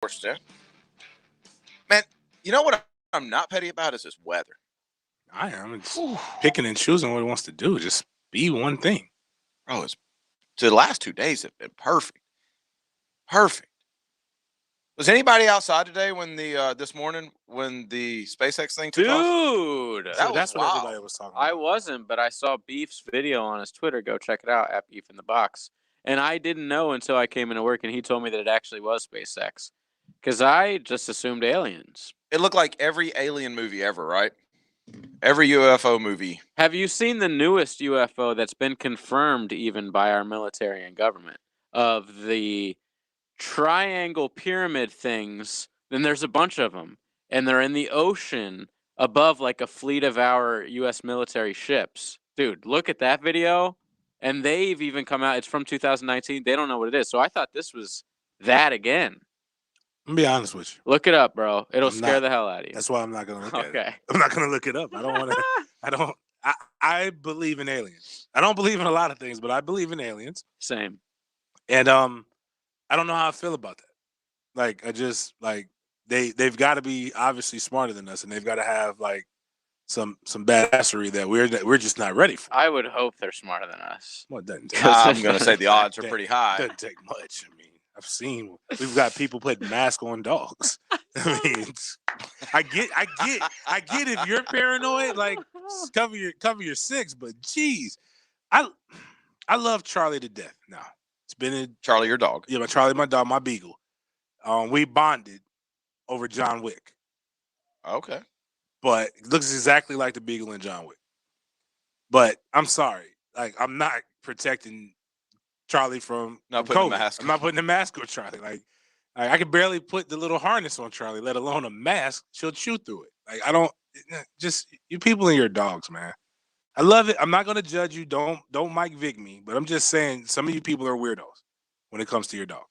sportsden. Man, you know what I'm not petty about is this weather. I am. It's Whew. picking and choosing what it wants to do. Just be one thing. Bro, the last 2 days have been perfect. Perfect. Was anybody outside today when this morning when the SpaceX thing took off? Dude, That was That's what wild. everybody was talking I about. wasn't, but I saw Beef's video on his Twitter. Go check it out at Beef in the Box. And I didn't know until I came into work and he told me that it actually was SpaceX. Because I just assumed aliens. It looked like every alien movie ever, right? Every UFO movie. Have you seen the newest UFO that's been confirmed even by our military and government of the triangle pyramid things? Then there's a bunch of them, and they're in the ocean above like a fleet of our U.S. military ships. Dude, look at that video. And they've even come out. It's from 2019. They don't know what it is. So I thought this was that again. I'm gonna be honest with you. Look it up, bro. It'll I'm scare not. the hell out of you. That's why I'm not gonna look at it. Okay. I'm not gonna look it up. I don't want to. I don't. I believe in aliens. I don't believe in a lot of things, but I believe in aliens. Same. And I don't know how I feel about that. Like I just like they've got to be obviously smarter than us, and they've got to have like some badassery that we're just not ready for. I would hope they're smarter than us. Well, it doesn't take, I'm going to say the odds are pretty it high. doesn't take much. I mean, we've got people putting masks on dogs. I mean, I get if you're paranoid, like cover your six, but geez, I love Charlie to death. Now it's been in Charlie, your dog. Yeah, Charlie, my dog, my beagle. We bonded over John Wick, Okay. but it looks exactly like the beagle in John Wick. But I'm sorry, like I'm not protecting Charlie from Not putting a COVID. mask I'm not putting a mask on Charlie. Like I can barely put the little harness on Charlie, let alone a mask. She'll chew through it. Like I don't just you people and your dogs, man. I love it. I'm not gonna judge you. Don't Mike Vick me, but I'm just saying some of you people are weirdos when it comes to your dogs.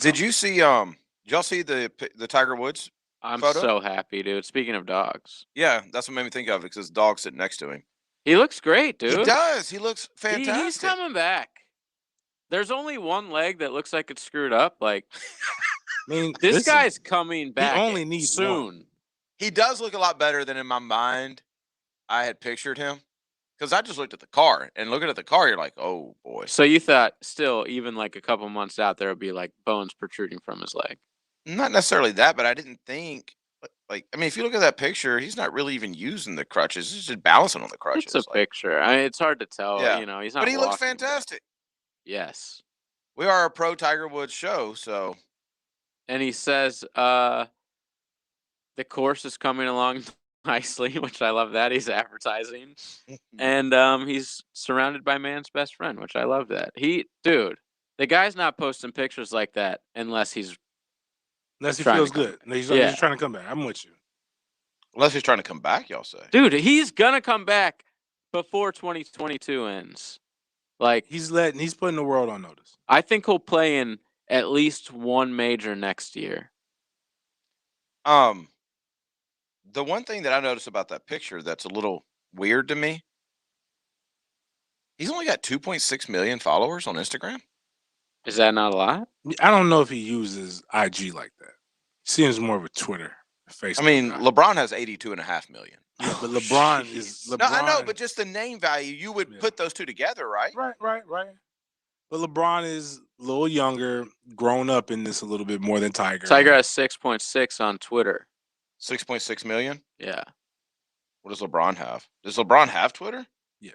Did y'all see the Tiger Woods? I'm photo? so happy, dude. Speaking of dogs. Yeah, that's what made me think of it because his dog sitting next to him. He looks great, dude. He does. He looks fantastic. He's coming back. There's only one leg that looks like it's screwed up. Like, I mean, this guy's coming back. He only needs soon. one. He does look a lot better than in my mind I had pictured him. Because I just looked at the car, and looking at the car, you're like, oh, boy. So you thought still, even like a couple months out, there would be like bones protruding from his leg. Not necessarily that, but I didn't think, like, I mean, if you look at that picture, he's not really even using the crutches. He's just balancing on the crutches. It's a picture. I mean, it's hard to tell. Yeah. You know, he's not. But he looks walking, fantastic. Yes. We are a pro Tiger Woods show, so. And he says the course is coming along nicely, which I love that. He's advertising. And he's surrounded by man's best friend, which I love that. Dude, the guy's not posting pictures like that unless he feels good. He's trying to come back. I'm with you. Unless he's trying to come back, y'all say. Dude, he's going to come back before 2022 ends. Like he's putting the world on notice. I think he'll play in at least one major next year. The one thing that I noticed about that picture that's a little weird to me, he's only got 2.6 million followers on Instagram. Is that not a lot? I don't know if he uses IG like that. Seems more of a Twitter, Facebook. I mean, LeBron has 82.5 million. Yeah, but LeBron is LeBron. No, I know, but just the name value, you would put those two together, right? Right. But LeBron is a little younger, grown up in this a little bit more than Tiger. Tiger has 6.6 on Twitter. 6.6 million? Yeah. What does LeBron have? Does LeBron have Twitter? Yeah.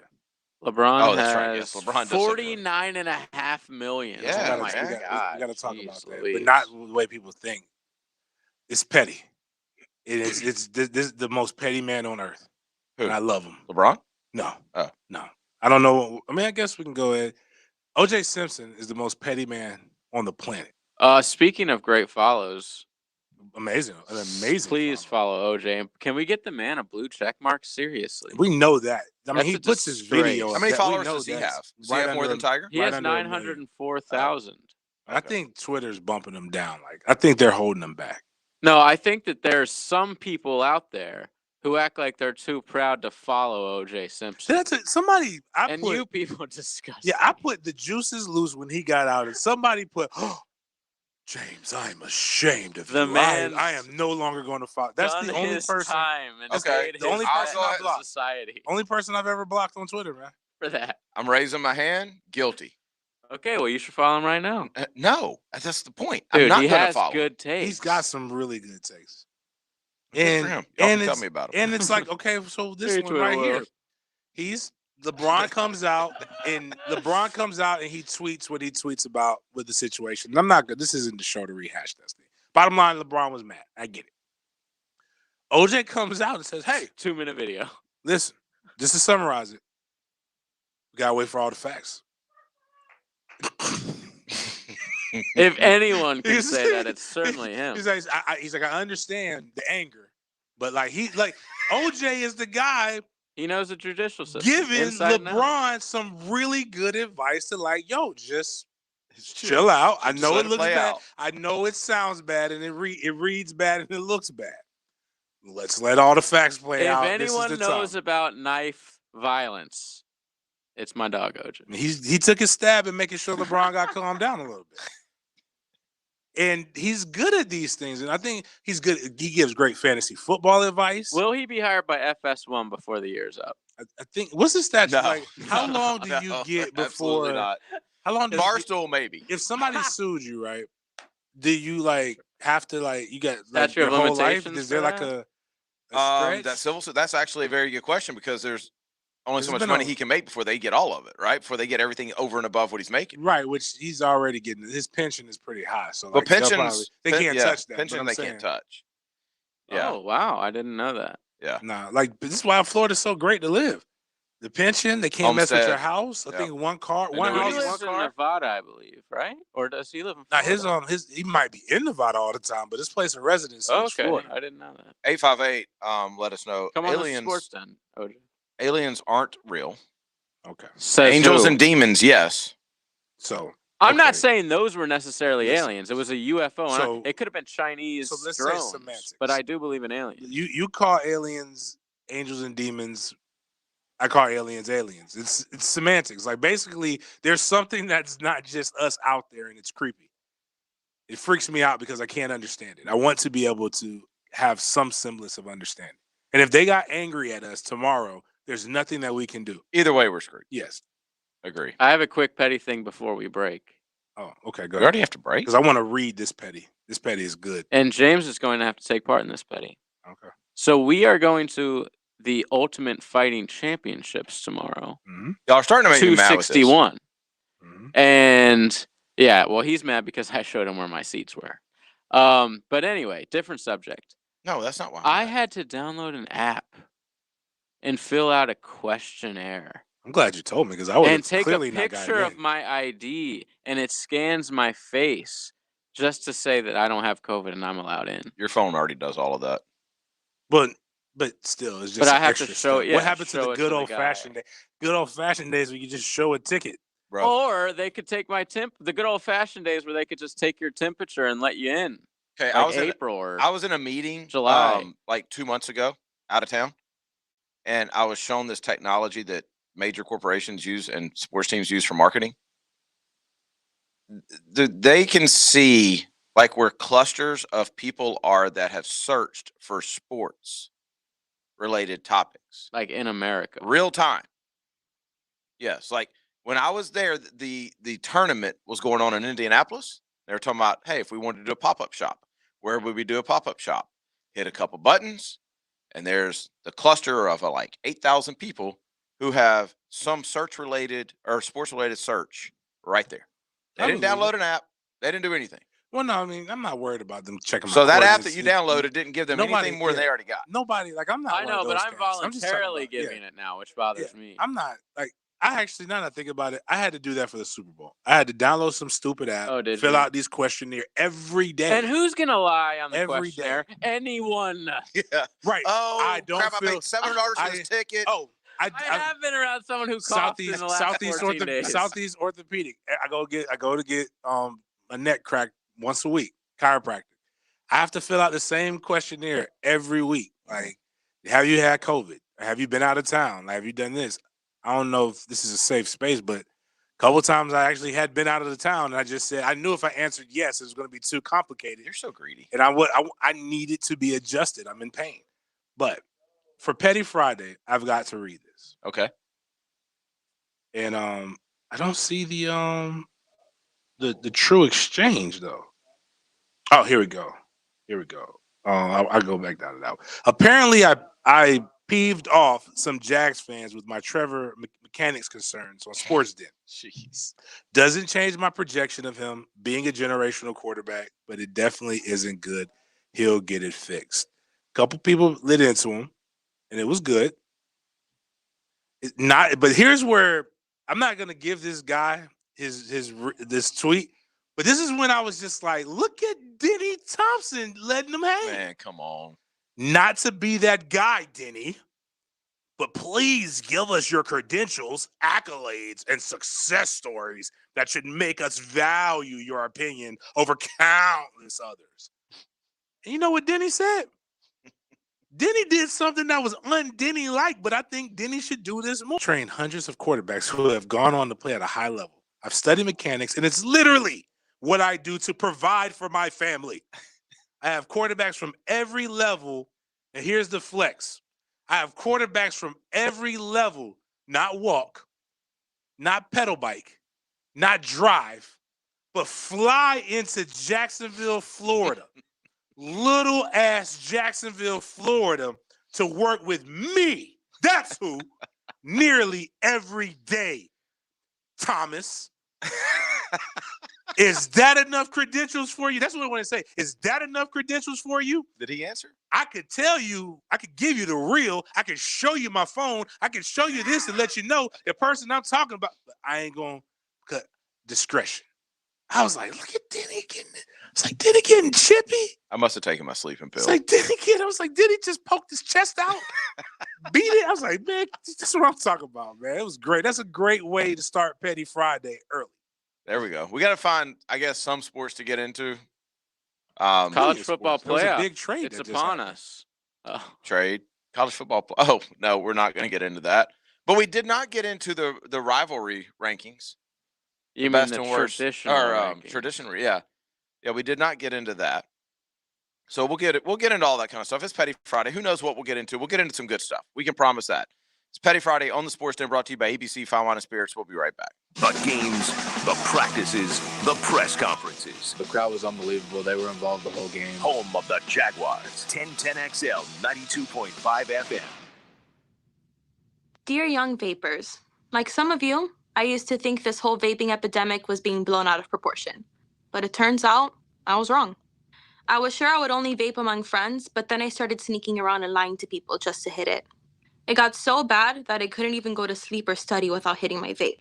LeBron that's has right. Yes, LeBron does 49.5 million. Yeah, oh my God. We got to talk about that, Louise. but not the way people think. It's petty. It's the most petty man on earth. Who? And I love him. LeBron? No. Oh. No. I don't know. I mean, I guess we can go ahead. O.J. Simpson is the most petty man on the planet. Speaking of great follows. Amazing. An amazing. Please follow OJ. And can we get the man a blue check mark? Seriously. We know that. I mean, That's he puts his video. How many followers does he have? Does he have more than Tiger? He has 904,000. I think Twitter's bumping him down. Like I think they're holding him back. No, I think that there's some people out there who act like they're too proud to follow OJ Simpson. You people discuss. Yeah, I put the juices loose when he got out, and somebody put James, I am ashamed of The you. man's I am no longer going to follow. That's done the only his person. time and Okay, paid the only his person debt I to blocked. society Only person I've ever blocked on Twitter, man. for that. I'm raising my hand. Guilty. Okay, well, you should follow him right now. No, that's the point. Dude, I'm not he going to has follow. good takes. He's got some really good takes. Good for him. Y'all can tell me about him. And it's like, okay, so this Hey, one Twitter right here. world. LeBron comes out and he tweets what he tweets about with the situation. And I'm not good. This isn't the show to rehash that thing. Bottom line, LeBron was mad. I get it. OJ comes out and says, hey, 2-minute video. listen, just to summarize it, we gotta wait for all the facts. If anyone can say that, it's certainly him. He's like, I understand the anger, but OJ is the guy He knows the judicial system. giving inside and out. LeBron some really good advice to just chill out. I know it looks bad. I know it sounds bad and it reads bad and it looks bad. Let's let all the facts play out. If anyone knows about knife violence, it's my dog OJ. He took his stab in making sure LeBron got calmed down a little bit. And he's good at these things. And I think he's good. He gives great fantasy football advice. Will he be hired by FS1 before the year's up? I think, what's the statute? No. Like, how long do you get before? Absolutely not. How long does Barstool maybe? if somebody sued you, right? Do you have to you got Statute your of whole life? limitations Is there for like a stretch? That's actually a very good question because there's only so There's much been money he can make before they get all of it, right? Before they get everything over and above what he's making. Right, which he's already getting. His pension is pretty high, so But pensions, they can't touch that. Pension they can't touch. Yeah. Oh, wow. I didn't know that. Yeah. Nah, this is why Florida's so great to live. The pension, they can't mess with Homestead. your house. I think one car, one Annuities. He house, one lives in car. Nevada, I believe, right? Or does he live in Now Florida? he might be in Nevada all the time, but his place of residence is Okay, Florida. I didn't know that. 858. Let us know. Come on, sportsden, OJ. Aliens aren't real. Okay, Says Angels who? and demons, yes. so I'm not okay. saying those were necessarily Listen, aliens. It was a UFO. so- It could have been Chinese let's say drones, semantics. but I do believe in aliens. You call aliens angels and demons. I call aliens aliens. It's semantics. Like basically, there's something that's not just us out there, and it's creepy. It freaks me out because I can't understand it. I want to be able to have some semblance of understanding. And if they got angry at us tomorrow, there's nothing that we can do. Either way, we're screwed. Yes. Agree. I have a quick petty thing before we break. Oh, okay. Go We ahead. already have to break. Because I want to read this petty. This petty is good. And James is going to have to take part in this, petty. Okay. So we are going to the Ultimate Fighting Championships tomorrow. Mm-hmm. Y'all are starting to make me mad with this. 261. Mm-hmm. And yeah, well, he's mad because I showed him where my seats were. But anyway, different subject. No, that's not why. I had to download an app and fill out a questionnaire I'm glad you told me because I would and have take a clearly not picture gotten of in. my ID, and it scans my face just to say that I don't have COVID and I'm allowed in. Your phone already does all of that. But still, it's just. But I have extra to show stuff. it. Yeah, what happened to show the it good to the old fashioned day? Good old fashioned days where you just show a ticket. Bro. Or they could take my the good old fashioned days where they could just take your temperature and let you in. Okay, Like April or I was in a meeting July. like 2 months ago out of town, and I was shown this technology that major corporations use and sports teams use for marketing. They can see like where clusters of people are that have searched for sports related topics like in America. real time. Yes, like when I was there, the tournament was going on in Indianapolis. They were talking about, hey, if we wanted to do a pop-up shop, where would we do a pop-up shop? Hit a couple buttons, and there's the cluster of like 8,000 people who have some search-related or sports-related search right there. They didn't download an app. They didn't do anything. Well, no, I mean, I'm not worried about them checking. So my that app coordinates. that you downloaded didn't give them anything more than they already got. Nobody, like, I'm not. I know, one of but those I'm guys. I'm just talking voluntarily about- giving it now, which bothers me. I'm not like. I actually, now that I think about it, I had to do that for the Super Bowl. I had to download some stupid app, fill out these questionnaire every day. And who's gonna lie on the Every questionnaire? day. Anyone. Yeah. Right. Oh, I don't crap! feel. I paid $700 for this ticket. Oh, I have been around someone who coughed in the last 14 days. Southeast Orthopedic. I go to get a neck cracked once a week, chiropractic. I have to fill out the same questionnaire every week. Like, have you had COVID? Have you been out of town? Have you done this? I don't know if this is a safe space, but couple times I actually had been out of the town, and I just said I knew if I answered yes, it was going to be too complicated. You're so greedy. And I needed to be adjusted. I'm in pain. But for Petty Friday, I've got to read this. Okay. And I don't see the true exchange though. Oh, here we go. Here we go. I go back down to that. Apparently, I peeved off some Jags fans with my Trevor mechanics concerns on sportsden. Jeez. Doesn't change my projection of him being a generational quarterback, but it definitely isn't good. He'll get it fixed. A couple people lit into him, and it was good. But here's where I'm not gonna give this guy this tweet. But this is when I was just like, look at Denny Thompson letting him hang. Man, come on. Not to be that guy, Denny, but please give us your credentials, accolades, and success stories that should make us value your opinion over countless others. And you know what Denny said? Denny did something that was un-Denny-like, but I think Denny should do this more. Train hundreds of quarterbacks who have gone on to play at a high level. I've studied mechanics, and it's literally what I do to provide for my family. I have quarterbacks from every level, and here's the flex. I have quarterbacks from every level, not walk, not pedal bike, not drive, but fly into Jacksonville, Florida. Little ass Jacksonville, Florida, to work with me. That's who. Nearly every day. Thomas. Is that enough credentials for you? That's what I want to say. Is that enough credentials for you? Did he answer? I could tell you, I could give you the real. I could show you my phone. I could show you this and let you know the person I'm talking about. But I ain't going to cut discretion. I was like, look at Denny getting it. It's like, Denny getting chippy. I must have taken my sleeping pill. It's like, I was like, did he just poke his chest out? Beat it? I was like, man, that's what I'm talking about, man. It was great. That's a great way to start Petty Friday early. There we go. We got to find, I guess, some sports to get into. College football There was a playoff. big trade. It's that just upon happened. us. Oh. Trade. College football. Oh, no, we're not going to get into that. But we did not get into the rivalry rankings. You mean Best the and worst. traditional Or rankings. tradition, yeah. Yeah, we did not get into that. So we'll get into all that kind of stuff. It's Petty Friday. Who knows what we'll get into? We'll get into some good stuff. We can promise that. It's Petty Friday on the Sports Den, brought to you by ABC Fine Wine and Spirits. We'll be right back. The games, the practices, the press conferences. The crowd was unbelievable. They were involved the whole game. Home of the Jaguars. 1010XL, 92.5 FM. Dear young vapors, like some of you, I used to think this whole vaping epidemic was being blown out of proportion. But it turns out I was wrong. I was sure I would only vape among friends, but then I started sneaking around and lying to people just to hit it. It got so bad that I couldn't even go to sleep or study without hitting my vape.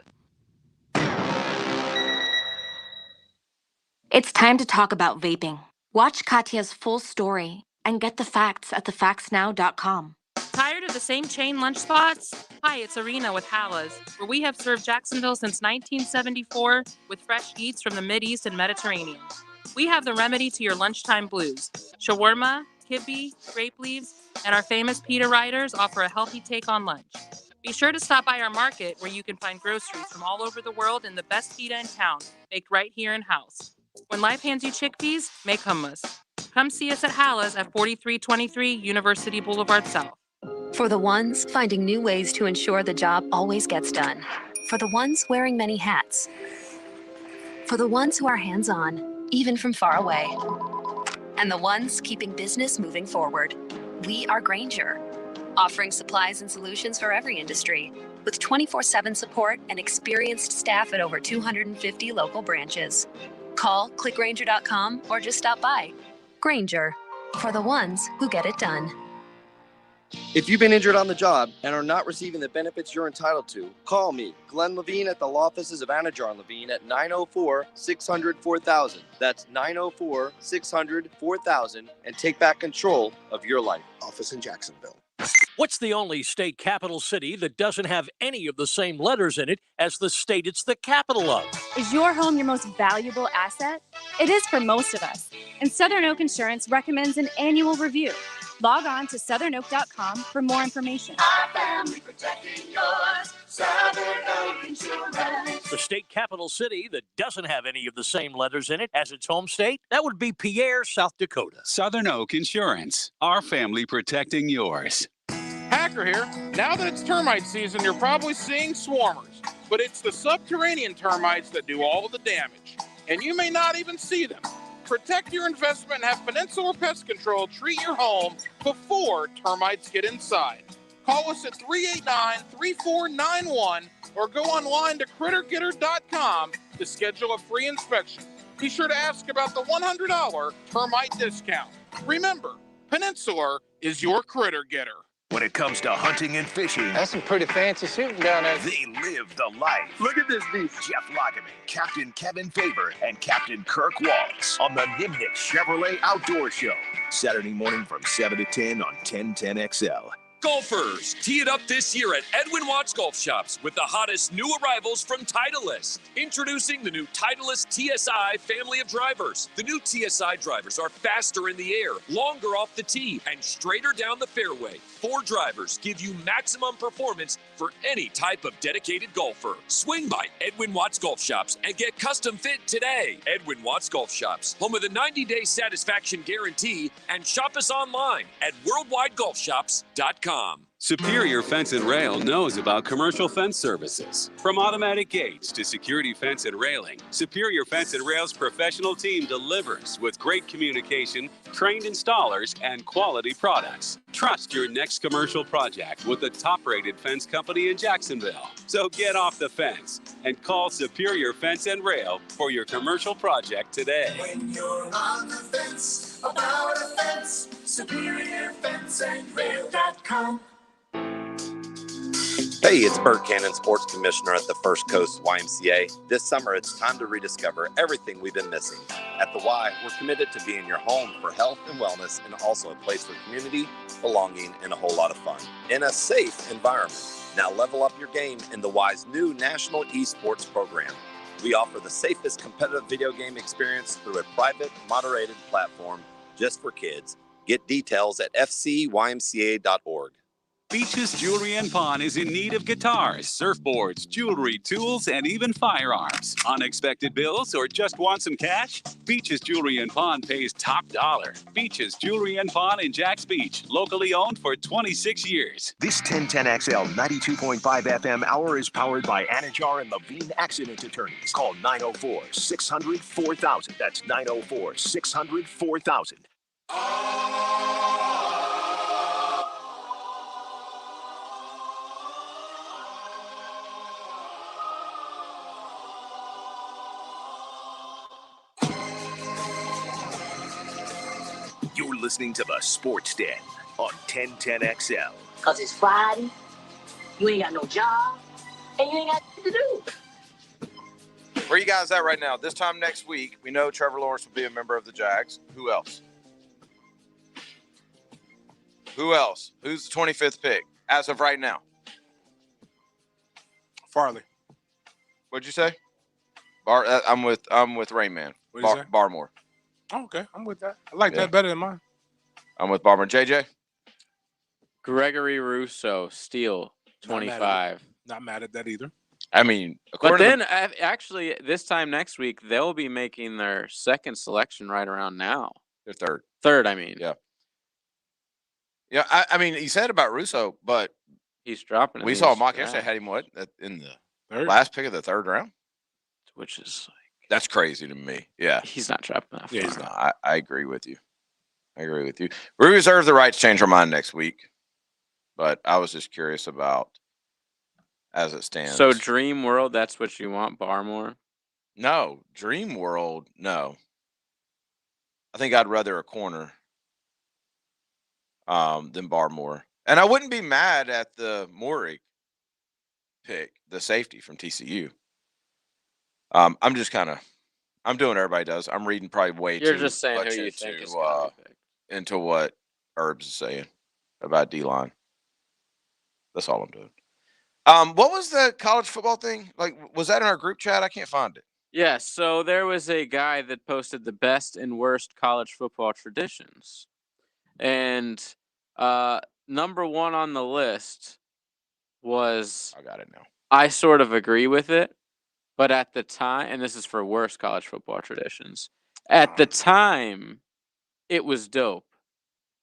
It's time to talk about vaping. Watch Katya's full story and get the facts at thefactsnow.com. Tired of the same chain lunch spots? Hi, it's Arena with Halas, where we have served Jacksonville since 1974 with fresh eats from the Mideast and Mediterranean. We have the remedy to your lunchtime blues. Shawarma, kibbe, grape leaves, and our famous pita riders offer a healthy take on lunch. Be sure to stop by our market where you can find groceries from all over the world and the best pita in town, baked right here in-house. When life hands you chickpeas, make hummus. Come see us at Halas at 4323 University Boulevard South. For the ones finding new ways to ensure the job always gets done. For the ones wearing many hats. For the ones who are hands-on, even from far away. And the ones keeping business moving forward. We are Grainger, offering supplies and solutions for every industry, with 24/7 support and experienced staff at over 250 local branches. Call, clickgrainger.com, or just stop by. Grainger, for the ones who get it done. If you've been injured on the job and are not receiving the benefits you're entitled to, call me, Glenn Levine, at the law offices of Anajar and Levine at 904-600-4000. That's 904-600-4000, and take back control of your life. Office in Jacksonville. What's the only state capital city that doesn't have any of the same letters in it as the state it's the capital of? Is your home your most valuable asset? It is for most of us, and Southern Oak Insurance recommends an annual review. Log on to southernoak.com for more information. Our family protecting yours, Southern Oak Insurance. The state capital city that doesn't have any of the same letters in it as its home state? That would be Pierre, South Dakota. Southern Oak Insurance, our family protecting yours. Hacker here. Now that it's termite season, you're probably seeing swarmers, but it's the subterranean termites that do all the damage, and you may not even see them. Protect your investment and have Peninsula Pest Control treat your home before termites get inside. Call us at 389-3491 or go online to crittergetter.com to schedule a free inspection. Be sure to ask about the $100 termite discount. Remember, Peninsula is your critter getter. When it comes to hunting and fishing, That's some pretty fancy shooting down there. they live the life. Look at this beast. Jeff Lockerman, Captain Kevin Faber, and Captain Kirk Wallace on the Nimnik Chevrolet Outdoor Show. Saturday morning from 7 to 10 on 1010XL. Golfers, tee it up this year at Edwin Watts Golf Shops with the hottest new arrivals from Titleist. Introducing the new Titleist TSI family of drivers. The new TSI drivers are faster in the air, longer off the tee, and straighter down the fairway. 4 drivers give you maximum performance for any type of dedicated golfer. Swing by Edwin Watts Golf Shops and get custom fit today. Edwin Watts Golf Shops, home of the 90-day satisfaction guarantee, and shop us online at worldwidegolfshops.com. Superior Fence and Rail knows about commercial fence services. From automatic gates to security fence and railing, Superior Fence and Rail's professional team delivers with great communication, trained installers, and quality products. Trust your next commercial project with the top-rated fence company in Jacksonville. So get off the fence and call Superior Fence and Rail for your commercial project today. When you're on the fence, about a fence, SuperiorFenceandRail.com. Hey, it's Bert Cannon, Sports Commissioner at the First Coast YMCA. This summer, it's time to rediscover everything we've been missing. At the Y, we're committed to being your home for health and wellness and also a place for community, belonging, and a whole lot of fun in a safe environment. Now level up your game in the Y's new National Esports program. We offer the safest competitive video game experience through a private, moderated platform just for kids. Get details at fcymca.org. Beaches Jewelry and Pawn is in need of guitars, surfboards, jewelry, tools, and even firearms. Unexpected bills or just want some cash? Beaches Jewelry and Pawn pays top dollar. Beaches Jewelry and Pawn in Jacks Beach, locally owned for 26 years. This 1010XL 92.5 FM hour is powered by Anajar and Levine Accident Attorneys. Call 904-600-4000. That's 904-600-4000. You're listening to the Sports Den on 1010XL. Because it's Friday, you ain't got no job, and you ain't got nothing to do. Where are you guys at right now? This time next week, we know Trevor Lawrence will be a member of the Jags. Who else? Who else? Who's the 25th pick as of right now? Farley. What'd you say? I'm with Rayman. What'd you say? Barmore. Oh, okay, I'm with that. I like that better than mine. I'm with Barmore. JJ? Gregory Rousseau, Steele, 25. Not mad at that either. I mean, but then actually, this time next week, they'll be making their second selection right around now. Their third. Third, I mean. Yeah. Yeah, I mean, he said about Russo, but he's dropping. We saw a mock yesterday had him in the last pick of the third round, which is that's crazy to me. Yeah, he's not dropping that far. Yeah, he's not. I agree with you. We reserve the right to change our mind next week, but I was just curious about as it stands. So Dream World, that's what you want, Barmore? No, Dream World, no. I think I'd rather a corner than Barmore. And I wouldn't be mad at the Morig pick, the safety from TCU. I'm just I'm doing what everybody does. I'm reading probably way too much. You're just saying who you think is going to be picked. Into what Herbs is saying about D-line. That's all I'm doing. What was the college football thing? Like, was that in our group chat? I can't find it. Yeah, so there was a guy that posted the best and worst college football traditions. And number one on the list was I got it now. I sort of agree with it, but at the time, and this is for worst college football traditions, at the time, it was dope.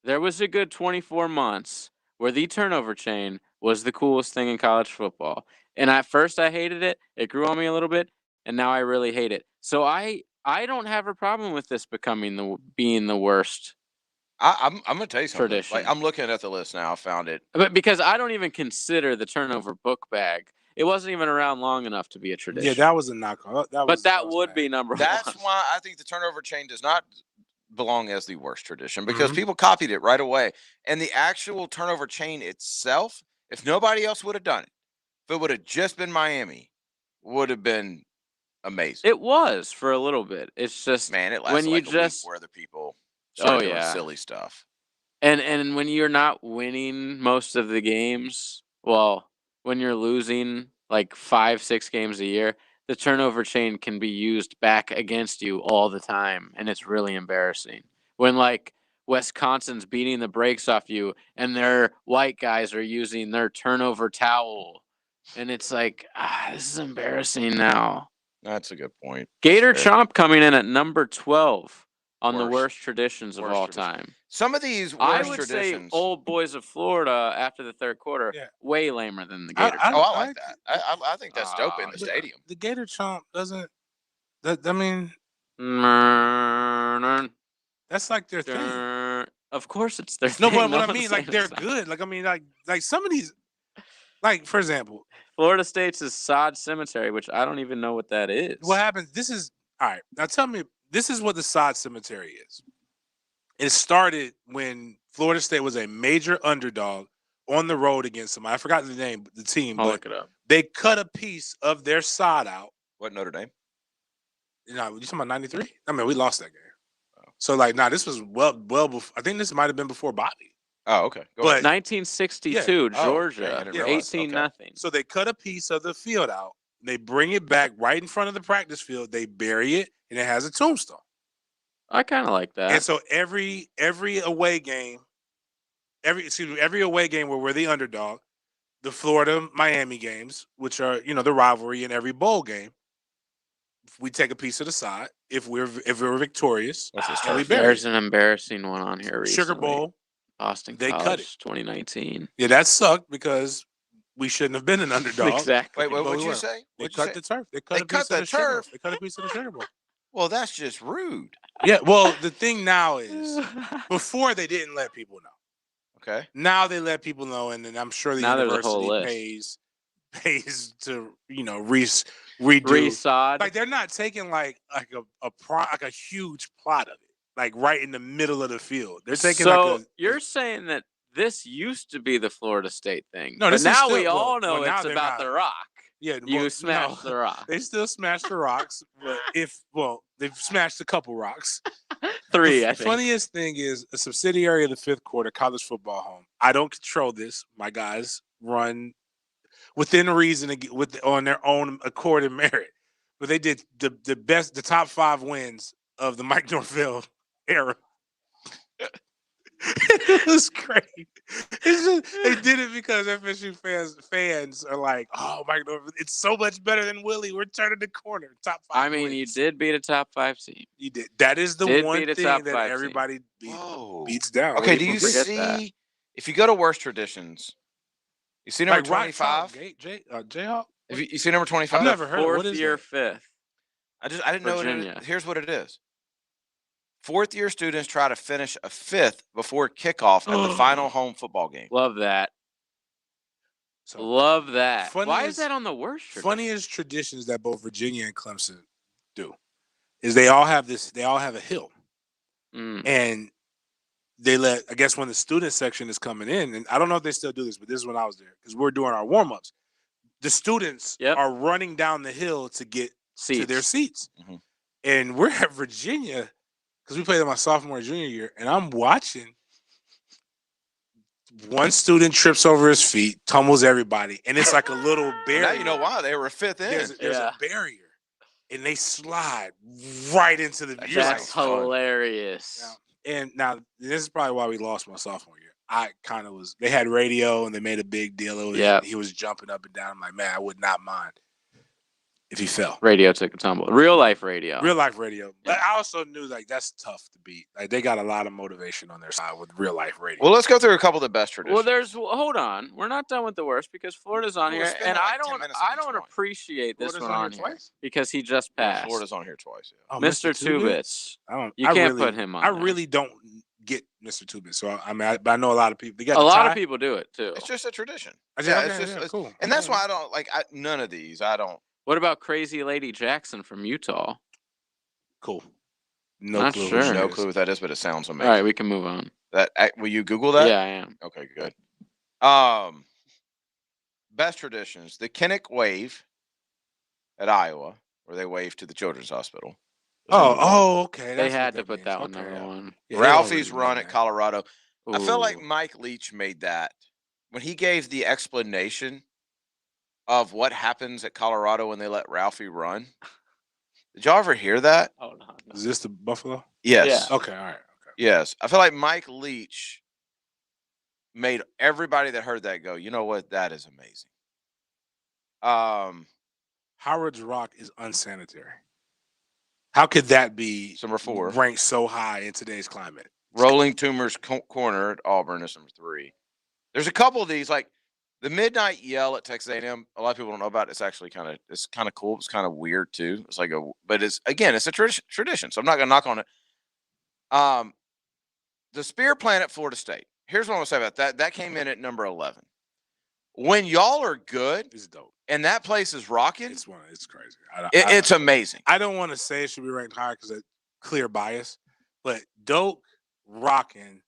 There was a good 24 months where the turnover chain was the coolest thing in college football. And at first I hated it. It grew on me a little bit, and now I really hate it. So I don't have a problem with this being the worst I'm gonna tell you something. tradition. Like, I'm looking at the list now. I found it. But because I don't even consider the turnover book bag. It wasn't even around long enough to be a tradition. Yeah, that was a knockoff. That would be number That's one. why I think the turnover chain does not belong as the worst tradition, because people copied it right away. And the actual turnover chain itself, if nobody else would have done it, if it would have just been Miami, would have been amazing. It was for a little bit. It's just Man, it lasted when you like a week just where other people started doing yeah. silly stuff. And when you're not winning most of the games, well, when you're losing like 5-6 games a year, the turnover chain can be used back against you all the time, and it's really embarrassing. When like Wisconsin's beating the brakes off you and their white guys are using their turnover towel, and it's like, this is embarrassing now. That's a good point. Gator That's fair. Chomp coming in at number 12 on the Worst. worst traditions of Worst all tradition. time. Some of these I worst would traditions. say Old Boys of Florida after the third quarter, Yeah. way lamer than the Gator I Chomp. like that. I think that's dope in the stadium. The Gator Chomp doesn't. I mean, that's like their thing. Of course, it's their No, thing. but No what I one's mean, saying like they're it's not. good. Like I mean, like some of these, like for example, Florida State's is Sod Cemetery, which I don't even know what that is. what happens? This is all right. Now tell me, this is what the Sod Cemetery is. It started when Florida State was a major underdog on the road against somebody. I forgot the name, the team, I'll but look it up. they cut a piece of their sod out. What, Notre Dame? You know, you talking about '93? I mean, we lost that game. So like, this was well before. I think this might have been before Bobby. Oh, okay. Go But 1962, Yeah. Oh, Georgia, okay. I didn't realize. 18-0. So they cut a piece of the field out. They bring it back right in front of the practice field. They bury it, and it has a tombstone. I kind of like that. And so every away game, every away game where we're the underdog, the Florida Miami games, which are the rivalry, in every bowl game, we take a piece of the side. If we're victorious, and we bury There's it. an embarrassing one on here recently. Sugar Bowl. Boston They College, cut it. 2019. Yeah, that sucked because we shouldn't have been an underdog. Exactly. Wait, But what'd we you were. say? They What'd you cut say? the turf. They They cut a cut piece the of the Sugar. turf? They cut a piece of the Sugar Bowl. Well, that's just rude. Yeah. Well, the thing now is, before they didn't let people know. Okay. Now they let people know, and then I'm sure the Now there's a whole university list. pays to redo. Resod. Like they're not taking like a huge plot of it, like right in the middle of the field. They're taking So like a. you're saying that this used to be the Florida State thing. No, but this is now still- we all well, know now it's they're about not. the rock. Yeah, You well, smashed no. the rock. They still smash the rocks, but they've smashed a couple rocks. 3, The I think. funniest thing is a subsidiary of the fifth quarter, College Football Home. I don't control this. My guys run within reason on their own accord and merit. But they did the top 5 wins of the Mike Norvell era. It was great. It's just they did it because FSU fans are like, oh, Mike Norvell, it's so much better than Willie. We're turning the corner. Top 5. I mean, you did beat a top 5 team. You did. That is the Did one beat a thing top that 5 team. everybody beats down. Okay, do People you forget see that. if you go to worst traditions, you see number Like Rock 25? Jayhawk? You see number 25? I've never heard of it. What Fourth is year, that? fifth. I didn't know what it Virginia. is. Here's what it is. Fourth year students try to finish a 5th before kickoff at the final home football game. Love that. So, Love that. Why is funniest- that on the worst? tradition? Funniest traditions that both Virginia and Clemson do is they all have a hill. And they I guess when the student section is coming in, and I don't know if they still do this, but this is when I was there because we're doing our warm-ups. The students are running down the hill to get to their seats. Mm-hmm. And we're at Virginia because we played in my sophomore and junior year, and I'm watching one student trips over his feet, tumbles everybody, and it's like a little barrier. Now you know why they were fifth in. There's a barrier, and they slide right into the. That's hilarious. And now this is probably why we lost my sophomore year. I kind of was. They had radio, and they made a big deal of it. Yeah. He was jumping up and down. I'm like, man, I would not mind if he fell. Radio took a tumble. Real life radio. Real life radio. But I also knew like that's tough to beat. Like they got a lot of motivation on their side with real life radio. Well, let's go through a couple of the best traditions. Well, hold on. We're not done with the worst because Florida's on here, and I don't appreciate this one on here because he just passed. Florida's on here twice. Yeah. Oh, Mr. Tubitz. You can't put him on. I really don't get Mr. Tubitz. So but I know a lot of people. A lot of people do it too. It's just a tradition. It's cool. And that's why I don't like none of these. I don't. What about Crazy Lady Jackson from Utah? Cool. Not sure. No clue what that is, but it sounds amazing. All right, we can move on. Will you Google that? Yeah, I am. Okay, good. Best traditions: the Kinnick Wave at Iowa, where they wave to the Children's Hospital. Okay. They had to put that one number one. Yeah, Ralphie's run at Colorado. Ooh. I feel like Mike Leach made that when he gave the explanation of what happens at Colorado when they let Ralphie run. Did y'all ever hear that? Oh, no. Is this the Buffalo? Yes. Yeah. Okay, all right. Okay. Yes. I feel like Mike Leach made everybody that heard that go, you know what? That is amazing. Howard's Rock is unsanitary. How could that be number 4 ranked so high in today's climate? Rolling Tumors Corner at Auburn is number 3. There's a couple of these, like the midnight yell at Texas A&M. A lot of people don't know about it. It's actually kind of cool. It's kind of weird too. It's like but it's a tradition. So I'm not gonna knock on it. The Spear Plant at Florida State. Here's what I'm gonna say about that. That came in at number 11. When y'all are good, it's dope, and that place is rocking. It's crazy. It's amazing. I don't want to say it should be ranked higher because it's clear bias, but dope, rocking.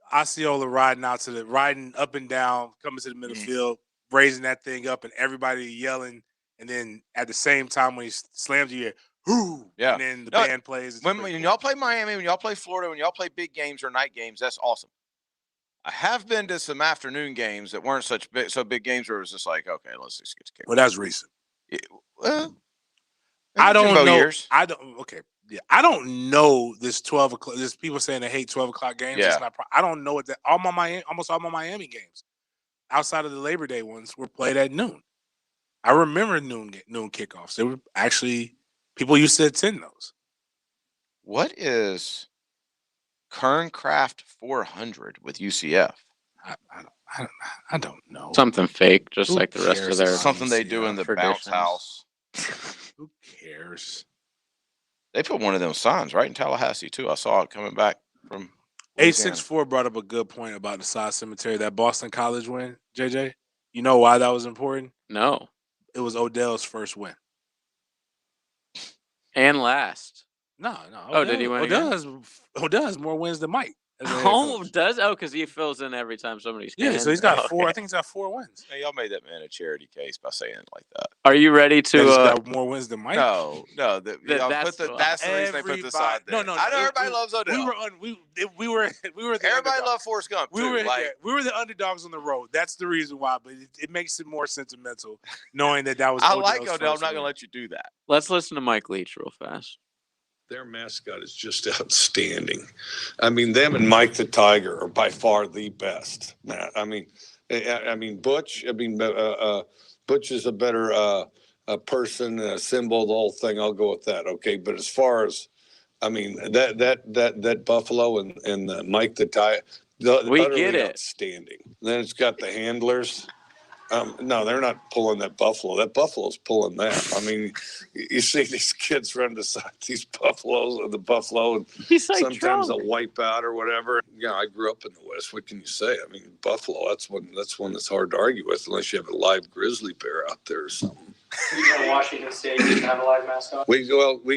Osceola riding up and down, coming to the middle field, raising that thing up, and everybody yelling. And then at the same time, when he slams you, whoo! Yeah. And then the band plays. When y'all play Miami, when y'all play Florida, when y'all play big games or night games, that's awesome. I have been to some afternoon games that weren't so big games where it was just like, okay, let's just get to kick. Well, that's recent. Well, I don't know. Years. Okay. Yeah, I don't know this 12 o'clock. There's people saying they hate 12 o'clock games. Yeah. It's not. I don't know what that. Almost all my Miami games, outside of the Labor Day ones, were played at noon. I remember noon kickoffs. They were actually people used to attend those. What is Kerncraft 400 with UCF? I don't know. Something fake, just like the rest of their something they do in the bounce house. Who cares? They put one of them signs right in Tallahassee too. I saw it coming back from. A64 brought up a good point about the side cemetery, that Boston College win. JJ, you know why that was important? No, it was Odell's first win and last. No. Did he win? Odell has more wins than Mike. Does? Oh, because he fills in every time somebody's. Yeah, so he's got 4. I think he's got 4 wins. Hey, y'all made that man a charity case by saying it like that. Are you ready to? He's got more wins than Mike. No. That's the reason they put the side there. No. I know everybody loves Odell. We were. Everybody loved Forrest Gump. We were the underdogs on the road. That's the reason why. But it makes it more sentimental knowing that was. I like Odell. I'm not gonna let you do that. Let's listen to Mike Leach real fast. Their mascot is just outstanding. I mean, them and Mike the Tiger are by far the best. I mean, Butch. Butch is a better a person, a symbol, the whole thing. I'll go with that. Okay, but as far as, that Buffalo and Mike the Tiger, we get it. Outstanding. Then it's got the handlers. No, they're not pulling that Buffalo. That Buffalo's pulling that. I mean, you see these kids run beside these Buffaloes or the Buffalo, and sometimes they'll wipe out or whatever. Yeah, I grew up in the West. What can you say? I mean, Buffalo. That's one that's hard to argue with, unless you have a live grizzly bear out there or something. In Washington State, you have a live mascot. We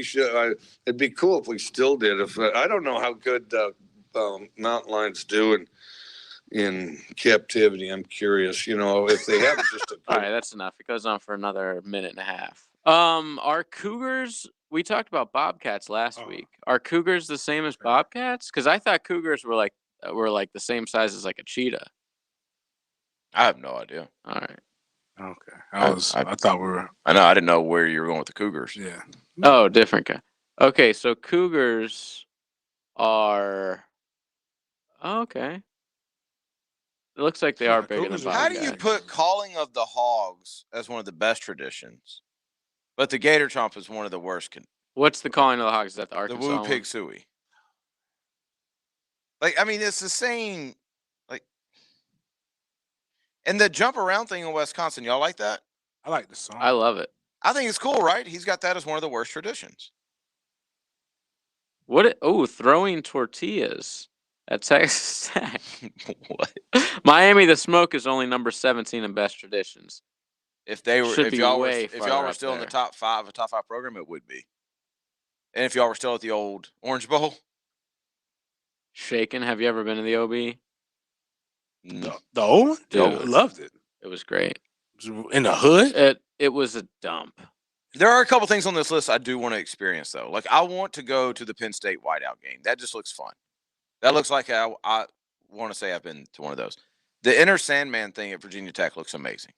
should. It'd be cool if we still did. If I don't know how good mountain lions do in captivity. I'm curious, if they have just a all right, that's enough. It goes on for another minute and a half. Are Cougars, we talked about Bobcats last week. Are Cougars the same as Bobcats? Because I thought Cougars were like were like the same size as like a cheetah. I have no idea. All right. Okay. I thought we were. I know. I didn't know where you were going with the cougars. Yeah. Oh, different guy. Okay, so cougars are. Oh, okay. It looks like they are bigger than cougars are How do bobcats. you put calling of the hogs as one of the best traditions, but the gator chomp is one of the worst? What's the calling of the hogs? Is that the The Arkansas woo one? pig suey. Like, I mean, it's the same. Like, and the jump around thing in Wisconsin, y'all like that? I like the song. I love it. I think it's cool, right? He's got that as one of the worst traditions. Throwing tortillas at Texas Tech. What? Miami, the smoke is only number 17 in best traditions. If they were, Should if be y'all were, way if farther y'all were up still in the there. top five program, it would be. And if y'all were still at the old Orange Bowl, Shaken. Have you ever been to the OB? The old one? Dude. I loved it. It was great. In the hood? It was a dump. there are a couple things on this list I do want to experience, though. Like, I want to go to the Penn State whiteout game. That just looks fun. That looks like I want to say I've been to one of those. The Inner Sandman thing at Virginia Tech looks amazing.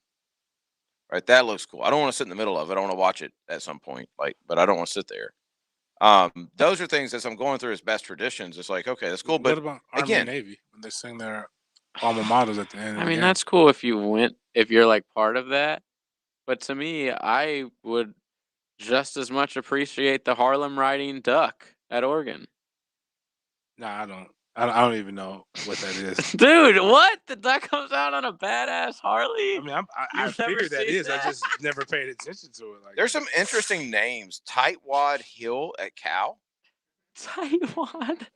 Right? That looks cool. I don't want to sit in the middle of it. I want to watch it at some point, but I don't want to sit there. Those are things as I'm going through as best traditions. It's like, okay, that's cool. But what about Army again, and Navy when they sing their alma maters at the end? I mean, that's cool if you're like part of that. But to me, I would just as much appreciate the Harlem riding duck at Oregon. Nah, I don't. I don't even know what that is. Dude, what? The duck comes out on a badass Harley? I mean, I You've never figured that seen is. I that? just never paid attention to it. Like, there's some interesting names. Tightwad Hill at Cal. Tightwad.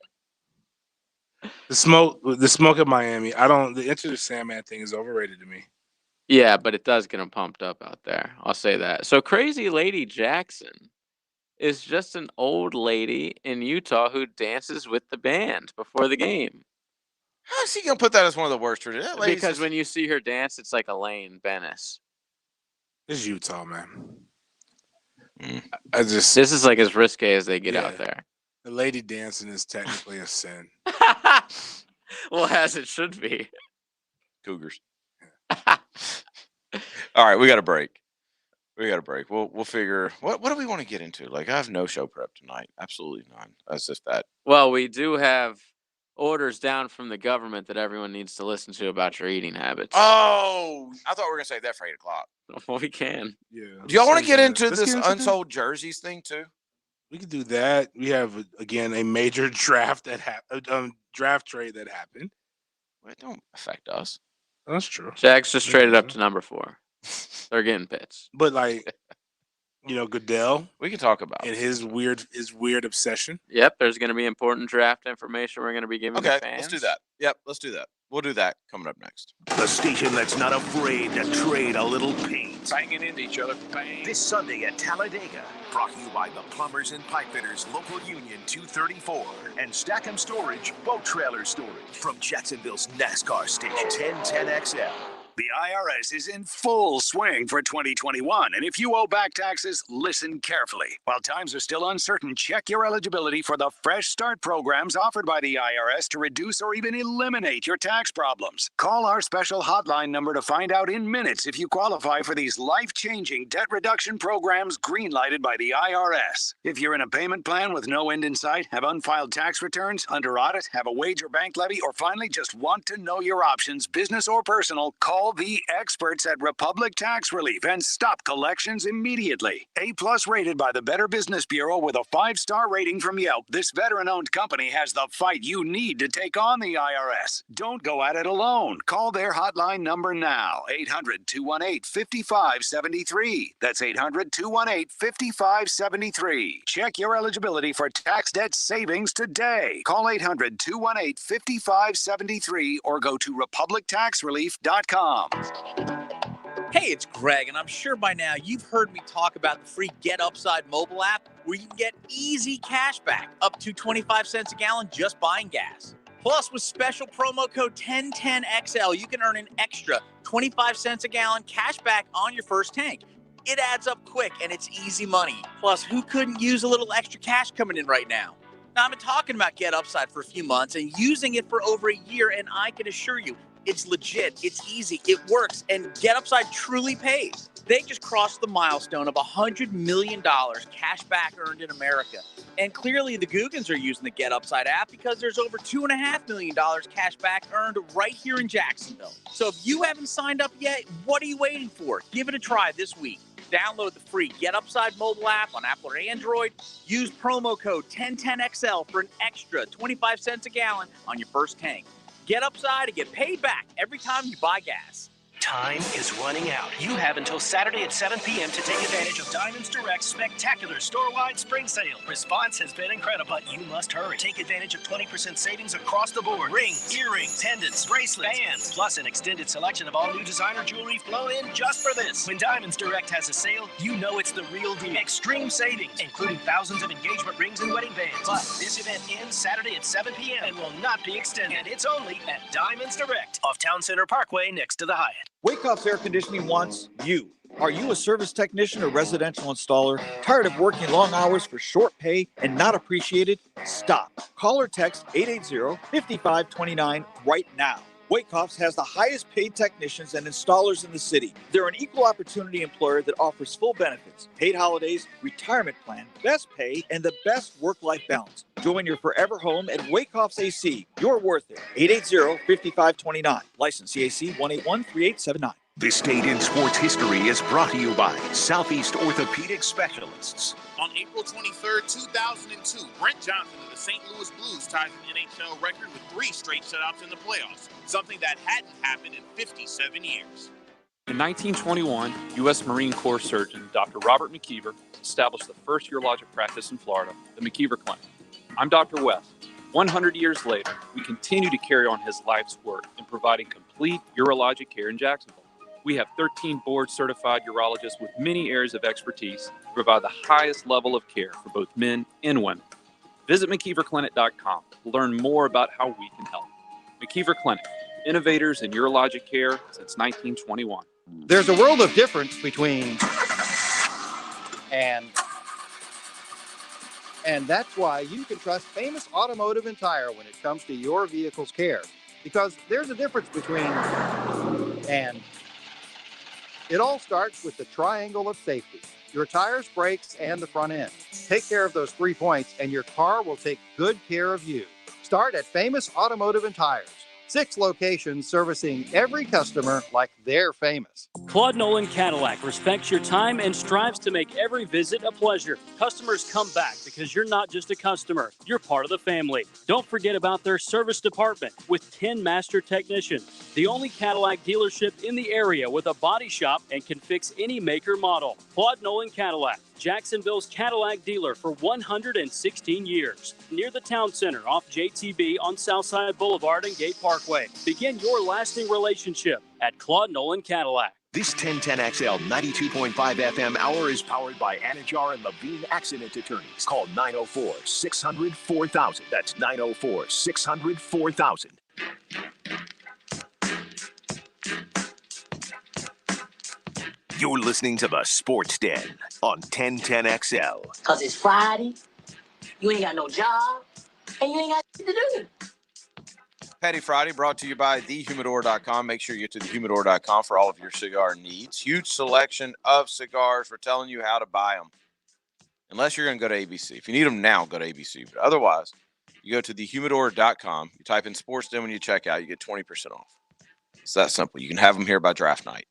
the smoke at Miami. The Enter the Sandman thing is overrated to me. Yeah, but it does get them pumped up out there. I'll say that. So Crazy Lady Jackson is just an old lady in Utah who dances with the band before the game. How is he gonna put that as one of the worst traditions? That lady's Because just- when you see her dance, it's like Elaine Bennis. It's Utah, man. This is like as risque as they get Yeah. out there. The lady dancing is technically a sin. Well, as it should be. Cougars. All right, we got a break. We'll figure. What do we want to get into? Like, I have no show prep tonight. Absolutely none. That's just that. Well, we do have orders down from the government that everyone needs to listen to about your eating habits. Oh, I thought we were gonna save that for 8:00. Well, we can. Yeah. Do y'all want to get into Let's this get into that. unsold jerseys thing too? We could do that. We have again a major draft draft trade that happened. Well, it don't affect us. That's true. Jack's just traded up to number 4. They're getting pits. But Goodell. We can talk about and his weird obsession. Yep, there's going to be important draft information we're going to be giving the Okay, fans. let's do that. Yep, let's do that. We'll do that coming up next. The station that's not afraid to trade a little paint. Banging into each other. Bang. This Sunday at Talladega. Brought to you by the Plumbers and Pipefitters Local Union 234 and Stackham Storage Boat Trailer Storage from Jacksonville's NASCAR station 1010XL. The IRS is in full swing for 2021, and if you owe back taxes, listen carefully. While times are still uncertain, check your eligibility for the Fresh Start programs offered by the IRS to reduce or even eliminate your tax problems. Call our special hotline number to find out in minutes if you qualify for these life-changing debt reduction programs green-lighted by the IRS. If you're in a payment plan with no end in sight, have unfiled tax returns, under audit, have a wage or bank levy, or finally just want to know your options, business or personal, call the experts at Republic Tax Relief and stop collections immediately. A+ rated by the Better Business Bureau with a 5-star rating from Yelp, this veteran-owned company has the fight you need to take on the IRS. Don't go at it alone. Call their hotline number now, 800-218-5573. That's 800-218-5573. Check your eligibility for tax debt savings today. Call 800-218-5573 or go to republictaxrelief.com. Hey, it's Greg, and I'm sure by now you've heard me talk about the free Get Upside mobile app where you can get easy cash back up to 25 cents a gallon just buying gas. Plus, with special promo code 1010XL, you can earn an extra 25 cents a gallon cash back on your first tank. It adds up quick, and it's easy money. Plus, who couldn't use a little extra cash coming in right now? Now, I've been talking about Get Upside for a few months and using it for over a year, and I can assure you, it's legit, it's easy, it works, and Get Upside truly pays. They just crossed the milestone of $100 million cash back earned in America. And clearly the Googans are using the Get Upside app because there's over $2.5 million cash back earned right here in Jacksonville. So if you haven't signed up yet, what are you waiting for? Give it a try this week. Download the free Get Upside mobile app on Apple or Android. Use promo code 1010XL for an extra 25 cents a gallon on your first tank. Get Upside and get paid back every time you buy gas. Time is running out. You have until Saturday at 7 p.m. to take advantage of Diamonds Direct's spectacular store-wide spring sale. Response has been incredible, but you must hurry. Take advantage of 20% savings across the board. Rings, earrings, pendants, bracelets, bands, plus an extended selection of all new designer jewelry flown in just for this. When Diamonds Direct has a sale, you know it's the real deal. Extreme savings, including thousands of engagement rings and wedding bands. But this event ends Saturday at 7 p.m. and will not be extended. And it's only at Diamonds Direct off Town Center Parkway next to the Hyatt. Wakehoff's Air Conditioning wants you. Are you a service technician or residential installer? Tired of working long hours for short pay and not appreciated? Stop. Call or text 880-5529 right now. Wakehoff's has the highest paid technicians and installers in the city. They're an equal opportunity employer that offers full benefits, paid holidays, retirement plan, best pay, and the best work-life balance. Join your forever home at Wakehoff's AC. You're worth it. 880-5529. License CAC 1813879. This date in sports history is brought to you by Southeast Orthopedic Specialists. On April 23rd, 2002, Brent Johnson of the St. Louis Blues ties an NHL record with 3 straight shutouts in the playoffs, something that hadn't happened in 57 years. In 1921, U.S. Marine Corps surgeon Dr. Robert McKeever established the first urologic practice in Florida, the McKeever Clinic. I'm Dr. West. 100 years later, we continue to carry on his life's work in providing complete urologic care in Jacksonville. We have 13 board-certified urologists with many areas of expertise to provide the highest level of care for both men and women. Visit McKeeverClinic.com to learn more about how we can help. McKeever Clinic, innovators in urologic care since 1921. There's a world of difference between and that's why you can trust Famous Automotive and Tire when it comes to your vehicle's care. Because there's a difference between and. It all starts with the triangle of safety, your tires, brakes, and the front end. Take care of those 3 points and your car will take good care of you. Start at Famous Automotive and Tires. 6 locations servicing every customer like they're famous. Claude Nolan Cadillac respects your time and strives to make every visit a pleasure. Customers come back because you're not just a customer, you're part of the family. Don't forget about their service department with 10 master technicians. The only Cadillac dealership in the area with a body shop and can fix any make or model. Claude Nolan Cadillac, Jacksonville's Cadillac dealer for 116 years. Near the town center off JTB on Southside Boulevard and Gate Parkway. Begin your lasting relationship at Claude Nolan Cadillac. This 1010XL 92.5 FM hour is powered by Anajar and Levine Accident Attorneys. Call 904-600-4000. That's 904-600-4000. You're listening to the Sports Den on 1010XL. Because it's Friday, you ain't got no job, and you ain't got shit to do. Petty Friday brought to you by thehumidor.com. Make sure you get to thehumidor.com for all of your cigar needs. Huge selection of cigars. We're telling you how to buy them. Unless you're going to go to ABC. If you need them now, go to ABC. But otherwise, you go to thehumidor.com. You type in sportsden when you check out. You get 20% off. It's that simple. You can have them here by draft night.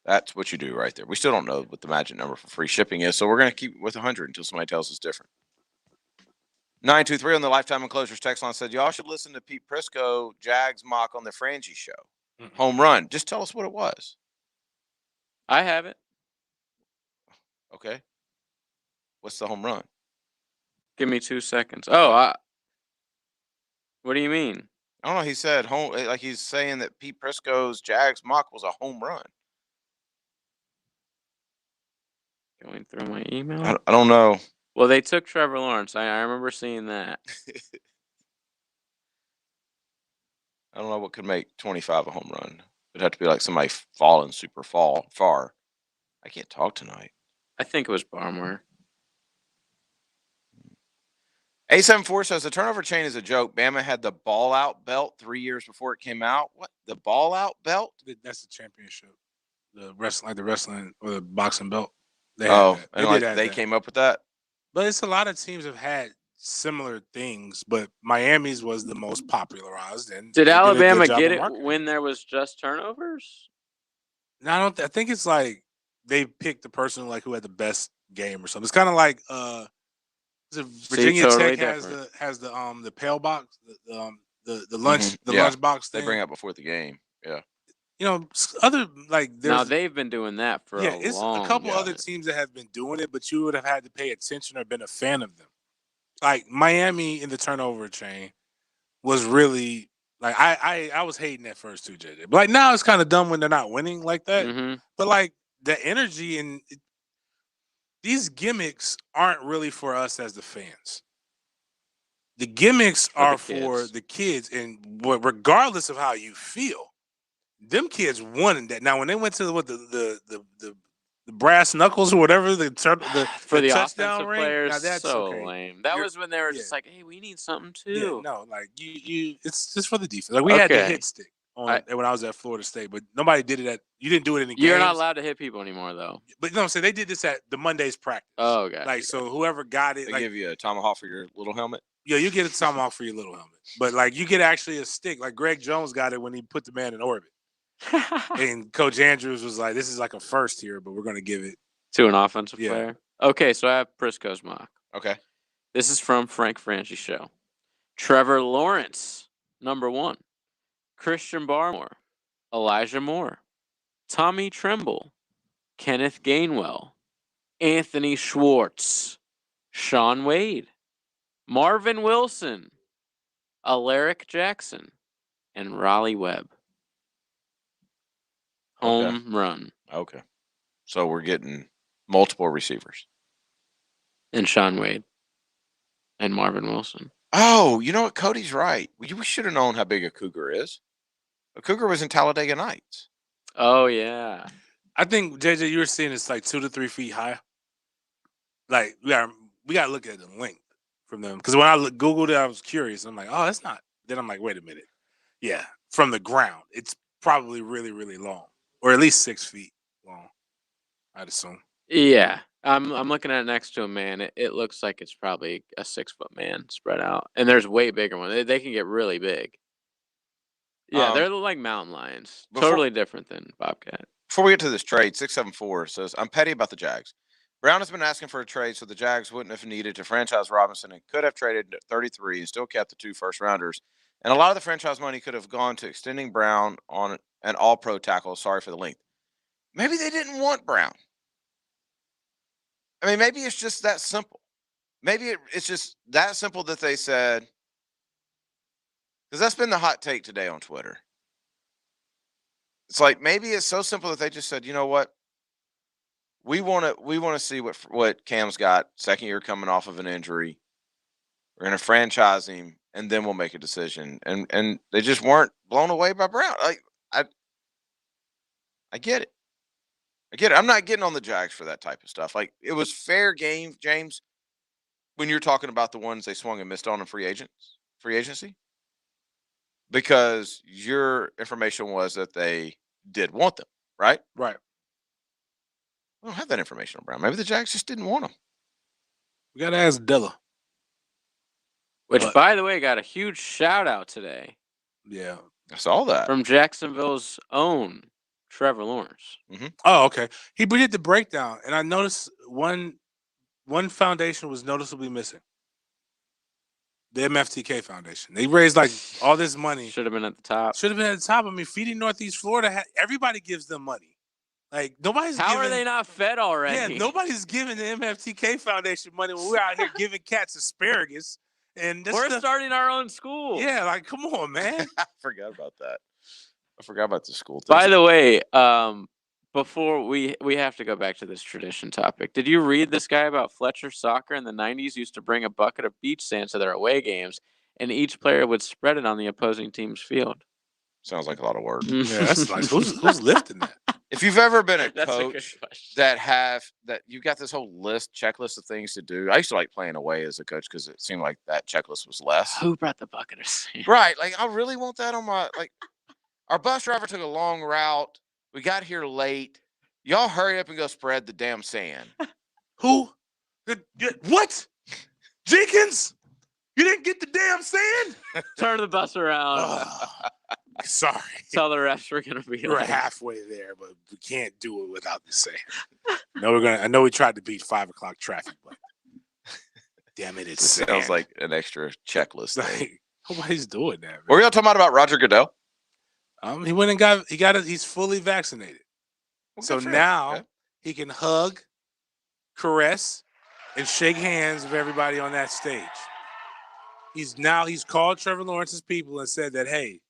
That's what you do right there. We still don't know what the magic number for free shipping is, so we're going to keep it with 100 until somebody tells us different. 923 on the Lifetime Enclosures text line said, y'all should listen to Pete Prisco, Jags mock on the Frangie show. Mm-hmm. Home run. Just tell us what it was. I have it. Okay. What's the home run? Give me 2 seconds. Oh, what do you mean? I don't know. He said home, like he's saying that Pete Prisco's Jags mock was a home run. Going through my email? I don't know. Well, they took Trevor Lawrence. I remember seeing that. I don't know what could make 25 a home run. It'd have to be like somebody falling super far. I can't talk tonight. I think it was Barmore. A74 says the turnover chain is a joke. Bama had the ball out belt 3 years before it came out. What? The ball out belt? That's the championship. The wrestling or the boxing belt. They had Oh, that. and did like have they that. came up with that. But it's a lot of teams have had similar things, but Miami's was the most popularized. And Did they a good Alabama job get of it marketing. when there was just turnovers? No, I think it's like they picked the person who had the best game or something. It's kind of like Virginia totally Tech different. has the pail box, the lunch Yeah. lunch box thing. They bring out before the game. Yeah. Other there's Now they've been doing that for a it's long a couple time. other teams that have been doing it, but you would have had to pay attention or been a fan of them. Like Miami in the turnover chain was really I was hating that first too, JJ. But now it's kind of dumb when they're not winning like that. Mm-hmm. But the energy and these gimmicks aren't really for us as the fans. The gimmicks are for the kids, and regardless of how you feel, them kids wanted that. Now, when they went to the brass knuckles or whatever the for the touchdown offensive ring, players, now that's so okay. lame. That was when they were just like, "Hey, we need something too." Yeah, no, you, it's just for the defense. We had the hit stick when I was at Florida State, but nobody did it you didn't do it in the games. You're not allowed to hit people anymore, though. But no, I'm saying they did this at the Monday's practice. Oh, gotcha. So whoever got it, they give you a tomahawk for your little helmet. Yeah, you get a tomahawk for your little helmet, but you get actually a stick. Like Greg Jones got it when he put the man in orbit, and Coach Andrews was like, "This is like a first here, but we're going to give it to an offensive player." Okay, so I have Prisco's mock. Okay, this is from Frank Franchi show. Trevor Lawrence, number 1. Christian Barmore, Elijah Moore, Tommy Tremble, Kenneth Gainwell, Anthony Schwartz, Sean Wade, Marvin Wilson, Alaric Jackson, and Raleigh Webb. Home run. Okay. So we're getting multiple receivers. And Sean Wade. And Marvin Wilson. Oh, you know what? Cody's right. We should have known how big a cougar is. A cougar was in Talladega Nights. Oh, yeah. I think, JJ, you were seeing it's 2 to 3 feet high. We got to look at the length from them. Because when I Googled it, I was curious. I'm like, oh, that's not. Then I'm like, wait a minute. Yeah, from the ground, it's probably really, really long. Or at least 6 feet long, I'd assume. Yeah. I'm looking at it next to a man. It looks like it's probably a 6-foot man spread out. And there's way bigger ones. They can get really big. Yeah, they're like mountain lions. Totally different than bobcat. Before we get to this trade, 674 says, I'm petty about the Jags. Brown has been asking for a trade so the Jags wouldn't have needed to franchise Robinson and could have traded 33 and still kept the 2 first-rounders. And a lot of the franchise money could have gone to extending Brown on an all-pro tackle. Sorry for the length. Maybe they didn't want Brown. I mean, maybe it's just that simple. Maybe it's just that simple that they said, because that's been the hot take today on Twitter. It's like maybe it's so simple that they just said, you know what? We want to see what Cam's got. Second year coming off of an injury. We're going to franchise him, and then we'll make a decision. And they just weren't blown away by Brown. I get it. I get it. I'm not getting on the Jags for that type of stuff. It was fair game, James, when you're talking about the ones they swung and missed on in free agency. Because your information was that they did want them, right? Right. I don't have that information on Brown. Maybe the Jags just didn't want him. We got to ask Dilla. Which, by the way, got a huge shout-out today. Yeah. I saw that. From Jacksonville's own Trevor Lawrence. Mm-hmm. Oh, okay. He did the breakdown, and I noticed one foundation was noticeably missing. The MFTK Foundation. They raised all this money. Should have been at the top. I mean, Feeding Northeast Florida, everybody gives them money. Nobody's How giving, are they not fed already? Yeah, nobody's giving the MFTK Foundation money when we're out here giving cats asparagus. And we're starting our own school. Yeah, come on, man. I forgot about that. I forgot about the school thing. By the way, before we have to go back to this tradition topic. Did you read this guy about Fletcher soccer in the 90s used to bring a bucket of beach sand to their away games, and each player would spread it on the opposing team's field? Sounds like a lot of work. Yeah, that's nice. Who's lifting that? If you've ever been a That's a good coach question. that you've got this whole checklist of things to do. I used to like playing away as a coach because it seemed like that checklist was less. Who brought the bucket of sand? Right. Like I really want that on my our bus driver took a long route. We got here late. Y'all hurry up and go spread the damn sand. Who? What? Jenkins? You didn't get the damn sand? Turn the bus around. Sorry. Tell the refs we're gonna be. We're halfway there, but we can't do it without the sand. No, I know we tried to beat 5 o'clock traffic, but damn it, It it's sounds sand. like an extra checklist thing. Like, nobody's doing that. Man. What were y'all talking about Roger Goodell? He went and he's fully vaccinated. Well, So good for him. now Okay. he can hug, caress, and shake hands with everybody on that stage. He's called Trevor Lawrence's people and said that, hey,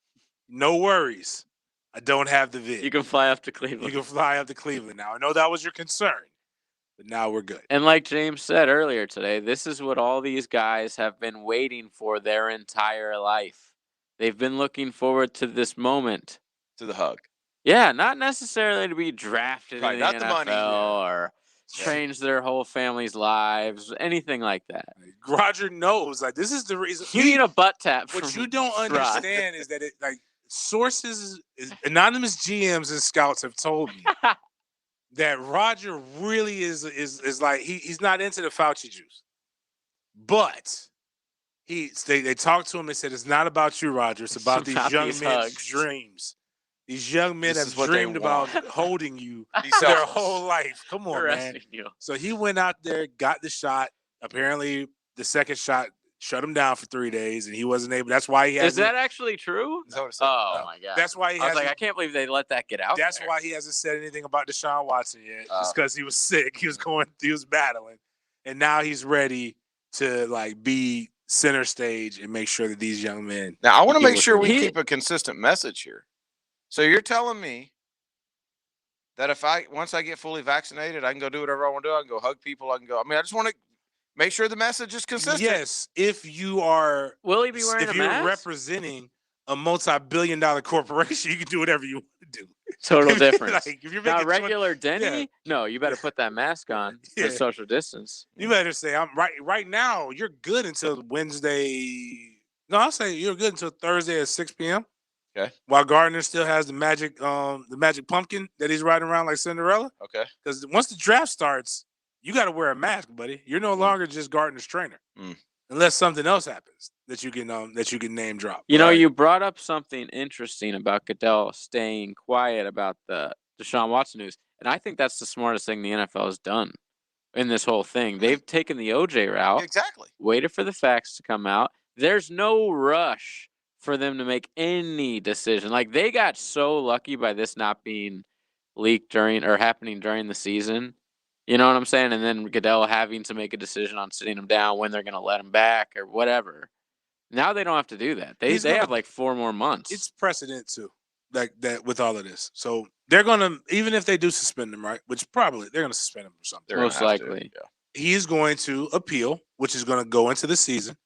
no worries. I don't have the vid. You can fly up to Cleveland. You can fly up to Cleveland now. I know that was your concern, but now we're good. And like James said earlier today, this is what all these guys have been waiting for their entire life. They've been looking forward to this moment. To the hug. Yeah, not necessarily to be drafted Right, in the not NFL the money. or change their whole family's lives, anything like that. Roger knows, like, this is the reason. You need a butt tap. What from you don't Rod. understand is that sources, anonymous GMs and scouts have told me that Roger really is like he's not into the Fauci juice, but they talked to him. They said it's not about you, Roger. It's about these young men's hugs. dreams. These young men This have is what they dreamed about want. holding you Be their selfless. whole life. Come on, man. Caressing you. So he went out there, got the shot. Apparently, the second shot shut him down for 3 days, and he wasn't able. That's why he has. Is that actually true? Oh my god! That's why he I was hasn't. like, I can't believe they let that get out. That's there. why he hasn't said anything about Deshaun Watson yet. Oh. It's because he was sick. He was battling, and now he's ready to be center stage and make sure that these young men. Now I want to get make what sure they we need. keep a consistent message here. So you're telling me that once I get fully vaccinated, I can go do whatever I want to do. I can go hug people. I can go. I mean, I just want to make sure the message is consistent. Yes, if you are, will he be wearing if a you're mask? representing a multi-billion-dollar corporation, you can do whatever you want to do. Total difference. Like, if you're Now, making regular Denny, yeah. no, you better put that mask on Yeah. for social distance. You better say I'm right now. You're good until Wednesday. No, I'll say you're good until Thursday at 6 p.m. Okay. While Gardner still has the magic pumpkin that he's riding around like Cinderella. Okay. Because once the draft starts, you got to wear a mask, buddy. You're no longer just Gardner's trainer, unless something else happens that you can name drop. You know, you brought up something interesting about Goodell staying quiet about the Deshaun Watson news, and I think that's the smartest thing the NFL has done in this whole thing. They've taken the OJ route. Exactly. Waited for the facts to come out. There's no rush for them to make any decision. Like, they got so lucky by this not being leaked happening during the season. You know what I'm saying? And then Goodell having to make a decision on sitting him down, when they're going to let him back or whatever. Now they don't have to do that. They have like 4 more months. It's precedent too, like that with all of this. So they're gonna, even if they do suspend him, right? Which probably they're gonna suspend him or something. Most likely. He is going to appeal, which is going to go into the season.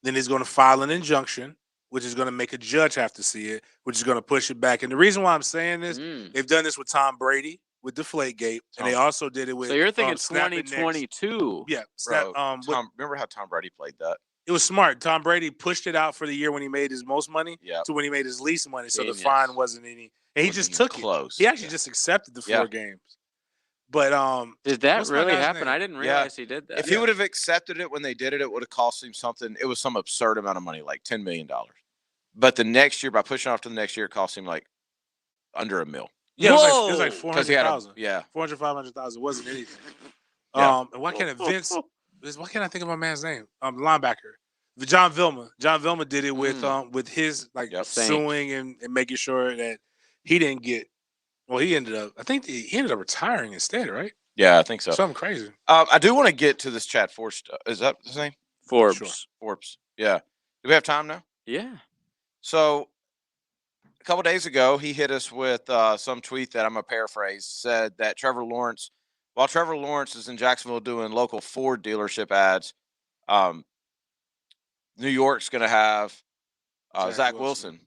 Then he's going to file an injunction, which is going to make a judge have to see it, which is going to push it back. And the reason why I'm saying this, they've done this with Tom Brady with Deflategate, and they also did it with. So you're thinking Snap It Next. 2022? Yeah, Bro, remember how Tom Brady played that? It was smart. Tom Brady pushed it out for the year when he made his most money to when he made his least money, so Genius. the fine wasn't any. And he just took close. it. He actually just accepted the 4 games. But did that what's my really guy's happen? name? I didn't realize he did that. If he would have accepted it when they did it, it would have cost him something. It was some absurd amount of money, like $10 million. But the next year, by pushing off to the next year, it cost him like under $1 million. Yeah, it was like 400,000. Yeah, 400, 500,000 wasn't anything. Yeah. And why can't why can't I think of my man's name? The linebacker, John Vilma. John Vilma did it with his suing and making sure that he didn't get. Well, he ended up retiring instead, right? Yeah, I think so. Something crazy. I do want to get to this Chad Forbes. Is that his name? Forbes. Sure. Forbes. Yeah. Do we have time now? Yeah. So a couple days ago, he hit us with some tweet that I'm going to paraphrase, said that while Trevor Lawrence is in Jacksonville doing local Ford dealership ads, New York's going to have Zach Wilson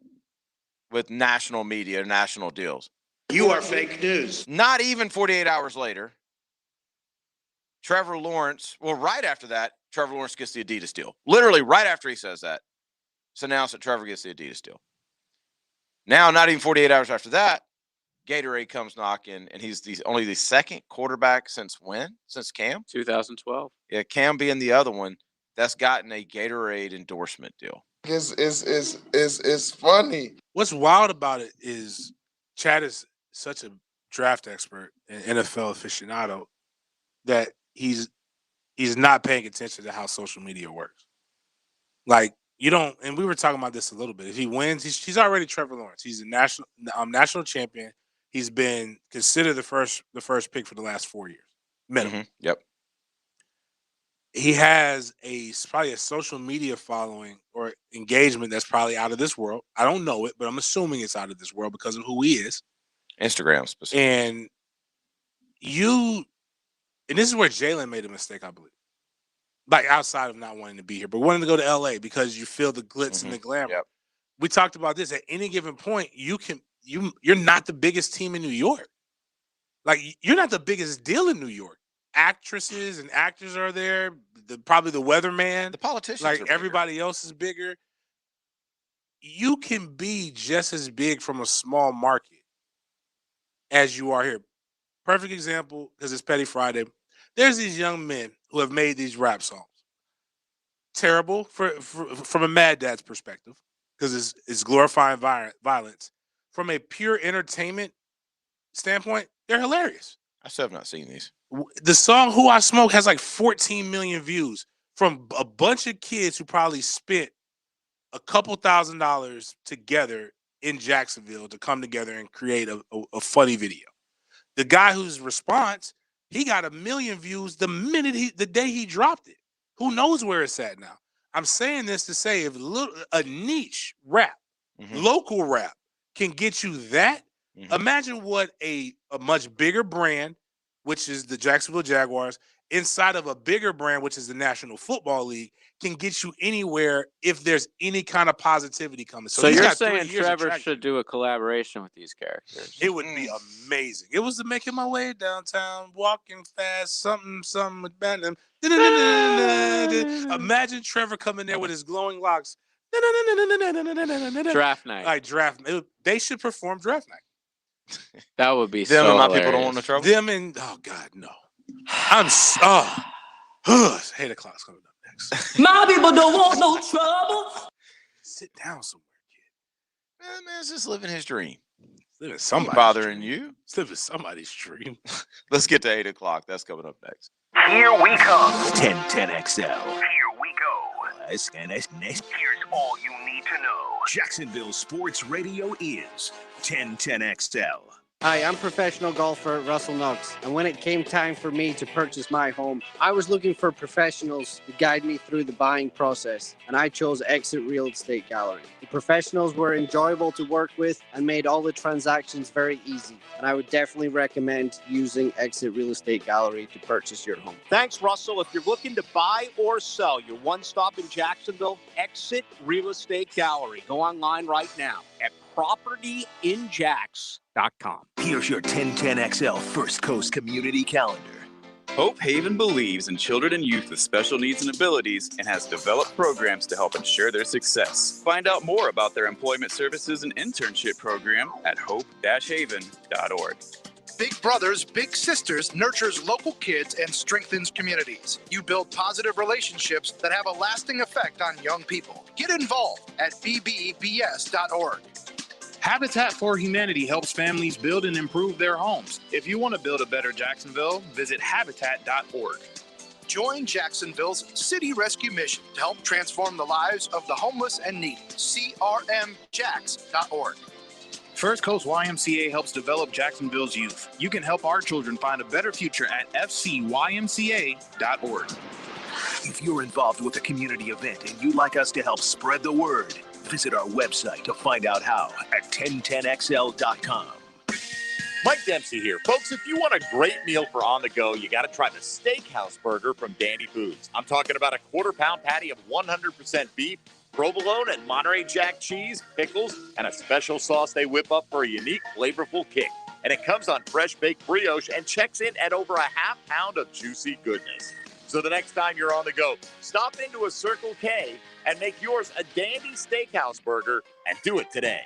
with national media, national deals. You are fake news. Not even 48 hours later, Trevor Lawrence, well, right after that, Trevor Lawrence gets the Adidas deal. Literally right after he says that, it's announced that Trevor gets the Adidas deal. Now, not even 48 hours after that, Gatorade comes knocking, and he's only the second quarterback since when? Since Cam? 2012. Yeah, Cam being the other one that's gotten a Gatorade endorsement deal. It's funny. What's wild about it is Chad is such a draft expert and NFL aficionado that he's not paying attention to how social media works. Like, you don't, and we were talking about this a little bit. If he wins, he's already Trevor Lawrence. He's a national champion. He's been considered the first pick for the last 4 years, minimum. Mm-hmm. Yep. He has probably a social media following or engagement that's probably out of this world. I don't know it, but I'm assuming it's out of this world because of who he is. Instagram specifically. And this is where Jalen made a mistake, I believe. Like, outside of not wanting to be here, but wanting to go to LA because you feel the glitz and the glamour. Yep. We talked about this. At any given point, you're not the biggest team in New York. Like, you're not the biggest deal in New York. Actresses and actors are there. Probably the weatherman. The politicians. Like, everybody else is bigger. You can be just as big from a small market as you are here. Perfect example, because it's Petty Friday. There's these young men who have made these rap songs. Terrible from a Mad Dad's perspective, because it's glorifying violence. From a pure entertainment standpoint, they're hilarious. I still have not seen these. The song Who I Smoke has like 14 million views from a bunch of kids who probably spent a couple $1,000s together in Jacksonville to come together and create a funny video. The guy whose response, he got 1 million views the day he dropped it. Who knows where it's at now? I'm saying this to say if a niche rap, local rap, can get you that, imagine what a much bigger brand, which is the Jacksonville Jaguars, inside of a bigger brand, which is the National Football League, can get you anywhere if there's any kind of positivity coming. So you're saying Trevor should do a collaboration with these characters? It would be amazing. It was the Making My Way Downtown, walking fast, something with Bandem. Imagine Trevor coming there with his glowing locks. Draft night. Like draft. They should perform draft night. That would be them so and my hilarious. people don't want no trouble. Them and oh God, no. 8 o'clock's coming up next. My people don't want no trouble. Sit down somewhere, kid. Man's just living his dream. Living somebody's bothering dream. you. It's living somebody's dream. Let's get to 8 o'clock. That's coming up next. Here we come. 1010XL. Here we go. Here's all you need to know. Jacksonville Sports Radio is 1010XL. Hi, I'm professional golfer Russell Knox, and when it came time for me to purchase my home, I was looking for professionals to guide me through the buying process, and I chose Exit Real Estate Gallery. The professionals were enjoyable to work with and made all the transactions very easy, and I would definitely recommend using Exit Real Estate Gallery to purchase your home. Thanks, Russell. If you're looking to buy or sell your one stop in Jacksonville, Exit Real Estate Gallery. Go online right now at propertyinjax.com. Here's your 1010XL First Coast Community Calendar. Hope Haven believes in children and youth with special needs and abilities and has developed programs to help ensure their success. Find out more about their employment services and internship program at hope-haven.org. Big Brothers Big Sisters nurtures local kids and strengthens communities. You build positive relationships that have a lasting effect on young people. Get involved at bbbs.org. Habitat for Humanity helps families build and improve their homes. If you want to build a better Jacksonville, visit habitat.org. Join Jacksonville's City Rescue Mission to help transform the lives of the homeless and needy. crmjax.org. First Coast YMCA helps develop Jacksonville's youth. You can help our children find a better future at fcymca.org. If you're involved with a community event and you'd like us to help spread the word, visit our website to find out how at 1010xl.com. Mike Dempsey here. Folks, if you want a great meal for on the go, you got to try the Steakhouse Burger from Dandy Foods. I'm talking about a quarter-pound patty of 100% beef, provolone and Monterey Jack cheese, pickles, and a special sauce they whip up for a unique, flavorful kick. And it comes on fresh baked brioche and checks in at over a half pound of juicy goodness. So the next time you're on the go, stop into a Circle K and make yours a dandy steakhouse burger, and do it today.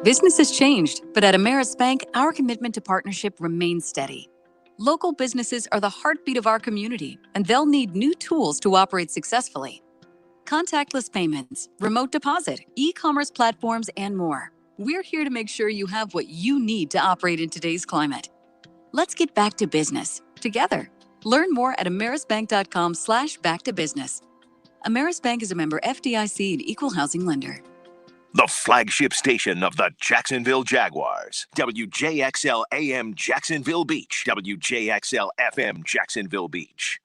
Business has changed, but at Ameris Bank, our commitment to partnership remains steady. Local businesses are the heartbeat of our community, and they'll need new tools to operate successfully. Contactless payments, remote deposit, e-commerce platforms, and more. We're here to make sure you have what you need to operate in today's climate. Let's get back to business together. Learn more at amerisbank.com/back-to-business. Ameris Bank is a member FDIC and equal housing lender. The flagship station of the Jacksonville Jaguars. WJXL AM Jacksonville Beach. WJXL FM Jacksonville Beach.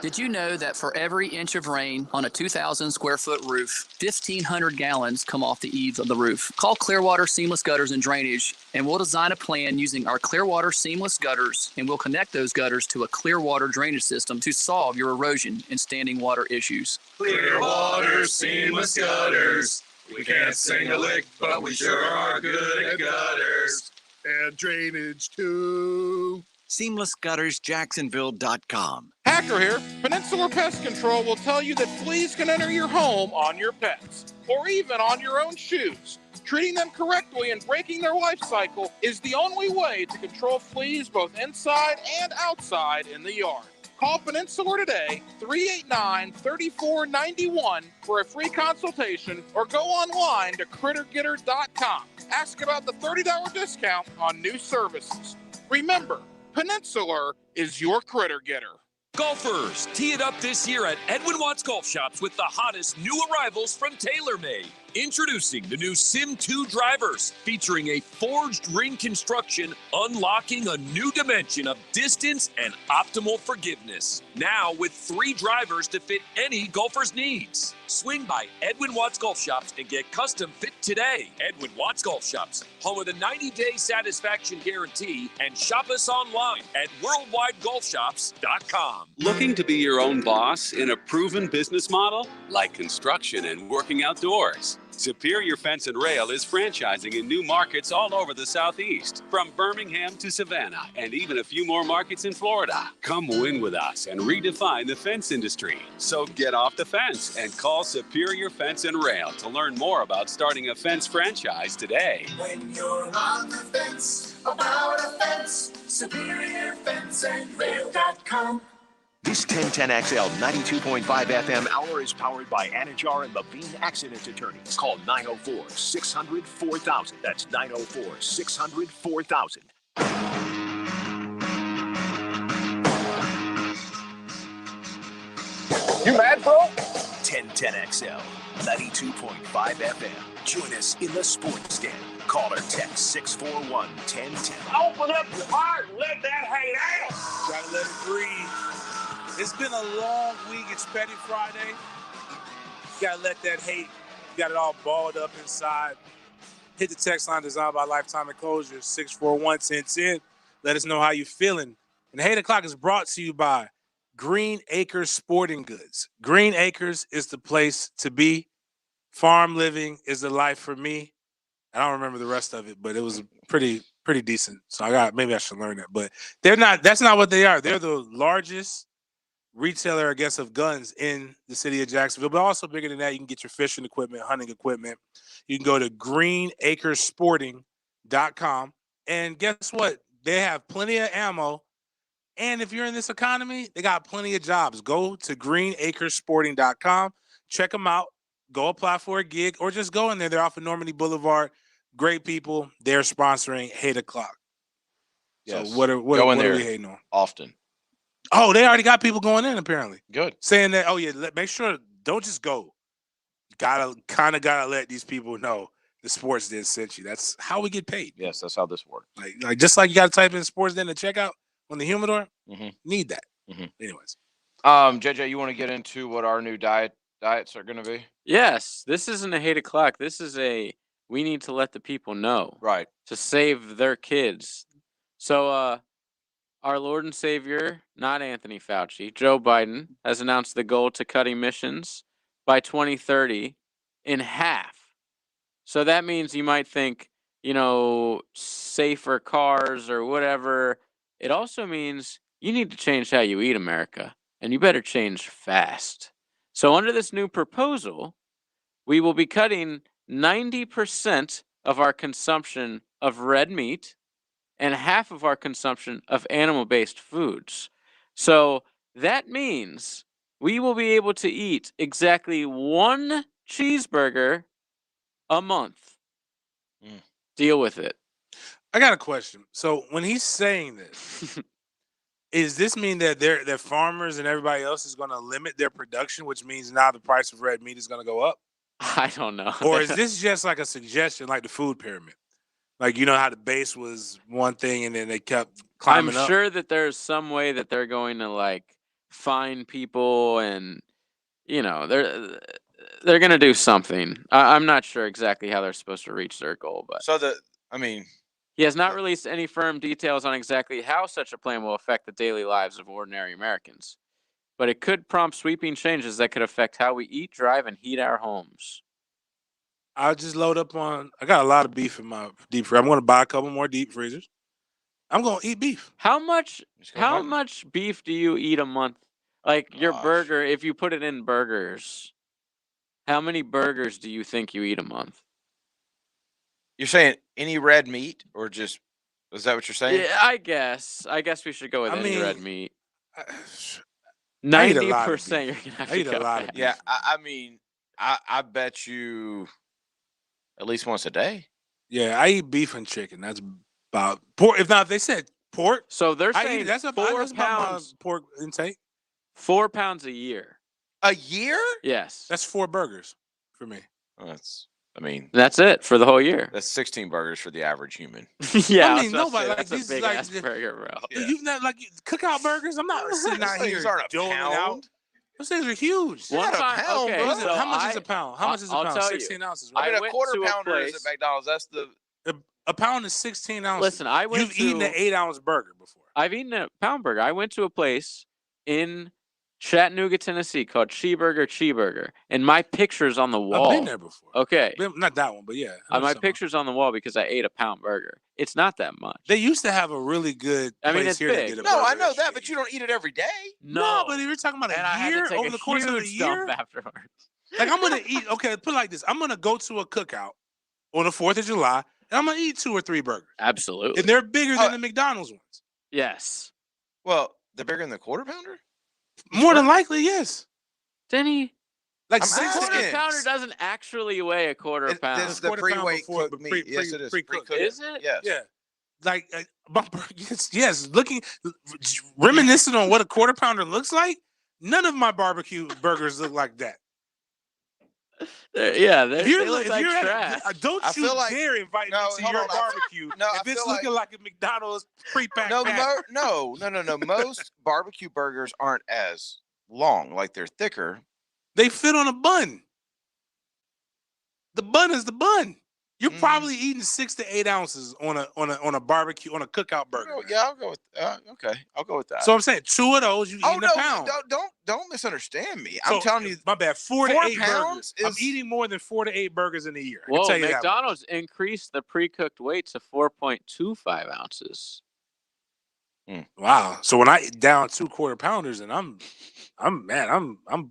Did you know that for every inch of rain on a 2,000 square foot roof, 1,500 gallons come off the eaves of the roof? Call Clearwater Seamless Gutters and Drainage, and we'll design a plan using our Clearwater Seamless Gutters, and we'll connect those gutters to a Clearwater drainage system to solve your erosion and standing water issues. Clearwater Seamless Gutters. We can't sing a lick, but we sure are good at gutters. And drainage too. SeamlessGuttersJacksonville.com. Hacker here. Peninsular Pest Control will tell you that fleas can enter your home on your pets, or even on your own shoes. Treating them correctly and breaking their life cycle is the only way to control fleas both inside and outside in the yard. Call Peninsular today, 389-3491 for a free consultation, or go online to crittergetter.com. Ask about the $30 discount on new services. Remember, Peninsular is your critter getter. Golfers, tee it up this year at Edwin Watts Golf Shops with the hottest new arrivals from TaylorMade. Introducing the new Sim 2 drivers, featuring a forged ring construction, unlocking a new dimension of distance and optimal forgiveness. Now with 3 drivers to fit any golfer's needs. Swing by Edwin Watts Golf Shops and get custom fit today. Edwin Watts Golf Shops, home of the 90-day satisfaction guarantee, and shop us online at worldwidegolfshops.com. Looking to be your own boss in a proven business model like construction and working outdoors? Superior Fence and Rail is franchising in new markets all over the Southeast, from Birmingham to Savannah, and even a few more markets in Florida. Come win with us and redefine the fence industry. So get off the fence and call Superior Fence and Rail to learn more about starting a fence franchise today. When you're on the fence about a fence, SuperiorFenceandRail.com. This 1010XL 92.5 FM hour is powered by Anajar and Levine Accident Attorneys. Call 904-600-4000. That's 904-600-4000. You mad, bro? 1010XL 92.5 FM. Join us in the sports den. Call or text 641-1010. Open up your heart and let that hate out. Gotta let it breathe. It's been a long week. It's Petty Friday. You gotta let that hate. You got it all balled up inside. Hit the text line designed by Lifetime Enclosures, 641-1010. Let us know how you're feeling. And 8 o'clock is brought to you by Green Acres Sporting Goods. Green Acres is the place to be. Farm living is the life for me. I don't remember the rest of it, but it was pretty decent. So maybe I should learn that. But that's not what they are. They're the largest retailer, I guess, of guns in the city of Jacksonville, but also bigger than that. You can get your fishing equipment, hunting equipment. You can go to greenacresporting.com, and guess what? They have plenty of ammo, and if you're in this economy, they got plenty of jobs. Go to greenacresporting.com, check them out, go apply for a gig, or just go in there. They're off of Normandy Boulevard. Great people. They're sponsoring 8 o'clock. Yes. So what are we hating on? Often. Oh, they already got people going in, apparently. Good. Saying that, make sure, don't just go. Gotta let these people know the Sports Den sent you. That's how we get paid. Yes, that's how this works. Like just like you gotta type in Sports Den to check out on the humidor. Need that. Anyways. JJ, you want to get into what our new diets are going to be? Yes, this isn't a 8 o'clock. This is we need to let the people know. Right. To save their kids. So, Our Lord and Savior, not Anthony Fauci, Joe Biden, has announced the goal to cut emissions by 2030 in half. So that means you might think, safer cars or whatever. It also means you need to change how you eat, America, and you better change fast. So under this new proposal, we will be cutting 90% of our consumption of red meat and half of our consumption of animal-based foods. So that means we will be able to eat exactly one cheeseburger a month. Deal with it. I got a question. So when he's saying this, does this mean that that farmers and everybody else is going to limit their production, which means now the price of red meat is going to go up? I don't know. Or is this just like a suggestion, like the food pyramid? Like, you know how the base was one thing and then they kept climbing up? I'm sure that there's some way that they're going to fine people and they're going to do something. I'm not sure exactly how they're supposed to reach their goal, but he has not released any firm details on exactly how such a plan will affect the daily lives of ordinary Americans. But it could prompt sweeping changes that could affect how we eat, drive, and heat our homes. I'll just load up on. I got a lot of beef in my deep freezer. I'm going to buy a couple more deep freezers. I'm going to eat beef. How much beef do you eat a month? Like your burger, if you put it in burgers, how many burgers do you think you eat a month? You're saying any red meat or is that what you're saying? Yeah, I guess we should go with any red meat. 90%. You're gonna have to eat a lot of beef. Yeah, I bet you at least once a day. Yeah, I eat beef and chicken. That's about pork. If they said pork, so they're saying that's about my pork intake. 4 pounds a year. A year? Yes. That's 4 burgers for me. Well, that's it for the whole year. That's 16 burgers for the average human. Yeah, I mean, nobody that's these a big ass burger, bro. Yeah. You've not cookout burgers. I'm not sitting out here doling it out. Those things are huge. One time, okay, so how much is a pound? How much is a pound? Tell 16 ounces. I Right? mean, a quarter pounder is at McDonald's. That's a pound is 16 ounces. Listen, You've eaten an 8-ounce burger before. I've eaten a pound burger. I went to a place in Chattanooga, Tennessee called Cheeseburger, and my picture's on the wall. I've been there before. Okay. Not that one, but yeah. My picture's on the wall because I ate a pound burger. It's not that much. They used to have a really good place it's here big. that did a No, burger I know that, but you don't eat it every day. No, but if you're talking about a year, over the course of the year, afterwards. Like I'm gonna eat. Okay, put it like this: I'm gonna go to a cookout on the 4th of July, and I'm gonna eat 2 or 3 burgers. Absolutely, and they're bigger than the McDonald's ones. Yes. Well, they're bigger than the quarter pounder. More than likely, yes. Denny, like a quarter pounder doesn't actually weigh a quarter pound. This is the pre-weight cooked meat. Yes, it is. Pre-cooked. Is it? Yes. Yeah. Like yes. Looking, reminiscent on what a quarter pounder looks like. None of my barbecue burgers look like that. Yeah, if they you're, look like trash. Don't you dare invite me to your barbecue if it's looking like a McDonald's pre-packed. No. Most barbecue burgers aren't as long; like they're thicker. They fit on a bun. The bun is the bun. You're probably eating 6 to 8 ounces on a barbecue on a cookout burger. Yeah, I'll go with okay. I'll go with that. So I'm saying 2 of those you eat in a pound. Don't misunderstand me. So, I'm telling you, my bad. 4 to 8 pounds. I'm eating more than 4 to 8 burgers in a year. Whoa, I can tell you McDonald's increased the pre-cooked weight to 4.25 ounces. Wow. So when I eat down 2 quarter pounders, and I'm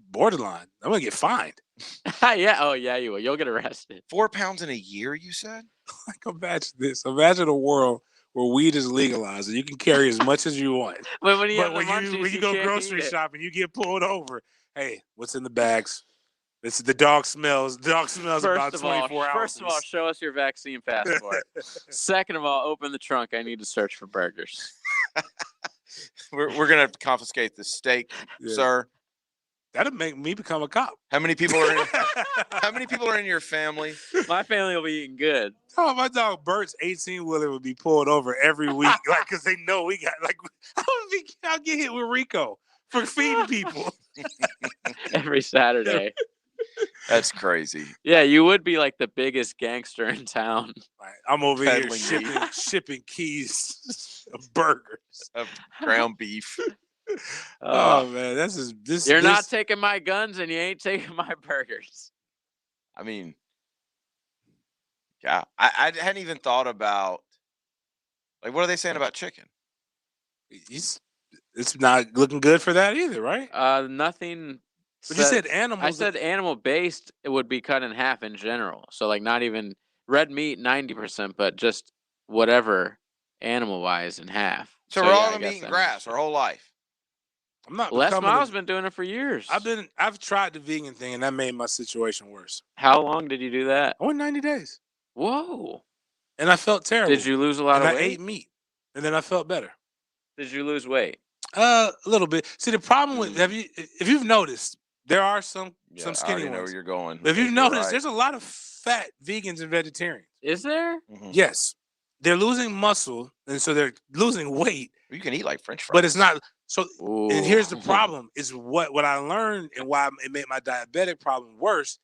borderline. I'm gonna get fined. Yeah. Oh yeah, you will. You'll get arrested. 4 pounds in a year, you said? Like imagine this. Imagine a world where weed is legalized and you can carry as much as you want. But when you go grocery shopping, you get pulled over. Hey, what's in the bags? This is the dog smells. The dog smells about 24 hours. First of all, show us your vaccine passport. Second of all, open the trunk. I need to search for burgers. We're gonna confiscate the steak, sir. That'll make me become a cop. How many people are in your family? My family will be eating good. Oh, my dog Bert's 18-wheeler would be pulled over every week, because they know we got I'll get hit with RICO for feeding people every Saturday. That's crazy. Yeah, you would be like the biggest gangster in town. Right. I'm over here Peddling meat. shipping keys of burgers. Of ground beef. Oh man, this. You're not taking my guns and you ain't taking my burgers. I mean, yeah, I hadn't even thought about, like, what are they saying about chicken? It's not looking good for that either, right? Nothing. But you said animals. I said animal based. It would be cut in half in general. So like not even red meat 90%, but just whatever animal wise in half. So we're all eating grass our whole life. I'm not. Les Miles been doing it for years. I've tried the vegan thing and that made my situation worse. How long did you do that? I went 90 days. Whoa. And I felt terrible. Did you lose a lot of weight? I ate meat, and then I felt better. Did you lose weight? A little bit. See, the problem with if you've noticed, there are some skinny I already know ones. where you're going. But if you've You're noticed, right. there's a lot of fat vegans and vegetarians. Is there? Mhm. Yes, they're losing muscle, and so they're losing weight. You can eat like French fries, but it's not. So, and here's the Ooh. problem: is what I learned and why it made my diabetic problem worse.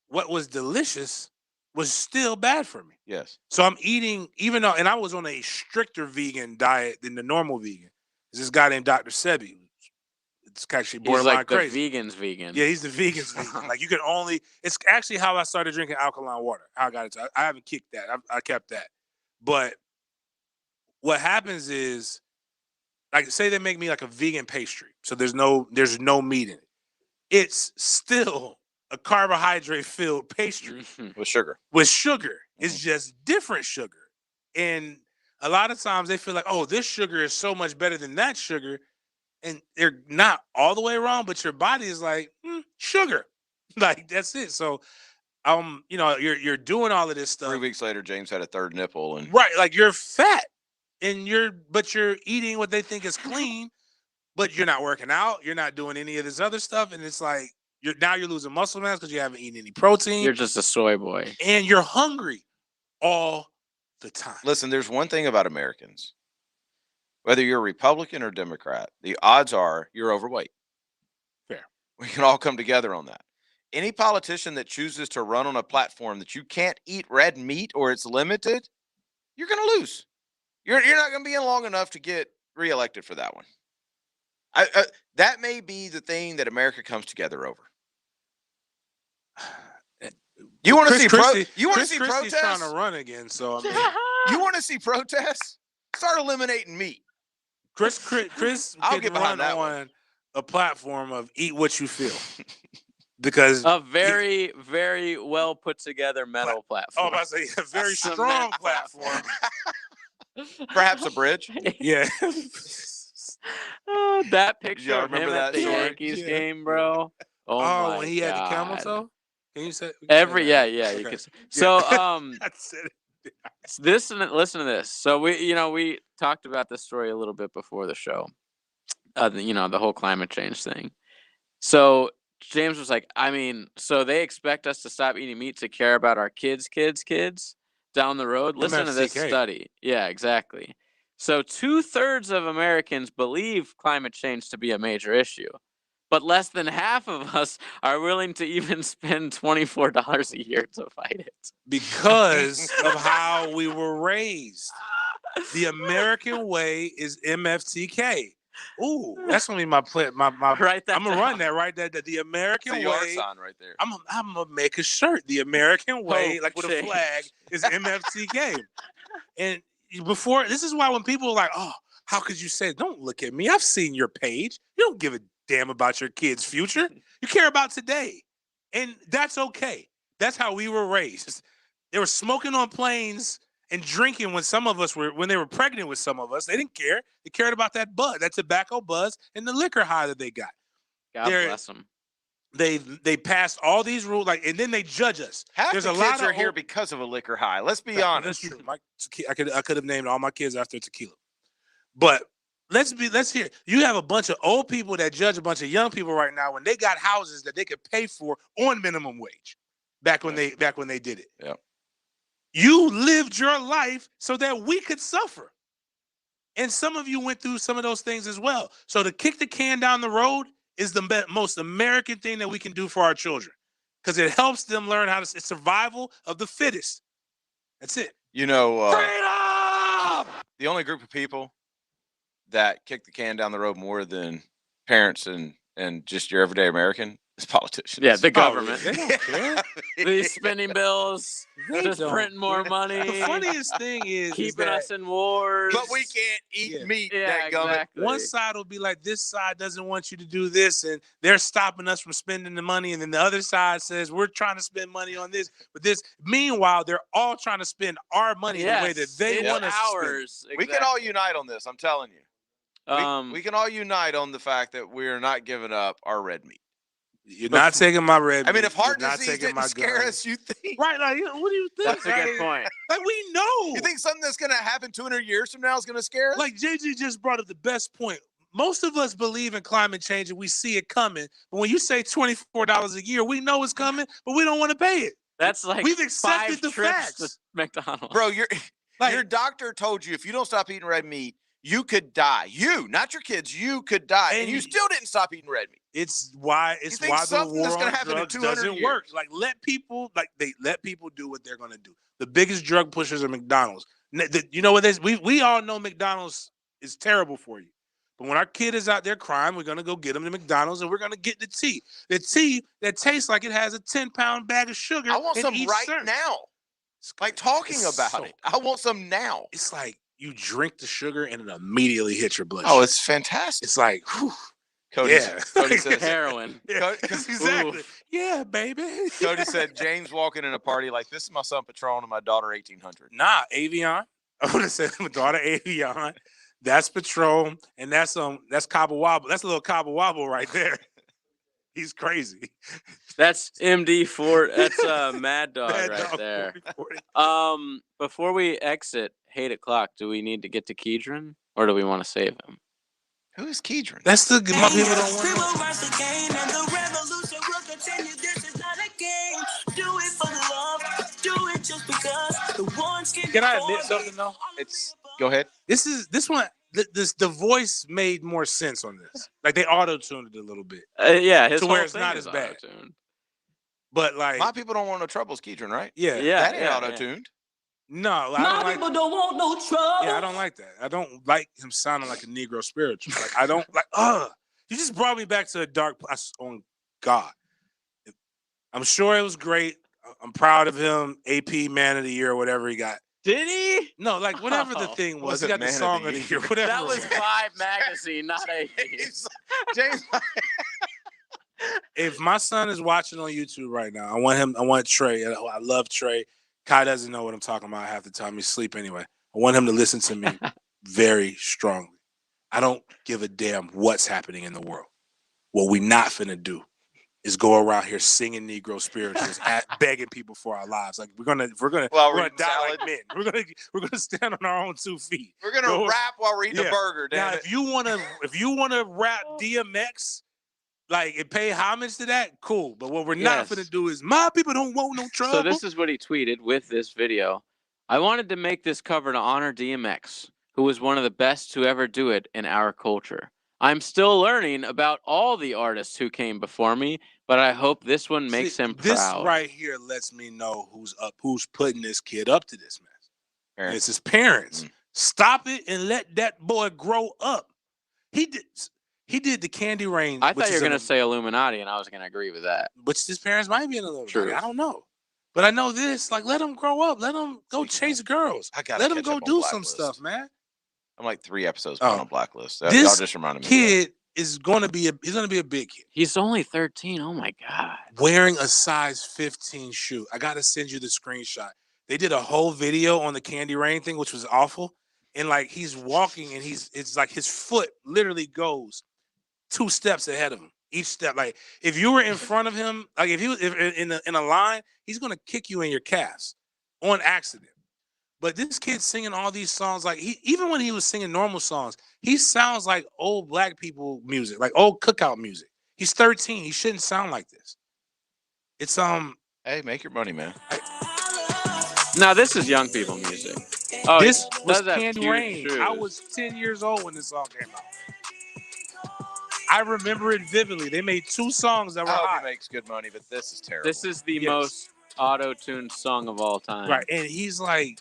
What was delicious was still bad for me. Yes. So I'm eating, even though, and I was on a stricter vegan diet than the normal vegan. There's this guy named Dr. Sebi. It's actually He's borderline like the crazy. vegan's vegan. Yeah, he's the vegan's vegan. Like you can only. It's actually how I started drinking alkaline water. How I got it. I haven't kicked that. I kept that. But what happens is, like, say they make me like a vegan pastry. So there's no meat in it. It's still a carbohydrate filled pastry with sugar. It's just different sugar. And a lot of times they feel like, oh, this sugar is so much better than that sugar. And they're not all the way wrong, but your body is like, sugar. Like that's it. So you're doing all of this stuff. 3 weeks later, James had a third nipple and Right, like you're fat. And you're eating what they think is clean, but you're not working out, you're not doing any of this other stuff, and it's like you're losing muscle mass because you haven't eaten any protein. You're just a soy boy. And you're hungry all the time. Listen, there's one thing about Americans. Whether you're Republican or Democrat, the odds are you're overweight. Fair. We can all come together on that. Any politician that chooses to run on a platform that you can't eat red meat or it's limited, you're going to lose. You're not going to be in long enough to get reelected for that one. That may be the thing that America comes together over. You want to see protests? Trying to run again, so I mean, you want to see protests? Start eliminating meat. Chris I'll can get run behind that on one. a platform of eat what you feel. Because a very, very well put together metal platform. Oh, I was about to say a very strong platform. Perhaps a bridge. Yeah. That picture Y'all of him remember at that the story? Yankees game, bro. Oh, my when he had the camel God. toe? Can you say You Okay. could. So, That's it. listen to this. So we talked about this story a little bit before the show. The whole climate change thing. So James was like, so they expect us to stop eating meat to care about our kids down the road. Listen to this MFCK. study. Yeah, exactly. So 2/3 of Americans believe climate change to be a major issue, but less than half of us are willing to even spend $24 a year to fight it. Because of how we were raised. The American way is MFTK. Ooh, that's gonna be my play. My Write that I'm gonna down. run that right there. The American It's a yard way. sign right there. I'm gonna make a shirt. The American way, Hope like with a change. flag, is MFTK. And before, this is why when people are like, "Oh, how could you say?" Don't look at me. I've seen your page. You don't give a damn about your kid's future. You care about today, and that's okay. That's how we were raised. They were smoking on planes and drinking when they were pregnant with some of us. They didn't care. They cared about that buzz, that tobacco buzz, and the liquor high that they got. God bless them. They passed all these rules, and then they judge us. Half There's the a kids lot are of here because of a liquor high. Let's be That's honest. true. I could have named all my kids after tequila, but let's hear. You have a bunch of old people that judge a bunch of young people right now when they got houses that they could pay for on minimum wage. Back when they did it. Yeah. You lived your life so that we could suffer. And some of you went through some of those things as well. So to kick the can down the road is the most American thing that we can do for our children. because it helps them learn how to. It's survival of the fittest. That's it. You know, Freedom! the only group of people that kick the can down the road more than parents and just your everyday American is politicians. Yeah, the government. They don't care. These spending bills, They just don't printing more care. money. The funniest thing is keeping that us in wars. But we can't eat meat. Yeah, exactly. one side will be like, this side doesn't want you to do this, and they're stopping us from spending the money. And then the other side says, we're trying to spend money on this. But this, meanwhile, they're all trying to spend our money the way that they want us to spend. We can all unite on this. I'm telling you. We can all unite on the fact that we are not giving up our red meat. You're not taking my red meat. I mean, if heart You're not disease taking didn't my scare gun. us, you think? Right, like, what do you think? That's a good point. Like, we know. You think something that's going to happen 200 years from now is going to scare us? Like, JG just brought up the best point. Most of us believe in climate change and we see it coming. But when you say $24 a year, we know it's coming, but we don't want to pay it. That's like we've accepted 5 the trips facts. to McDonald's. Bro, your doctor told you if you don't stop eating red meat, you could die. You, not your kids, you could die. And you still didn't stop eating red meat. It's why the something that's war gonna on happen in drugs 200 doesn't years? work. Like let people do what they're gonna do. The biggest drug pushers are McDonald's. You know what this? We all know McDonald's is terrible for you. But when our kid is out there crying, we're gonna go get him to McDonald's and we're gonna get the tea. The tea that tastes like it has a 10-pound bag of sugar. I want in some each right serving. now. Like talking about it. I want some now. It's like you drink the sugar and it immediately hits your blood. Oh, it's fantastic. It's like, whew. Cody, Yeah. Cody says Heroin. Exactly. Oof. Yeah, baby. Cody said James walking in a party like this is my son Patron and my daughter 1800. Nah, Avion. I would have said my daughter Avion. That's Patron, and that's Cabo Wobble. That's a little Cabo Wobble right there. He's crazy. That's MD4. That's Mad Dog Mad right Dog there. 40. Before we exit 8 o'clock, do we need to get to Kedron or do we want to save him? Who is Kedron? That's the my people don't want to. Can I admit something though? Go ahead. The voice made more sense on this. Like they auto-tuned it a little bit. Yeah, his to whole where it's thing not is as bad. auto-tuned. But like My people don't want no troubles, Kedron, right? Yeah. That ain't auto-tuned. No, I don't like don't want no trouble. Yeah, I don't like that. I don't like him sounding like a Negro spiritual. Like I don't like. You just brought me back to a dark place. On God, I'm sure it was great. I'm proud of him. AP Man of the Year, or whatever he got. Did he? No, like whatever the thing was. He got the song of the year. Whatever. That was Vibe magazine, not AP. James. If my son is watching on YouTube right now, I want Trey. I love Trey. Kai doesn't know what I'm talking about half the time. He's asleep anyway. I want him to listen to me very strongly. I don't give a damn what's happening in the world. What we not finna do is go around here singing Negro spirituals, begging people for our lives. Like we're gonna die like men. We're gonna stand on our own 2 feet. We're gonna rap while we're eating a burger. Now, Damn it. if you wanna rap DMX, like and pay homage to that, cool. But what we're not gonna do is my people don't want no trouble. So this is what he tweeted with this video. I wanted to make this cover to honor DMX, who was one of the best to ever do it in our culture. I'm still learning about all the artists who came before me, but I hope this one makes him proud. This right here lets me know who's putting this kid up to this mess. And it's his parents. Stop it and let that boy grow up. He did the Candy Rain. I thought you were going to say Illuminati, and I was going to agree with that. Which his parents might be in Illuminati. True. I don't know. But I know this. Like, let him grow up. Let him go chase girls. Let him go do some stuff, man. I'm like 3 episodes on Blacklist. Y'all This just reminded me. kid is going to be a big kid. He's only 13. Oh, my God. Wearing a size 15 shoe. I got to send you the screenshot. They did a whole video on the Candy Rain thing, which was awful. And like he's walking and it's like his foot literally goes 2 steps ahead of him. Each step, like if you were in front of him, like if in a line, he's gonna kick you in your calves on accident. But this kid's singing all these songs, like even when he was singing normal songs, he sounds like old black people music, like old cookout music. He's 13. He shouldn't sound like this. It's Hey, make your money, man. Now this is young people music. Oh, this was that Candy cute Rain. shoes. I was 10 years old when this song came out. I remember it vividly. They made 2 songs that were I hope hot. he makes good money, but this is terrible. This is the most auto-tuned song of all time. Right, and he's like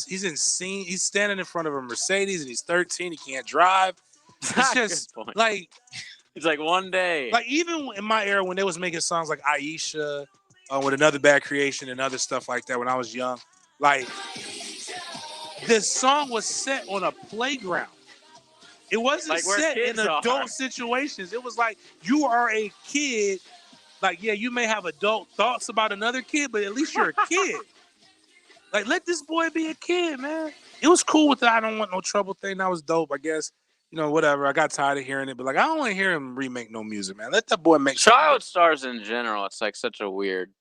he's standing in front of a Mercedes, and he's 13. He can't drive. It's just Good point. like It's like one day. Like even in my era when they was making songs like Aisha, with Another Bad Creation and other stuff like that when I was young, like this song was set on a playground. It wasn't Like where set in kids adult are. situations. It was like you are a kid. Like, yeah, you may have adult thoughts about another kid, but at least you're a kid. Like, let this boy be a kid, man. It was cool with the I don't want no trouble thing. That was dope, I guess. You know, whatever. I got tired of hearing it, but like, I don't want to hear him remake no music, man. Let that boy make Child stars in general, it's like such a weird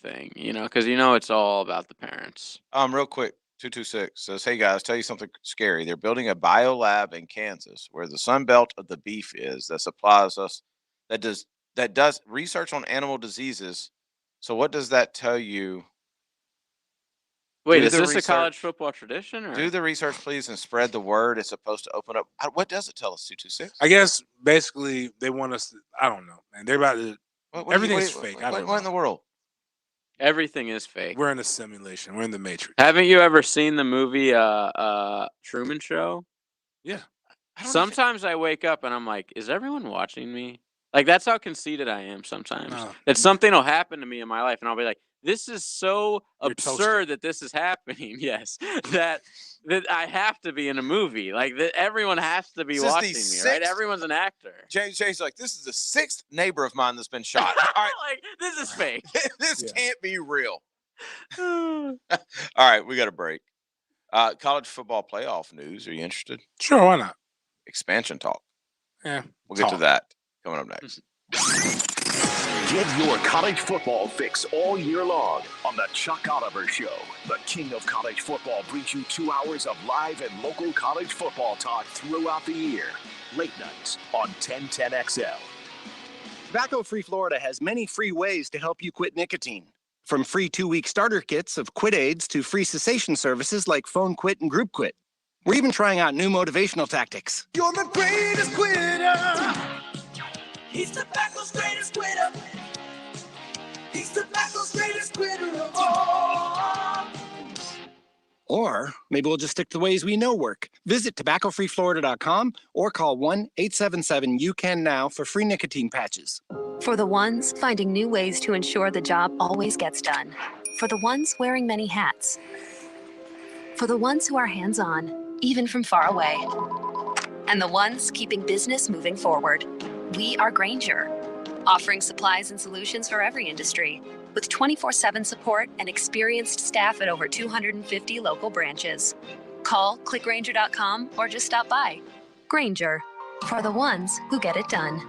thing, you know, because it's all about the parents. Real quick, 226 says, "Hey guys, tell you something scary. They're building a bio lab in Kansas where the sun belt of the beef is that supplies us that does research on animal diseases. So what does that tell you?" Wait, Do is the this a research- college football tradition? Or? Do the research, please, and spread the word. It's supposed to open up. What does it tell us, 226? I guess basically they want us to, I don't know, man. They're about to, everything's fake. I don't know. What in the world? Everything is fake. We're in a simulation. We're in the Matrix. Haven't you ever seen the movie Truman Show? Yeah. Sometimes I wake up and I'm like, is everyone watching me? Like, that's how conceited I am sometimes. No. That something will happen to me in my life and I'll be like, this is so You're absurd that this is happening. Yes. that I have to be in a movie. Like, that everyone has to be This is the watching me, right? 6th Everyone's an actor. Jay's like, this is the 6th neighbor of mine that's been shot. All right, Like, this is fake. this can't be real. All right, we got a break. College football playoff news. Are you interested? Sure, why not? Expansion talk. Yeah. We'll get to that coming up next. Get your college football fix all year long on the Chuck Oliver Show. The king of college football brings you 2 hours of live and local college football talk throughout the year. Late nights on 1010XL. Tobacco-Free Florida has many free ways to help you quit nicotine. From free 2-week starter kits of quit aids to free cessation services like Phone Quit and Group Quit. We're even trying out new motivational tactics. You're the greatest quitter. He's tobacco's greatest quitter. He's tobacco's greatest quitter of all. Or maybe we'll just stick to the ways we know work. Visit tobaccofreeflorida.com or call 1-877-YOU-CAN-NOW for free nicotine patches. For the ones finding new ways to ensure the job always gets done. For the ones wearing many hats. For the ones who are hands-on, even from far away. And the ones keeping business moving forward. We are Grainger, offering supplies and solutions for every industry, with 24/7 support and experienced staff at over 250 local branches. Call, clickgrainger.com, or just stop by. Grainger, for the ones who get it done.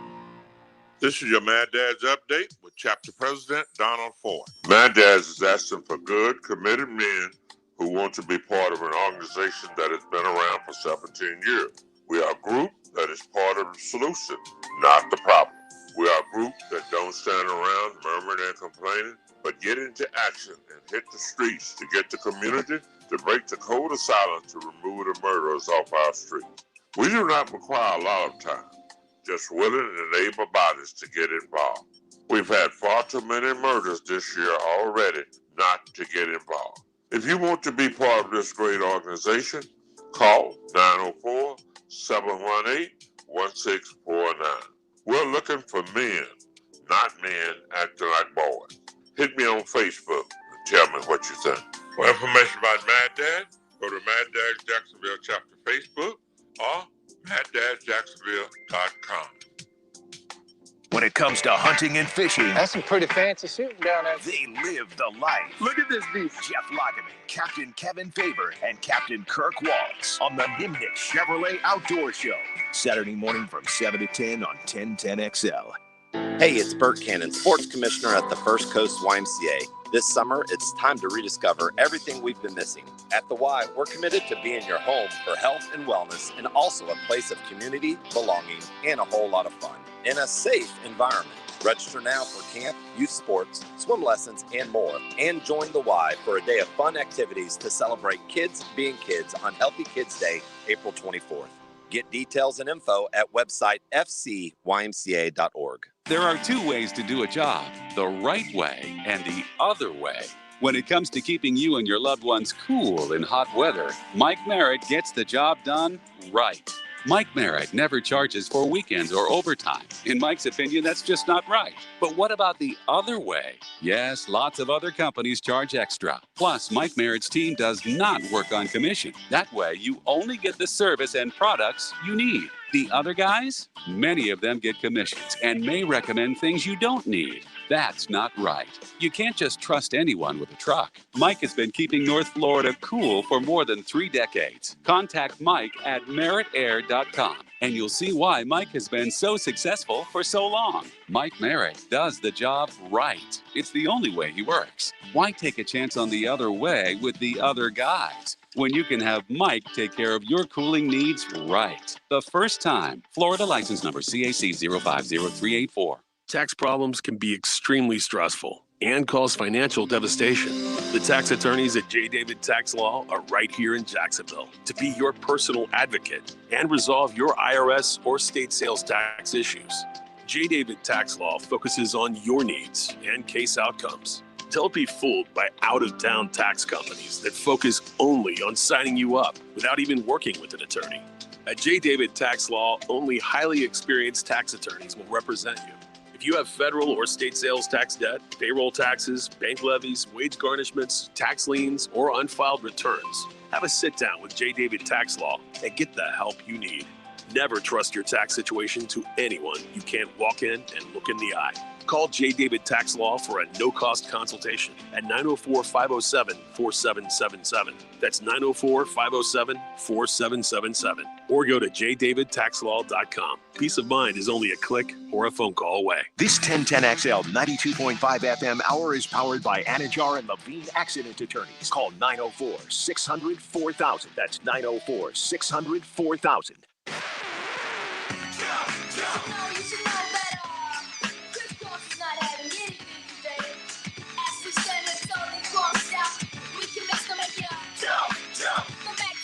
This is your Mad Dad's Update with Chapter President Donald Ford. Mad Dad's is asking for good, committed men who want to be part of an organization that has been around for 17 years. We are a group that is part of the solution, not the problem. We are a group that don't stand around murmuring and complaining, but get into action and hit the streets to get the community to break the code of silence to remove the murderers off our streets. We do not require a lot of time, just willing and able bodies to get involved. We've had far too many murders this year already not to get involved. If you want to be part of this great organization, call 904-718-1649. We're looking for men, not men acting like boys. Hit me on Facebook and tell me what you think. For information about Mad Dad, go to Mad Dad's Jacksonville Chapter Facebook or MadDadJacksonville.com. When it comes to hunting and fishing, That's some pretty fancy shooting down there. they live the life. Look at this beast. Jeff Lageman, Captain Kevin Faber, and Captain Kirk Waltz on the Nimnik Chevrolet Outdoor Show. Saturday morning from 7 to 10 on 1010XL. Hey, it's Bert Cannon, Sports Commissioner at the First Coast YMCA. This summer, it's time to rediscover everything we've been missing. At the Y, we're committed to being your home for health and wellness and also a place of community, belonging, and a whole lot of fun in a safe environment. Register now for camp, youth sports, swim lessons, and more. And join the Y for a day of fun activities to celebrate kids being kids on Healthy Kids Day, April 24th. Get details and info at website fcymca.org. There are two ways to do a job, the right way and the other way. When it comes to keeping you and your loved ones cool in hot weather, Mike Merritt gets the job done right. Mike Merritt never charges for weekends or overtime. In Mike's opinion, that's just not right. But what about the other way? Yes, lots of other companies charge extra. Plus, Mike Merritt's team does not work on commission. That way, you only get the service and products you need. The other guys? Many of them get commissions and may recommend things you don't need. That's not right. You can't just trust anyone with a truck. Mike has been keeping North Florida cool for more than 3 decades. Contact Mike at merrittair.com and you'll see why Mike has been so successful for so long. Mike Merritt does the job right. It's the only way he works. Why take a chance on the other way with the other guys when you can have Mike take care of your cooling needs right the first time? Florida license number CAC 050384. Tax problems can be extremely stressful and cause financial devastation. The tax attorneys at J. David Tax Law are right here in Jacksonville to be your personal advocate and resolve your IRS or state sales tax issues. J. David Tax Law focuses on your needs and case outcomes. Don't be fooled by out-of-town tax companies that focus only on signing you up without even working with an attorney. At J. David Tax Law, only highly experienced tax attorneys will represent you. If you have federal or state sales tax debt, payroll taxes, bank levies, wage garnishments, tax liens, or unfiled returns, have a sit down with J. David Tax Law and get the help you need. Never trust your tax situation to anyone you can't walk in and look in the eye. Call J. David Tax Law for a no-cost consultation at 904-507-4777. That's 904-507-4777. Or go to jdavidtaxlaw.com. Peace of mind is only a click or a phone call away. This 1010XL 92.5 FM hour is powered by Anajar and Levine Accident Attorneys. Call 904-600-4000. That's 904-600-4000.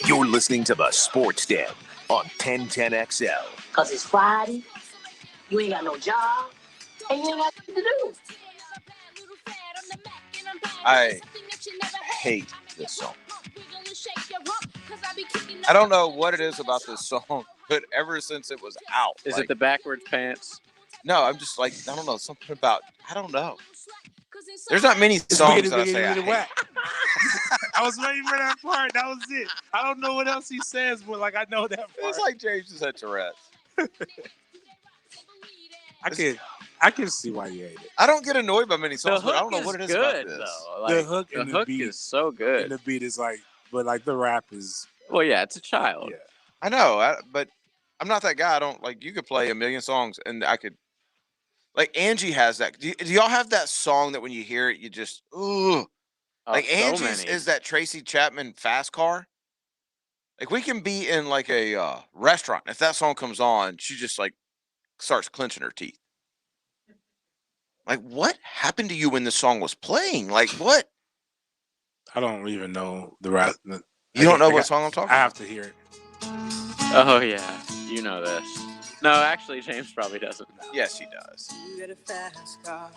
You're listening to the Sports Den on 1010XL. Cause it's Friday, you ain't got no job, and you ain't got nothing to do. I hate this song. I don't know what it is about this song, but ever since it was out. Is it the backwards pants? No, I'm just like, I don't know, something about, I don't know. There's not many songs that I say I hate. I was waiting for that part. That was it. I don't know what else he says, but like I know that part. It's like James just had Tourette's. I can see why you hate it. I don't get annoyed by many songs, but I don't know what it is good, about this. though. Like, the hook and the beat is so good. And the beat is like, but like the rap is. Well, yeah, it's a child. Yeah. I know, but I'm not that guy. I don't like. You could play a million songs, and I could. Like Angie has that. Do y'all have that song that when you hear it, you just ooh? Like so Angie's many. is that Tracy Chapman Fast Car. Like we can be in like a restaurant. If that song comes on, she just like starts clenching her teeth. Like what happened to you when the song was playing? Like what? I don't even know the rap. You don't know what song I'm talking about? I have to hear it. Oh yeah, you know this. No, actually, James probably doesn't. Yes, he does. You get a fast car.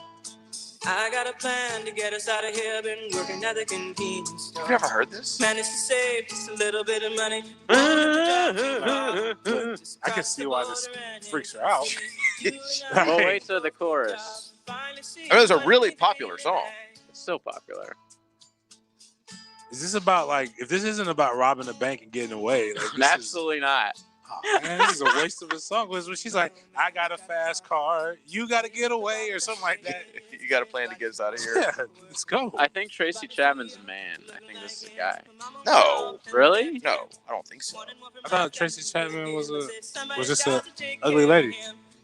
I got a plan to get us out of here. Been working at the convenience store. You never heard this? Managed to save just a little bit of money. I can see why this freaks her out. Well, wait till the chorus. I mean, it's a really popular song. It's still popular. Is this about like if this isn't about robbing a bank and getting away? Like, Absolutely not. Oh, man, this is a waste of a song. When she's like, I got a fast car, you got to get away or something like that. You got a plan to get us out of here? Yeah, let's go. I think Tracy Chapman's a man. I think this is a guy. No. Really? No, I don't think so. I thought Tracy Chapman was just a ugly lady.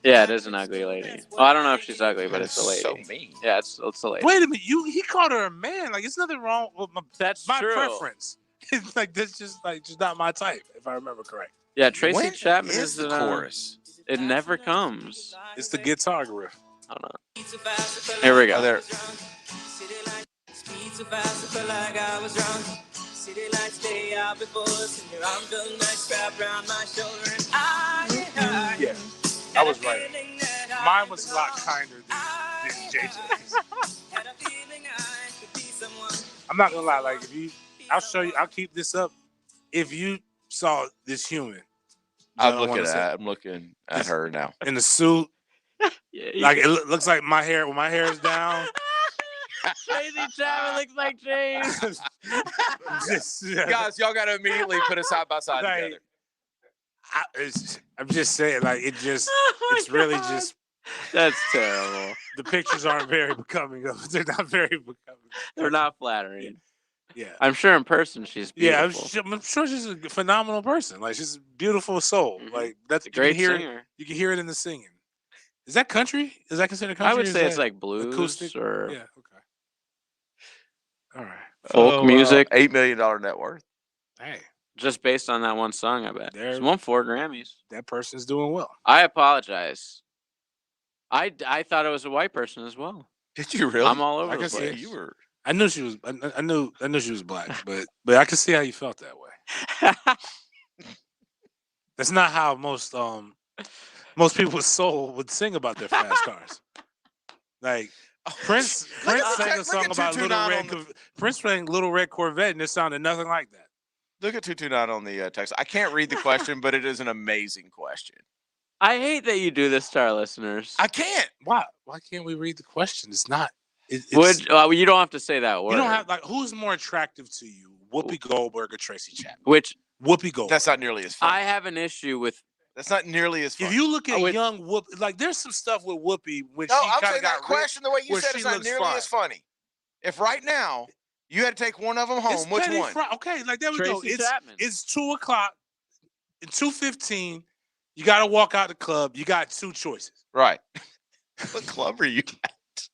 Yeah, it is an ugly lady. Well, I don't know if she's ugly, but it's a lady. So mean. Yeah, it's a lady. Wait a minute, he called her a man. Like, it's nothing wrong with my true. preference. It's like that's just not my type, if I remember correct. Yeah, Tracy When Chapman is the an, chorus? It never comes. It's the guitar riff. I don't know. Here we go. Oh, there. City lights stay out before us, and your arm felt nice wrapped around my shoulder, and I Yeah, I was right. Mine was a lot kinder than JJ's. had a feeling I could be someone. I'm not gonna lie, like I'll show you. I'll keep this up. If you saw this human, I'm looking at her now in the suit. Like it looks like my hair. When my hair is down. Tracy Chapman looks like James. Guys, y'all got to immediately put us side by side together. I'm just saying, like it's really just. That's terrible. The pictures aren't very becoming of. They're not very becoming. They're not flattering. Yeah, I'm sure in person she's beautiful. Yeah, I'm sure she's a phenomenal person. Like she's a beautiful soul. Mm-hmm. Like that's a great singer. You can hear it in the singing. Is that country? Is that considered country? I would say it's like blues acoustic or okay. All right. Folk music. $8 million net worth. Hey, just based on that one song, I bet. She's won 4 Grammys. That person's doing well. I apologize. I thought it was a white person as well. Did you really? I'm all over the see place. You were. I knew she was. I knew she was black, but I could see how you felt that way. That's not how most people with soul would sing about their fast cars. Like Prince sang a song about Prince sang Little Red Corvette, and it sounded nothing like that. Look at 229 on the text. I can't read the question, but it is an amazing question. I hate that you do this to our listeners. I can't. Why? Why can't we read the question? It's not. You don't have to say that word. You don't have who's more attractive to you, Whoopi Goldberg or Tracy Chapman? Which Whoopi Goldberg. That's not nearly as funny. I have an issue with. That's not nearly as funny. If you look at young Whoopi, like there's some stuff with Whoopi when she I'm kind saying of got that question the way you said it's not nearly as funny. If right now you had to take one of them home, which one? Okay, like there we go. Chapman. It's 2:00 and 2:15. You got to walk out the club. You got 2 choices. Right. What club are you at?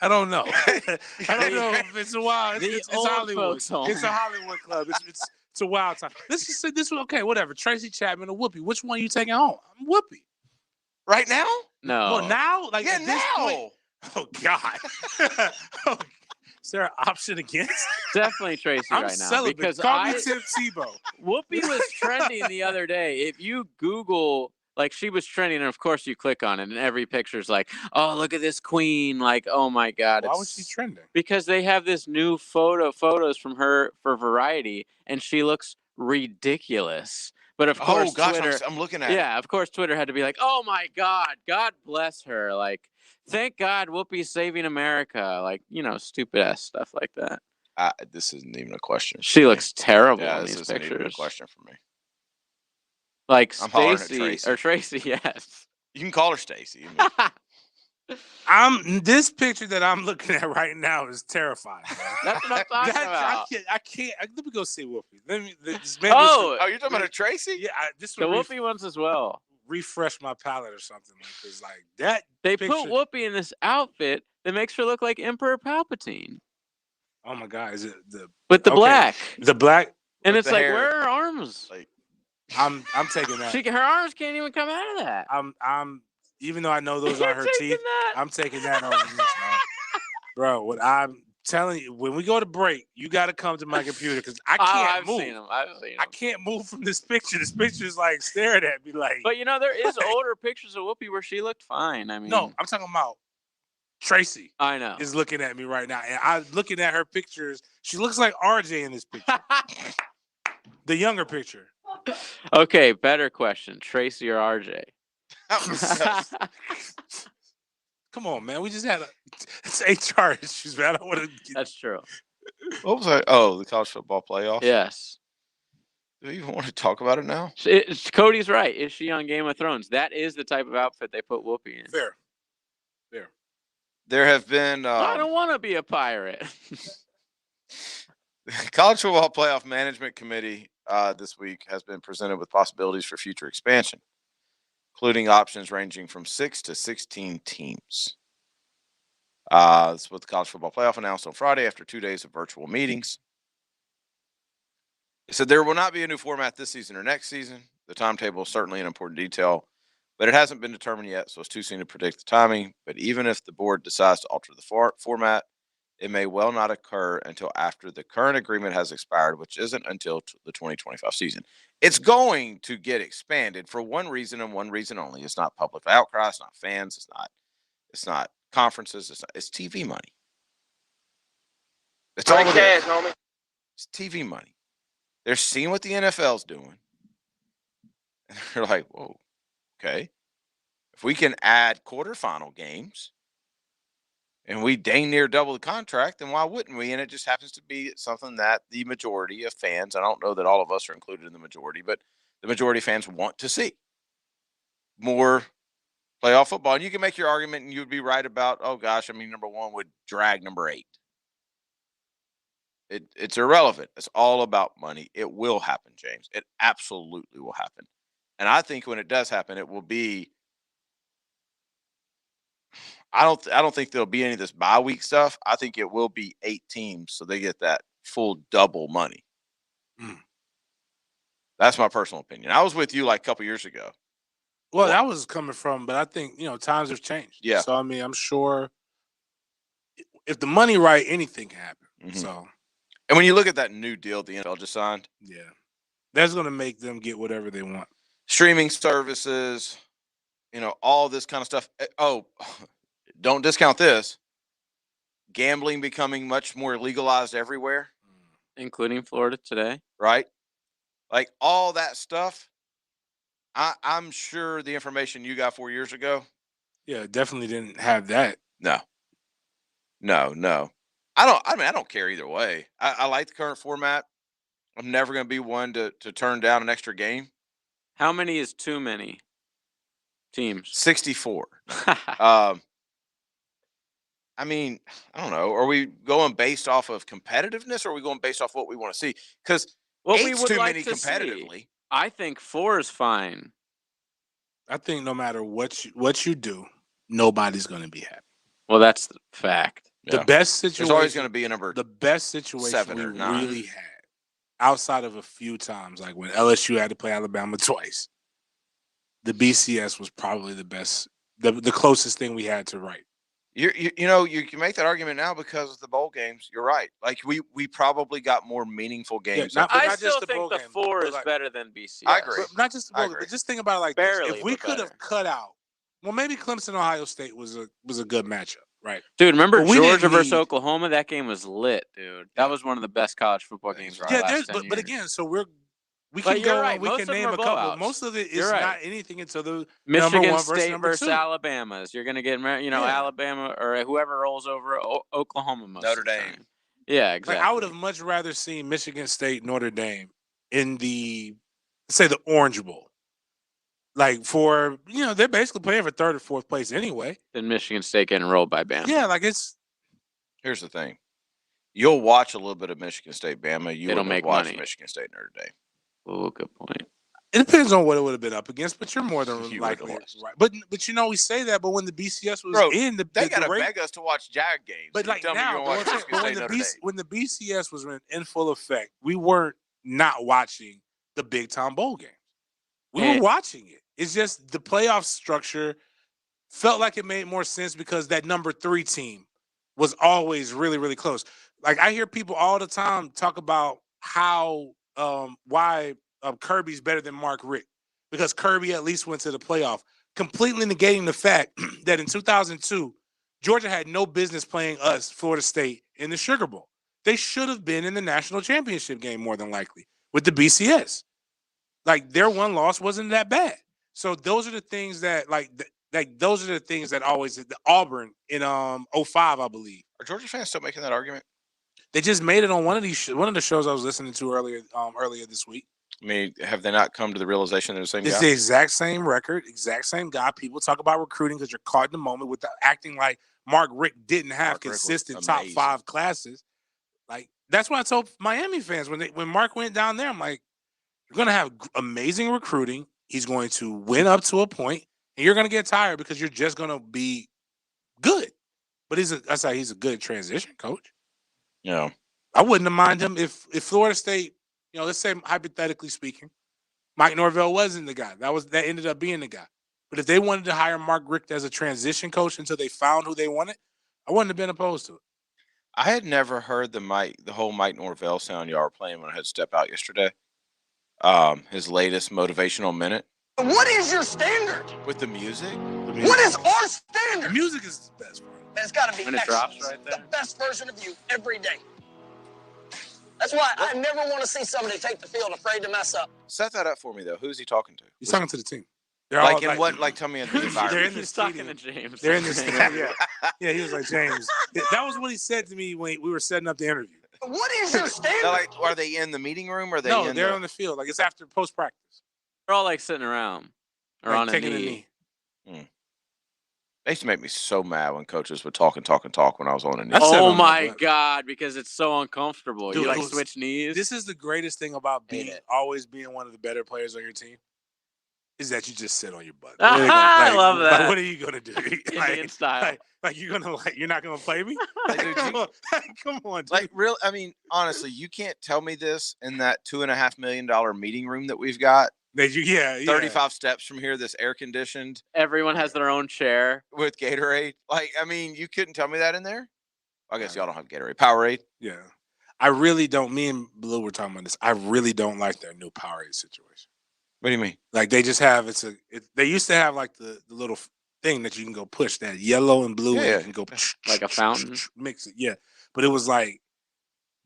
I don't know. I don't know if it's a wild. It's Hollywood. Folks home. It's a Hollywood club. It's a wild time. Let's just say this one. Okay, whatever. Tracy Chapman or Whoopi. Which one are you taking home? I'm Whoopi. Right now? No. Well, now? Like yeah, at this now. Point? Oh God. Is there an option against? Definitely Tracy I'm right now. celibate. Because Call me Tim Tebow. Whoopi was trending the other day. If you Google, like she was trending, and of course you click on it, and every picture's like, oh, look at this queen. Like, oh my God. Why was she trending? Because they have this new photos from her for Variety, and she looks ridiculous. But of course, Twitter, I'm looking at it. Yeah, of course, Twitter had to be like, oh my God, God bless her. Like, thank God Whoopi's saving America. Like, stupid ass stuff like that. This isn't even a question. She looks terrible in this these isn't pictures. even a question for me. Like I'm hollering at Stacy or Tracy, yes. You can call her Stacy. This picture that I'm looking at right now is terrifying. That's what I'm talking about. I can't. Let me go see Whoopi. you're talking about a Tracy? Yeah, this the Whoopi ones as well. Refresh my palate or something because like that. They picture, put Whoopi in this outfit that makes her look like Emperor Palpatine. Oh my God! Is it with the black? The black, and it's like, where are her arms? Like, I'm taking that. Her arms can't even come out of that. I'm even though I know those aren't her teeth. That? I'm taking that over this, man. Bro, what I'm telling you, when we go to break, you got to come to my computer because I can't move. I've seen them. I can't move from this picture. This picture is like staring at me like. But there is older pictures of Whoopi where she looked fine. I mean, no, I'm talking about Tracy. I know is looking at me right now, and I'm looking at her pictures. She looks like RJ in this picture. The younger picture. Okay, better question: Tracy or RJ? Come on, man. We just had it's HR issues, man. I don't want to. That's true. What was I? Oh, the college football playoff. Yes. Do you even want to talk about it now? Cody's right. Is she on Game of Thrones? That is the type of outfit they put Whoopi in. Fair. There have been. I don't want to be a pirate. College football playoff management committee this week has been presented with possibilities for future expansion, including options ranging from 6 to 16 teams. That's what the college football playoff announced on Friday after 2 days of virtual meetings. It said there will not be a new format this season or next season. The timetable is certainly an important detail, but it hasn't been determined yet, so it's too soon to predict the timing. But even if the board decides to alter the format, it may well not occur until after the current agreement has expired, which isn't until the 2025 season. It's going to get expanded for one reason and one reason only. It's not public outcry. It's not fans. It's not conferences. It's TV money. It's all it is. Homie. It's TV money. They're seeing what the NFL's doing. And they're like, whoa, okay. If we can add quarterfinal games and we dang near double the contract, then why wouldn't we? And it just happens to be something that the majority of fans, I don't know that all of us are included in the majority, but the majority of fans want to see more playoff football. And you can make your argument and you'd be right about, oh gosh, I mean, number 1 would drag number 8. It's irrelevant. It's all about money. It will happen, James. It absolutely will happen. And I think when it does happen, it will be. I don't think there'll be any of this bye week stuff. I think it will be 8 teams, so they get that full double money. That's my personal opinion. I was with you like a couple years ago. Well, that was coming from, but I think times have changed. Yeah. So I mean, I'm sure if the money right, anything can happen. Mm-hmm. So. And when you look at that new deal the NFL just signed, yeah, that's going to make them get whatever they want. Streaming services, all this kind of stuff. Oh, don't discount this. Gambling becoming much more legalized everywhere, including Florida today. Right? Like all that stuff. I'm sure the information you got 4 years ago. Yeah, definitely didn't have that. No. I don't care either way. I like the current format. I'm never going to be one to turn down an extra game. How many is too many teams? 64. I mean, I don't know. Are we going based off of competitiveness or are we going based off what we want to see? Because eight's too many competitively. I think 4 is fine. I think no matter what you do, nobody's going to be happy. Well, that's the fact. The best situation. There's always going to be a number. The best situation 7 we or 9. really had, outside of a few times, like when LSU had to play Alabama twice, the BCS was probably the best, the closest thing we had to right. You can make that argument now because of the bowl games. You're right. Like we probably got more meaningful games. Yeah, I still think the 4 is better than BCS. I agree. But not just the bowl, but just think about it like barely. This. If we could have cut out, well, maybe Clemson Ohio State was a good matchup, right? Dude, remember Georgia versus Oklahoma? That game was lit, dude. That was one of the best college football games. But again, so we can go. Right. We can name a couple. Most of it is not anything until the Michigan number 1 State versus 2. Alabama's. You're gonna get Alabama or whoever rolls over Oklahoma. Notre Dame. Yeah, exactly. Like, I would have much rather seen Michigan State, Notre Dame in the Orange Bowl. Like for they're basically playing for 3rd or 4th place anyway. Then Michigan State getting rolled by Bama. Yeah, like it's. Here's the thing, you'll watch a little bit of Michigan State, Bama. You don't make watch money. Michigan State, Notre Dame. Oh, good point. It depends on what it would have been up against, but you're more than likely right. But we say that, but when the BCS was in they gotta beg us to watch Jag games. But like now, when the BCS was in full effect, we weren't not watching the big time bowl games. We were watching it. It's just the playoff structure felt like it made more sense because that number 3 team was always really, really close. Like I hear people all the time talk about how why Kirby's better than Mark Richt because Kirby at least went to the playoff, completely negating the fact that in 2002, Georgia had no business playing us, Florida State, in the Sugar Bowl. They should have been in the national championship game more than likely with the BCS. Like their one loss wasn't that bad. So those are the things that those are the things that always the Auburn in 05, I believe. Are Georgia fans still making that argument? They just made it on one of the shows I was listening to earlier this week. I mean, have they not come to the realization they're the same guy? It's the exact same record, exact same guy. People talk about recruiting because you're caught in the moment with acting like Mark Richt didn't have consistent top 5 classes. Like that's why I told Miami fans when Mark went down there, I'm like, you're going to have amazing recruiting. He's going to win up to a point, and you're going to get tired because you're just going to be good. But he's a good transition coach. Yeah, I wouldn't have minded him if Florida State, let's say hypothetically speaking, Mike Norvell wasn't the guy. That ended up being the guy. But if they wanted to hire Mark Richt as a transition coach until they found who they wanted, I wouldn't have been opposed to it. I had never heard the whole Mike Norvell sound y'all were playing when I had to step out yesterday. His latest motivational minute. What is your standard? With the music? What is our standard? The music is the best part. It's got to be When it drops excellence. right there. The best version of you every day. That's why I never want to see somebody take the field afraid to mess up. Set that up for me though. Who's he talking to? He's talking to the team. They're Like all, in what? Like tell me in the They're environment. in the He's talking stadium. to James. They're in the stadium. Yeah, he was like, James. That was what he said to me when we were setting up the interview. What is your standard? Like, are they in the meeting room or are they No, in they're on the field. Like it's after post practice. They're all like sitting around or Like on a taking knee. They used to make me so mad when coaches would talk when I was on a knee. Oh my God, because it's so uncomfortable. Dude, you like it was- switch knees. This is the greatest thing about always being one of the better players on your team. Is that you just sit on your butt. I love that. Like, what are you gonna do? Indian style. Like you're not gonna play me? Come on, dude. Like real. I mean, honestly, you can't tell me this in that $2.5 million meeting room that we've got. Yeah. 35 steps from here. This air conditioned Everyone has their own chair with Gatorade. Like, I mean, you couldn't tell me that in there. I guess y'all don't have Gatorade. Powerade. Yeah. I really don't. Me and Blue were talking about this. I really don't like their new Powerade situation. What do you mean? Like they just have they used to have like the little thing that you can go push that yellow and blue Yeah. and you can go like a fountain. mix it. Yeah. But it was like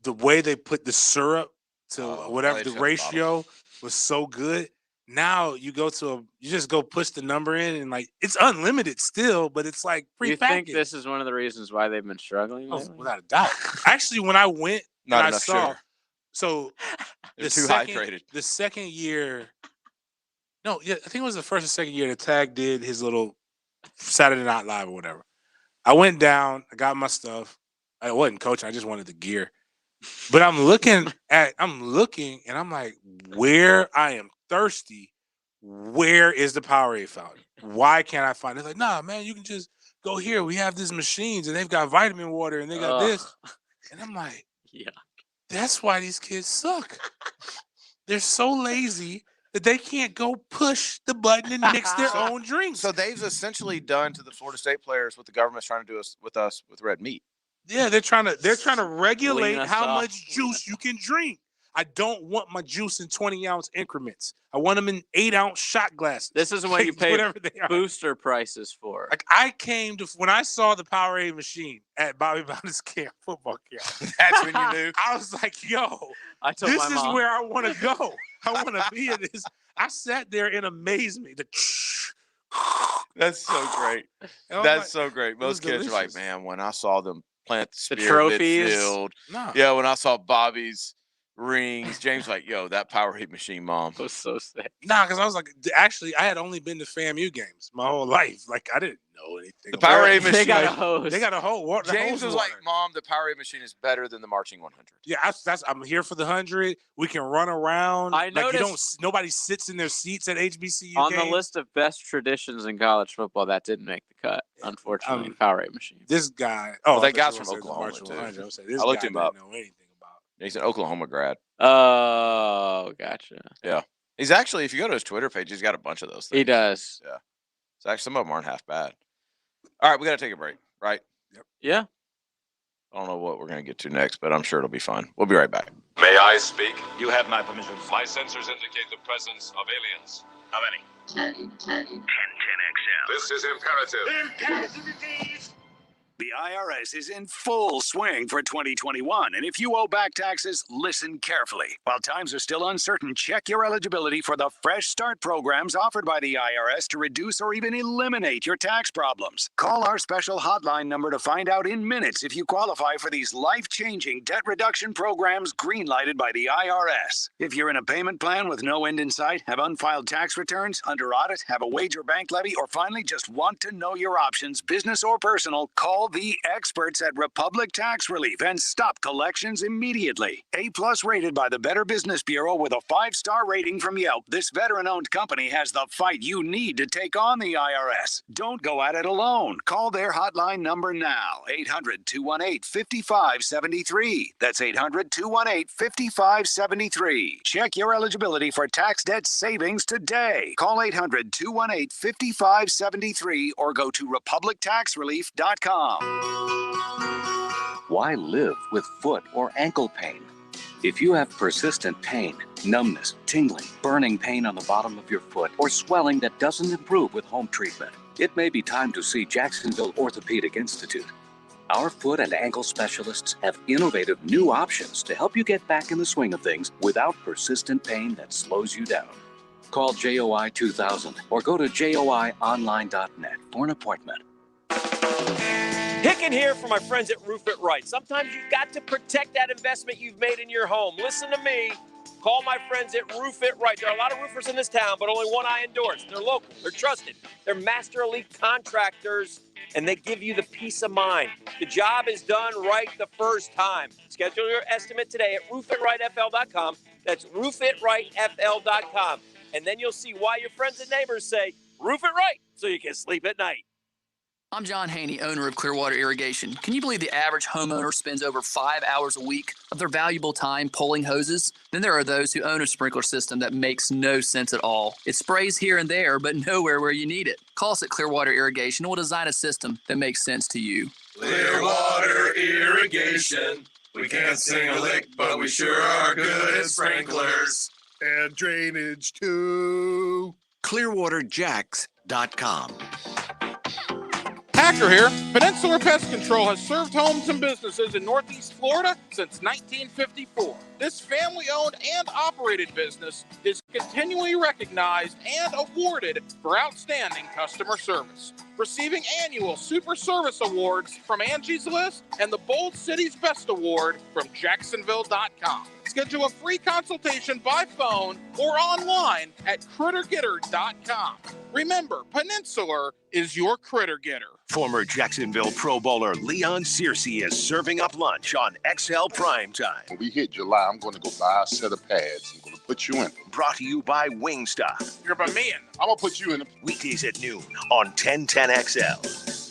the way they put the syrup to whatever they the just have ratio was so good. Now you just go push the number in and like it's unlimited still, but it's like You prepackaged. think this is one of the reasons why they've been struggling? Oh, lately? without a doubt. Actually, when I went Not and I enough saw, sugar. so They're too hydrated. The second year, no, yeah, I think it was the first or second year that Tag did his little Saturday Night Live or whatever. I went down, I got my stuff. I wasn't coaching, I just wanted the gear. But I'm looking and I'm like, where I am thirsty, where is the Powerade fountain? Why can't I find it? They're like, nah, man, you can just go here. We have these machines and they've got vitamin water and they got this. And I'm like, yeah, that's why these kids suck. They're so lazy that they can't go push the button and mix their own drinks. So they've essentially done to the Florida State players what the government's trying to do with us with red meat. Yeah, they're trying to regulate Lean us how off. much juice you can drink. I don't want my juice in 20-ounce increments. I want them in 8-ounce shot glasses. This is what you pay whatever they are. booster prices for. Like I came to when I saw the Powerade machine at Bobby Bowden's football camp. That's when you knew. I was like, yo, I told this my is mom. where I want to go. I want to be in this. I sat there in amazement. That's so great. And I'm That's like, so great. it was Most kids are like, delicious. man, when I saw them plant the spear trophies? midfield. Nah. Yeah, when I saw Bobby's rings, James like, yo, that Powerade machine, mom. It was so sick. Nah, because I was like, actually, I had only been to FAMU games my whole life. Like, I didn't know anything. The about Powerade it. machine. They got a hose. They got a whole water. James was like, mom, the Powerade machine is better than the Marching 100. yeah, I'm here for the 100. We can run around. I like, you don't. noticed- Nobody sits in their seats at HBCU On games. the list of best traditions in college football, that didn't make the cut, unfortunately. Powerade machine. This guy. Well, Oh, that I guy's thought from you said the Oklahoma, Marching too. 100. I was saying, this I looked guy him didn't up. know anything about. He's an Oklahoma grad. Oh, gotcha. Yeah. He's actually, if you go to his Twitter page, he's got a bunch of those things. He does. Yeah. So actually, some of them aren't half bad. All right, we got to take a break, right? Yeah. I don't know what we're going to get to next, but I'm sure it'll be fun. We'll be right back. May I speak? You have my permission. My sensors indicate the presence of aliens. How many? 10 XL. This is imperative. The IRS is in full swing for 2021, and if you owe back taxes, listen carefully. While times are still uncertain, check your eligibility for the Fresh Start programs offered by the IRS to reduce or even eliminate your tax problems. Call our special hotline number to find out in minutes if you qualify for these life-changing debt reduction programs green-lighted by the IRS. If you're in a payment plan with no end in sight, have unfiled tax returns, under audit, have a wage or bank levy, or finally just want to know your options, business or personal, call the experts at Republic Tax Relief and stop collections immediately. A+ rated by the Better Business Bureau with a 5-star rating from Yelp, this veteran-owned company has the fight you need to take on the IRS. Don't go at it alone. Call their hotline number now, 800-218-5573. That's 800-218-5573. Check your eligibility for tax debt savings today. Call 800-218-5573 or go to republictaxrelief.com. Why live with foot or ankle pain? If you have persistent pain, numbness, tingling, burning pain on the bottom of your foot, or swelling that doesn't improve with home treatment, it may be time to see Jacksonville Orthopedic Institute. Our foot and ankle specialists have innovative new options to help you get back in the swing of things without persistent pain that slows you down. Call JOI 2000 or go to joionline.net for an appointment. Hicken here for my friends at Roof It Right. Sometimes you've got to protect that investment you've made in your home. Listen to me. Call my friends at Roof It Right. There are a lot of roofers in this town, but only one I endorse. They're local. They're trusted. They're master elite contractors, and they give you the peace of mind. The job is done right the first time. Schedule your estimate today at roofitRightFL.com. That's roofitRightFL.com. And then you'll see why your friends and neighbors say, Roof It Right, so you can sleep at night. I'm John Haney, owner of Clearwater Irrigation. Can you believe the average homeowner spends over 5 hours a week of their valuable time pulling hoses? Then there are those who own a sprinkler system that makes no sense at all. It sprays here and there, but nowhere where you need it. Call us at Clearwater Irrigation and we'll design a system that makes sense to you. Clearwater Irrigation. We can't sing a lick, but we sure are good at sprinklers. And drainage too. ClearwaterJacks.com. Hacker here. Peninsular Pest Control has served homes and businesses in Northeast Florida since 1954. This family-owned and operated business is continually recognized and awarded for outstanding customer service, receiving annual Super Service Awards from Angie's List and the Bold City's Best Award from Jacksonville.com. Schedule a free consultation by phone or online at crittergetter.com. Remember, Peninsular is your critter getter. Former Jacksonville Pro Bowler Leon Searcy is serving up lunch on XL Primetime. When we hit July, I'm going to go buy a set of pads. I'm going to put you in them. Brought to you by Wingstop. You're by me in. I'm going to put you in them. Weekdays at noon on 1010XL.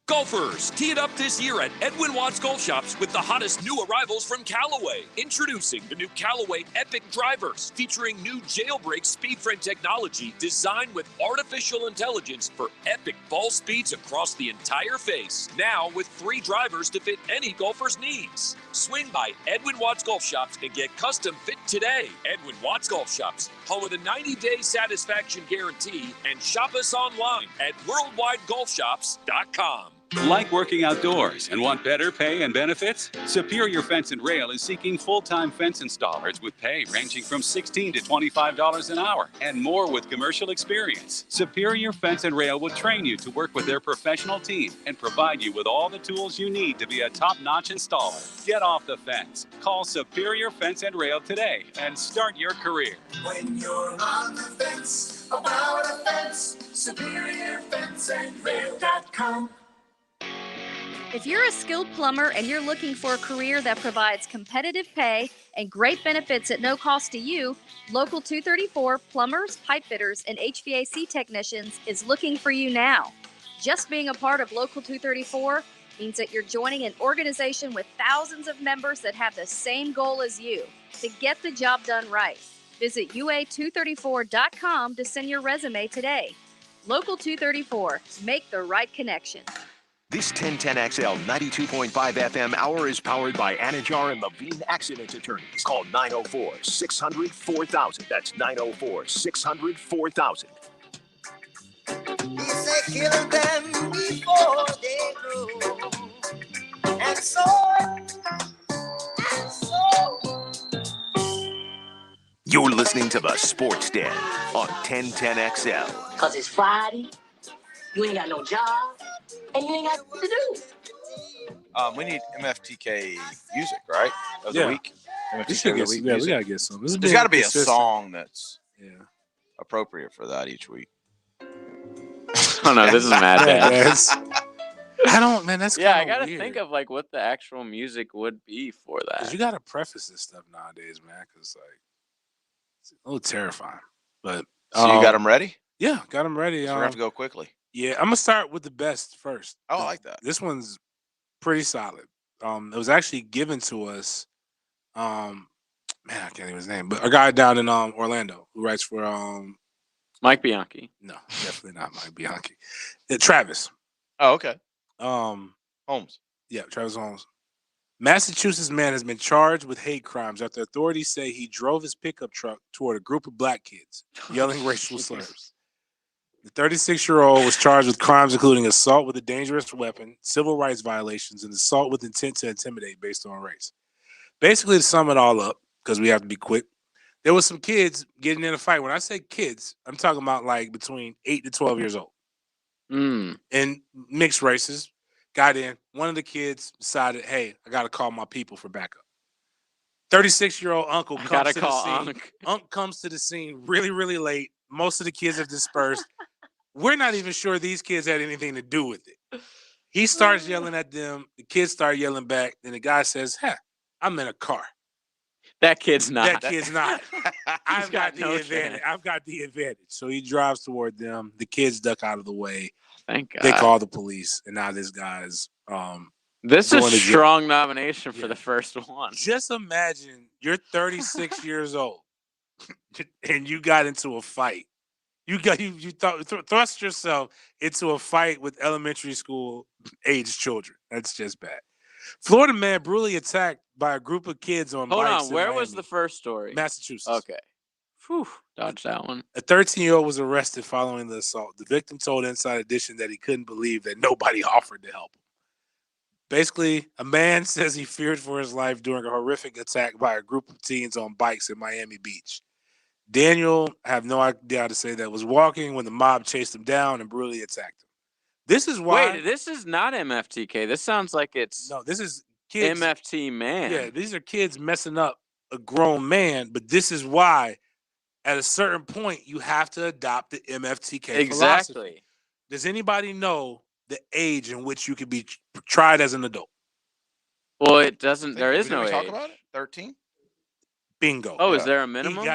Golfers, tee it up this year at Edwin Watts Golf Shops with the hottest new arrivals from Callaway. Introducing the new Callaway Epic Drivers, featuring new jailbreak speed frame technology designed with artificial intelligence for epic ball speeds across the entire face. Now with 3 drivers to fit any golfer's needs. Swing by Edwin Watts Golf Shops and get custom fit today. Edwin Watts Golf Shops, home of the 90-day satisfaction guarantee, and shop us online at worldwidegolfshops.com. Like working outdoors and want better pay and benefits? Superior Fence and Rail is seeking full-time fence installers with pay ranging from $16 to $25 an hour and more with commercial experience. Superior Fence and Rail will train you to work with their professional team and provide you with all the tools you need to be a top-notch installer. Get off the fence. Call Superior Fence and Rail today and start your career. When you're on the fence, about a fence, SuperiorFenceandRail.com. If you're a skilled plumber and you're looking for a career that provides competitive pay and great benefits at no cost to you, Local 234 Plumbers, Pipe Fitters, and HVAC Technicians is looking for you now. Just being a part of Local 234 means that you're joining an organization with thousands of members that have the same goal as you, to get the job done right. Visit UA234.com to send your resume today. Local 234, make the right connection. This 1010XL 92.5 FM hour is powered by Anajar and Levine Accident Attorneys. Call 904-600-4000. That's 904-600-4000. He said, kill them before they grow. And so. You're listening to the Sports Den on 1010XL. Because it's Friday, you ain't got no job, and you ain't got nothing to do. We need MFTK music, right? Of the Yeah. week. We MFTK should of get the week some. Yeah, we music. gotta get some. This has There's been got to be a consistent. song that's appropriate for that each week. Oh no, this is Mad Dads. I don't, man. That's Yeah, I kinda gotta weird. think of like what the actual music would be for that. 'Cause you gotta preface this stuff nowadays, man. Because like it's a little terrifying. But So you got them ready? Yeah, got them ready. So we're gonna have to go quickly. Yeah, I'm gonna start with the best first. Oh, I like that. This one's pretty solid. It was actually given to us. Man, I can't think of his name, but a guy down in Orlando who writes for Mike Bianchi. No, definitely not Mike Bianchi. Travis. Oh, okay. Holmes. Holmes. Yeah, Travis Holmes. Massachusetts man has been charged with hate crimes after authorities say he drove his pickup truck toward a group of black kids, yelling racial slurs. The 36-year-old was charged with crimes including assault with a dangerous weapon, civil rights violations, and assault with intent to intimidate based on race. Basically, to sum it all up, because we have to be quick, there was some kids getting in a fight. When I say kids, I'm talking about like between 8 to 12 years old. And mixed races got in. One of the kids decided, hey, I got to call my people for backup. 36-year-old uncle comes to the scene. Unc comes to the scene really, really late. Most of the kids have dispersed. We're not even sure these kids had anything to do with it. He starts yelling at them. The kids start yelling back. Then the guy says, I'm in a car. That kid's not. That kid's not. I've got the no advantage. chance. I've got the advantage. So he drives toward them. The kids duck out of the way. Thank God. They call the police, and now this guy's This is going to jail. strong nomination for the first one. Just imagine you're 36 years old and you got into a fight. You thrust yourself into a fight with elementary school age children. That's just bad. Florida man brutally attacked by a group of kids on Hold bikes on, in where Miami. was the first story? Massachusetts. Okay. Whew, dodge that one. A 13-year-old was arrested following the assault. The victim told Inside Edition that he couldn't believe that nobody offered to help him. Basically, a man says he feared for his life during a horrific attack by a group of teens on bikes in Miami Beach. Daniel, I have no idea how to say that, was walking when the mob chased him down and brutally attacked him. This is why. Wait, this is not MFTK. This sounds like it's this is kids. MFT man. Yeah, these are kids messing up a grown man, but this is why at a certain point you have to adopt the MFTK philosophy. Does anybody know the age in which you could be tried as an adult? Well, it doesn't. There is no age. Talk about it. 13. Bingo. Oh, is there a minimum?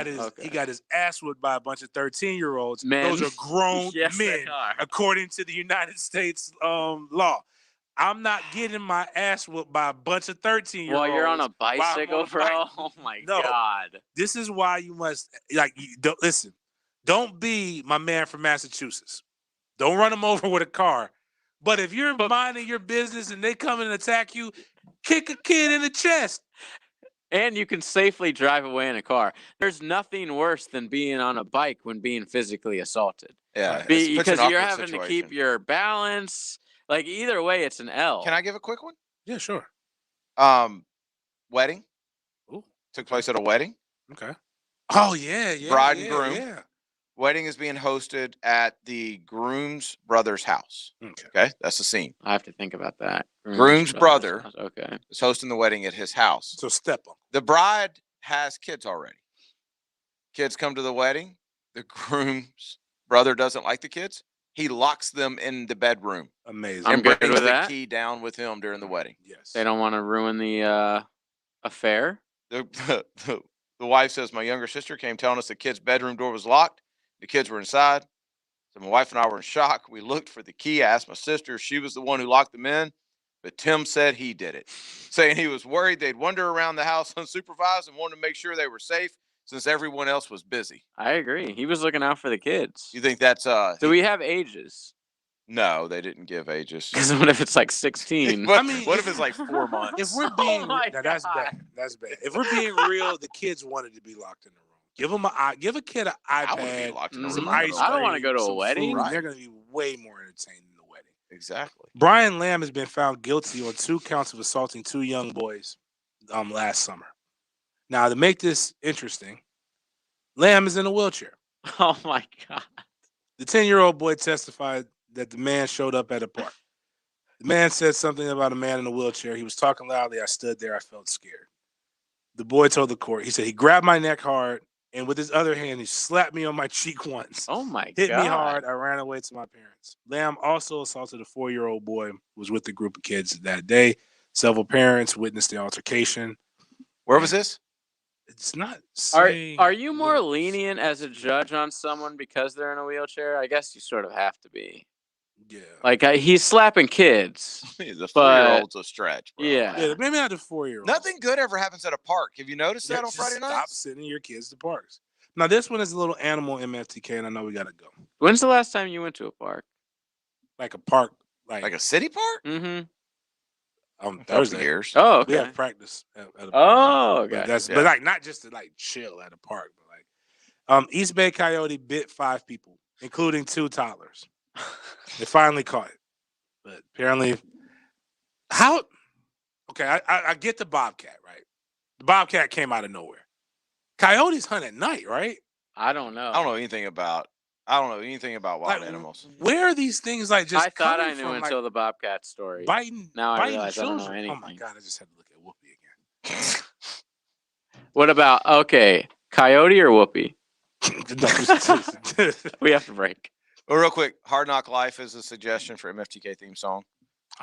He got his ass whipped by a bunch of 13-year-olds. Men. Those are grown Yes, men, they are. according to the United States law. I'm not getting my ass whipped by a bunch of 13-year-olds. While you're on a bicycle, bro. Oh my God. This is why you must listen. Don't be my man from Massachusetts. Don't run him over with a car. But if you're minding your business and they come and attack you, kick a kid in the chest. And you can safely drive away in a car. There's nothing worse than being on a bike when being physically assaulted. Yeah, because you're having to keep your balance. Like either way, it's an L. Can I give a quick one? Yeah, sure. Wedding. Ooh. Took place at a wedding. Okay. Oh yeah. Bride and groom. Yeah. Wedding is being hosted at the groom's brother's house. Okay, that's the scene. I have to think about that. Groom's brother okay. is hosting the wedding at his house. So step up. The bride has kids already. Kids come to the wedding. The groom's brother doesn't like the kids. He locks them in the bedroom. Amazing. I'm good brings with the that. key down with him during the wedding. Yes. They don't want to ruin the affair. The wife says, my younger sister came telling us the kid's bedroom door was locked. The kids were inside. So my wife and I were in shock. We looked for the key. I asked my sister if she was the one who locked them in, but Tim said he did it, saying he was worried they'd wander around the house unsupervised and wanted to make sure they were safe since everyone else was busy. I agree. He was looking out for the kids. You think that's Do we have ages? No, they didn't give ages. Because what if it's like 16? what if it's like 4 months? If we're being that's bad. That's bad. If we're being real, the kids wanted to be locked in the room. Give a kid an iPad, some ice I don't want to cream, go to a some wedding. food. They're going to be way more entertained than the wedding. Exactly. Brian Lamb has been found guilty on 2 counts of assaulting 2 young boys last summer. Now, to make this interesting, Lamb is in a wheelchair. Oh my God. The 10-year-old boy testified that the man showed up at a park. The man said something about a man in a wheelchair. He was talking loudly. I stood there. I felt scared. The boy told the court, he said, he grabbed my neck hard, and with his other hand, he slapped me on my cheek once. Oh my God. Hit me hard. I ran away to my parents. Lamb also assaulted a 4-year-old boy who was with the group of kids that day. Several parents witnessed the altercation. Where was this? It's not. Are you more lenient as a judge on someone because they're in a wheelchair? I guess you sort of have to be. Yeah. Like he's slapping kids. The 4-year-old's a stretch, bro. Yeah, maybe not the 4-year-old. Nothing good ever happens at a park. Have you noticed that on Just Friday nights? Stop sending your kids to parks. Now, this one is a little animal MFTK, and I know we got to go. When's the last time you went to a park? Like a park. Like a city park? Mm-hmm. on couple Thursday. years. Oh, okay. We have practice at a park. Oh, But gotcha. but like not just to like chill at a park, but like East Bay Coyote bit 5 people, including 2 toddlers. They finally caught it, but apparently, okay, I get the bobcat, right? The bobcat came out of nowhere. Coyotes hunt at night, right? I don't know. I don't know anything about wild Like, animals. where are these things like just I thought coming I knew from, until like, the Bobcat story. biting Now I biting realize I don't know children? anything. Oh my god, I just had to look at Whoopi again. What about Coyote or Whoopi? No, We have to break. Well, real quick, Hard Knock Life is a suggestion for MFTK theme song.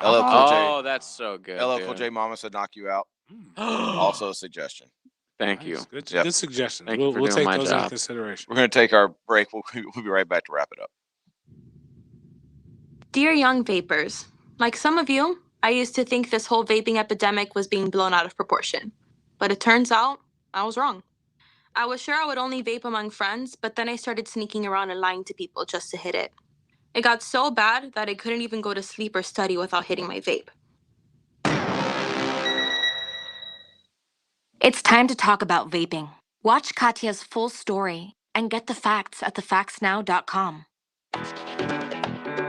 Oh, that's so good. LL Cool dude. J Mama said knock you out. Also a suggestion. Thank you. Good, Yep. good suggestions. Thank you We'll for doing take my those into job. consideration. We're going to take our break. We'll be right back to wrap it up. Dear young vapors, like some of you, I used to think this whole vaping epidemic was being blown out of proportion. But it turns out I was wrong. I was sure I would only vape among friends, but then I started sneaking around and lying to people just to hit it. It got so bad that I couldn't even go to sleep or study without hitting my vape. It's time to talk about vaping. Watch Katya's full story and get the facts at thefactsnow.com.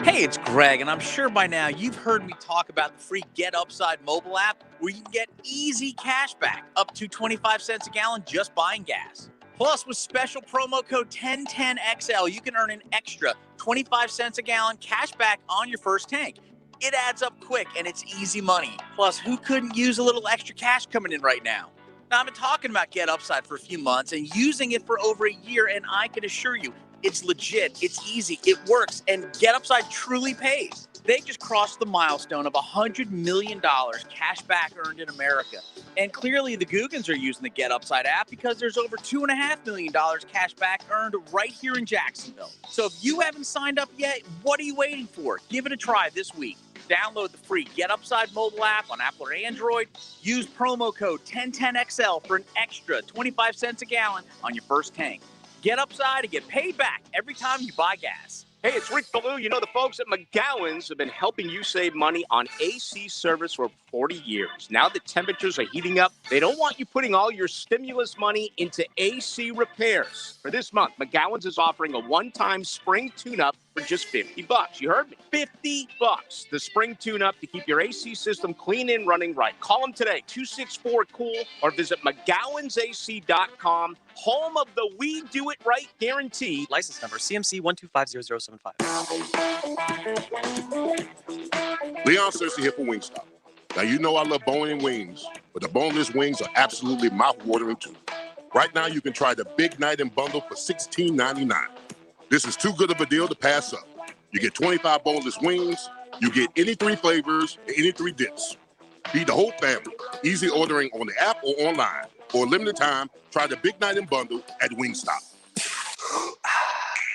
Hey, it's Greg, and I'm sure by now you've heard me talk about the free Get Upside mobile app where you can get easy cash back up to 25 cents a gallon just buying gas. Plus, with special promo code 1010XL, you can earn an extra 25 cents a gallon cash back on your first tank. It adds up quick, and it's easy money. Plus, who couldn't use a little extra cash coming in right now? Now, I've been talking about Get Upside for a few months and using it for over a year, and I can assure you, it's legit, it's easy, it works, and Get Upside truly pays. They just crossed the milestone of $100 million cash back earned in America. And clearly the Googans are using the Get Upside app because there's over $2.5 million cash back earned right here in Jacksonville. So if you haven't signed up yet, what are you waiting for? Give it a try this week. Download the free Get Upside mobile app on Apple or Android. Use promo code 1010XL for an extra 25 cents a gallon on your first tank. Get Upside and get paid back every time you buy gas. Hey, it's Rick Ballou. You know, the folks at McGowan's have been helping you save money on AC service for 40 years. Now that temperatures are heating up, they don't want you putting all your stimulus money into AC repairs. For this month, McGowan's is offering a one-time spring tune-up for just $50. You heard me. $50. The spring tune-up to keep your AC system clean and running right. Call them today, 264-COOL, or visit McGowan'sAC.com. Home of the We Do It Right guarantee. License number CMC 1250075. Leon Cersei here for Wingstop. Now, you know I love bone-in wings, but the boneless wings are absolutely mouth-watering too. Right now, you can try the Big Night and Bundle for $16.99. This is too good of a deal to pass up. You get 25 boneless wings, you get any 3 flavors, and any 3 dips. Feed the whole family. Easy ordering on the app or online. For a limited time, try the Big Night and Bundle at Wingstop.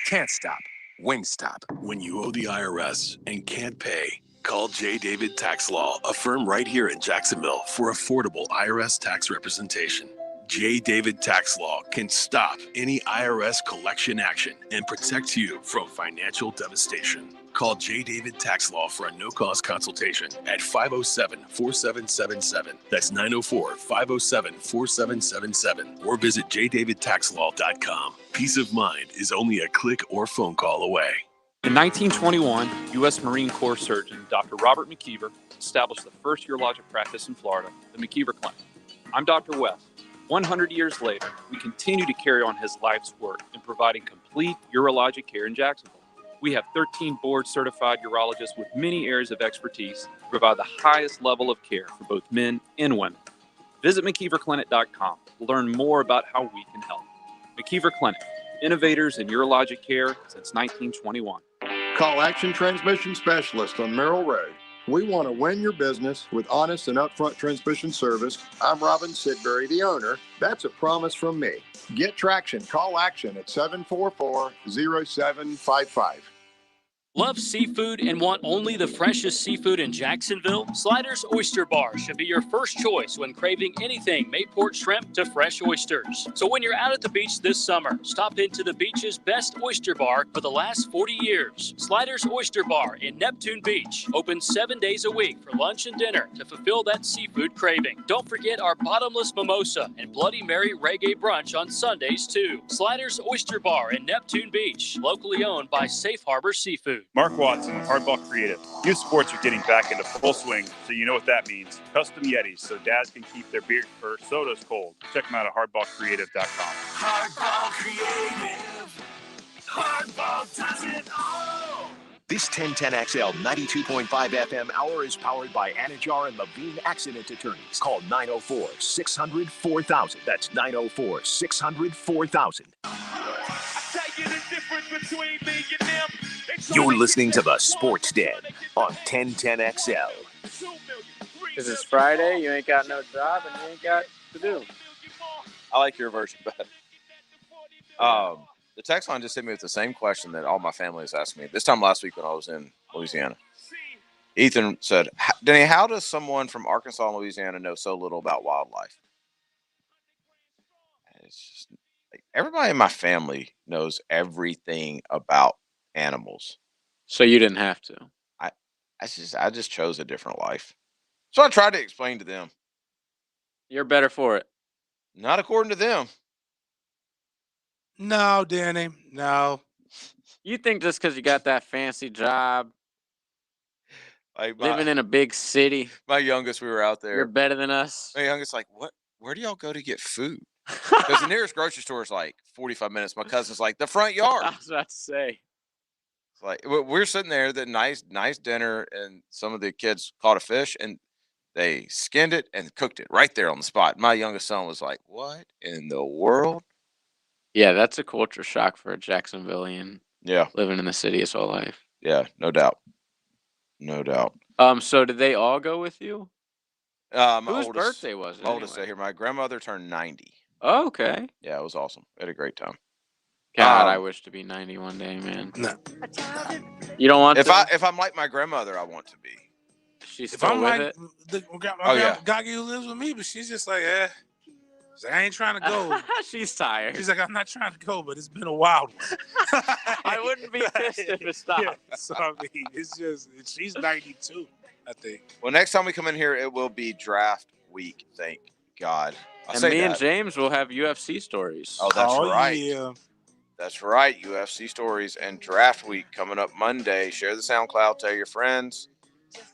Can't stop. Wingstop. When you owe the IRS and can't pay, call J. David Tax Law, a firm right here in Jacksonville, for affordable IRS tax representation. J. David Tax Law can stop any IRS collection action and protect you from financial devastation. Call J. David Tax Law for a no-cost consultation at 507-4777. That's 904-507-4777. Or visit jdavidtaxlaw.com. Peace of mind is only a click or phone call away. In 1921, U.S. Marine Corps surgeon Dr. Robert McKeever established the first urologic practice in Florida, the McKeever Clinic. I'm Dr. West. 100 years later, we continue to carry on his life's work in providing complete urologic care in Jacksonville. We have 13 board-certified urologists with many areas of expertise to provide the highest level of care for both men and women. Visit McKeeverClinic.com to learn more about how we can help. McKeever Clinic, innovators in urologic care since 1921. Call Action Transmission Specialist on Merrill Road. We want to win your business with honest and upfront transmission service. I'm Robin Sidbury, the owner. That's a promise from me. Get traction. Call Action at 744-0755. Love seafood and want only the freshest seafood in Jacksonville? Sliders Oyster Bar should be your first choice when craving anything Mayport shrimp to fresh oysters. So when you're out at the beach this summer, stop into the beach's best oyster bar for the last 40 years. Sliders Oyster Bar in Neptune Beach, open 7 days a week for lunch and dinner to fulfill that seafood craving. Don't forget our bottomless mimosa and Bloody Mary reggae brunch on Sundays too. Sliders Oyster Bar in Neptune Beach, locally owned by Safe Harbor Seafood. Mark Watson with Hardball Creative. Youth sports are getting back into full swing, so you know what that means. Custom Yetis, so dads can keep their beer or sodas cold. Check them out at hardballcreative.com. Hardball Creative. Hardball does it all. This 1010XL 92.5 FM hour is powered by Anajar and Levine Accident Attorneys. Call 904-600-4000. That's 904-600-4000. You're listening to the Sports Den on 1010XL. Because it's Friday, you ain't got no job, and you ain't got to do. I like your version better. The text line just hit me with the same question that all my family has asked me. This time last week when I was in Louisiana. Ethan said, Denny, how does someone from Arkansas and Louisiana know so little about wildlife? It's just like everybody in my family knows everything about animals. So you didn't have to. I just chose a different life. So I tried to explain to them. You're better for it. Not according to them. No, Danny, no. You think just because you got that fancy job, like living in a big city, my youngest, we were out there. You're better than us. My youngest, like, what? Where do y'all go to get food? Because the nearest grocery store is like 45 minutes. My cousin's like, the front yard. I was about to say. It's like we're sitting there, the nice dinner, and some of the kids caught a fish and they skinned it and cooked it right there on the spot. My youngest son was like, what in the world? Yeah, that's a culture shock for a Jacksonvillian. Yeah. Living in the city his whole life. Yeah, no doubt. No doubt. So did they all go with you? Whose birthday was it? My oldest here. My grandmother turned 90. Oh, okay. Yeah, it was awesome. We had a great time. God, I wish to be 90 one day, man. No. You don't want to? If I'm like my grandmother, I want to be. She's If still I'm with like it? my Gagi who lives with me, but she's just like, I ain't trying to go. She's tired. She's like, I'm not trying to go, but it's been a wild one. I wouldn't be pissed if it stopped. Yeah, so I mean, she's 92, I think. Well, next time we come in here, it will be draft week. Thank God. And James will have UFC stories. Oh, that's right. Yeah. That's right. UFC stories and draft week coming up Monday. Share the SoundCloud. Tell your friends.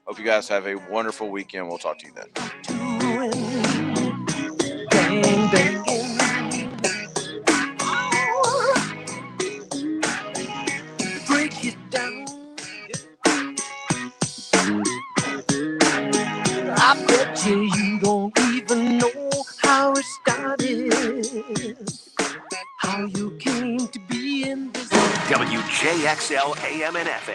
Hope you guys have a wonderful weekend. We'll talk to you then. Bang, bang. Break it down. I bet you don't even know how it started. How you came to be in this. WJXL AM and FM.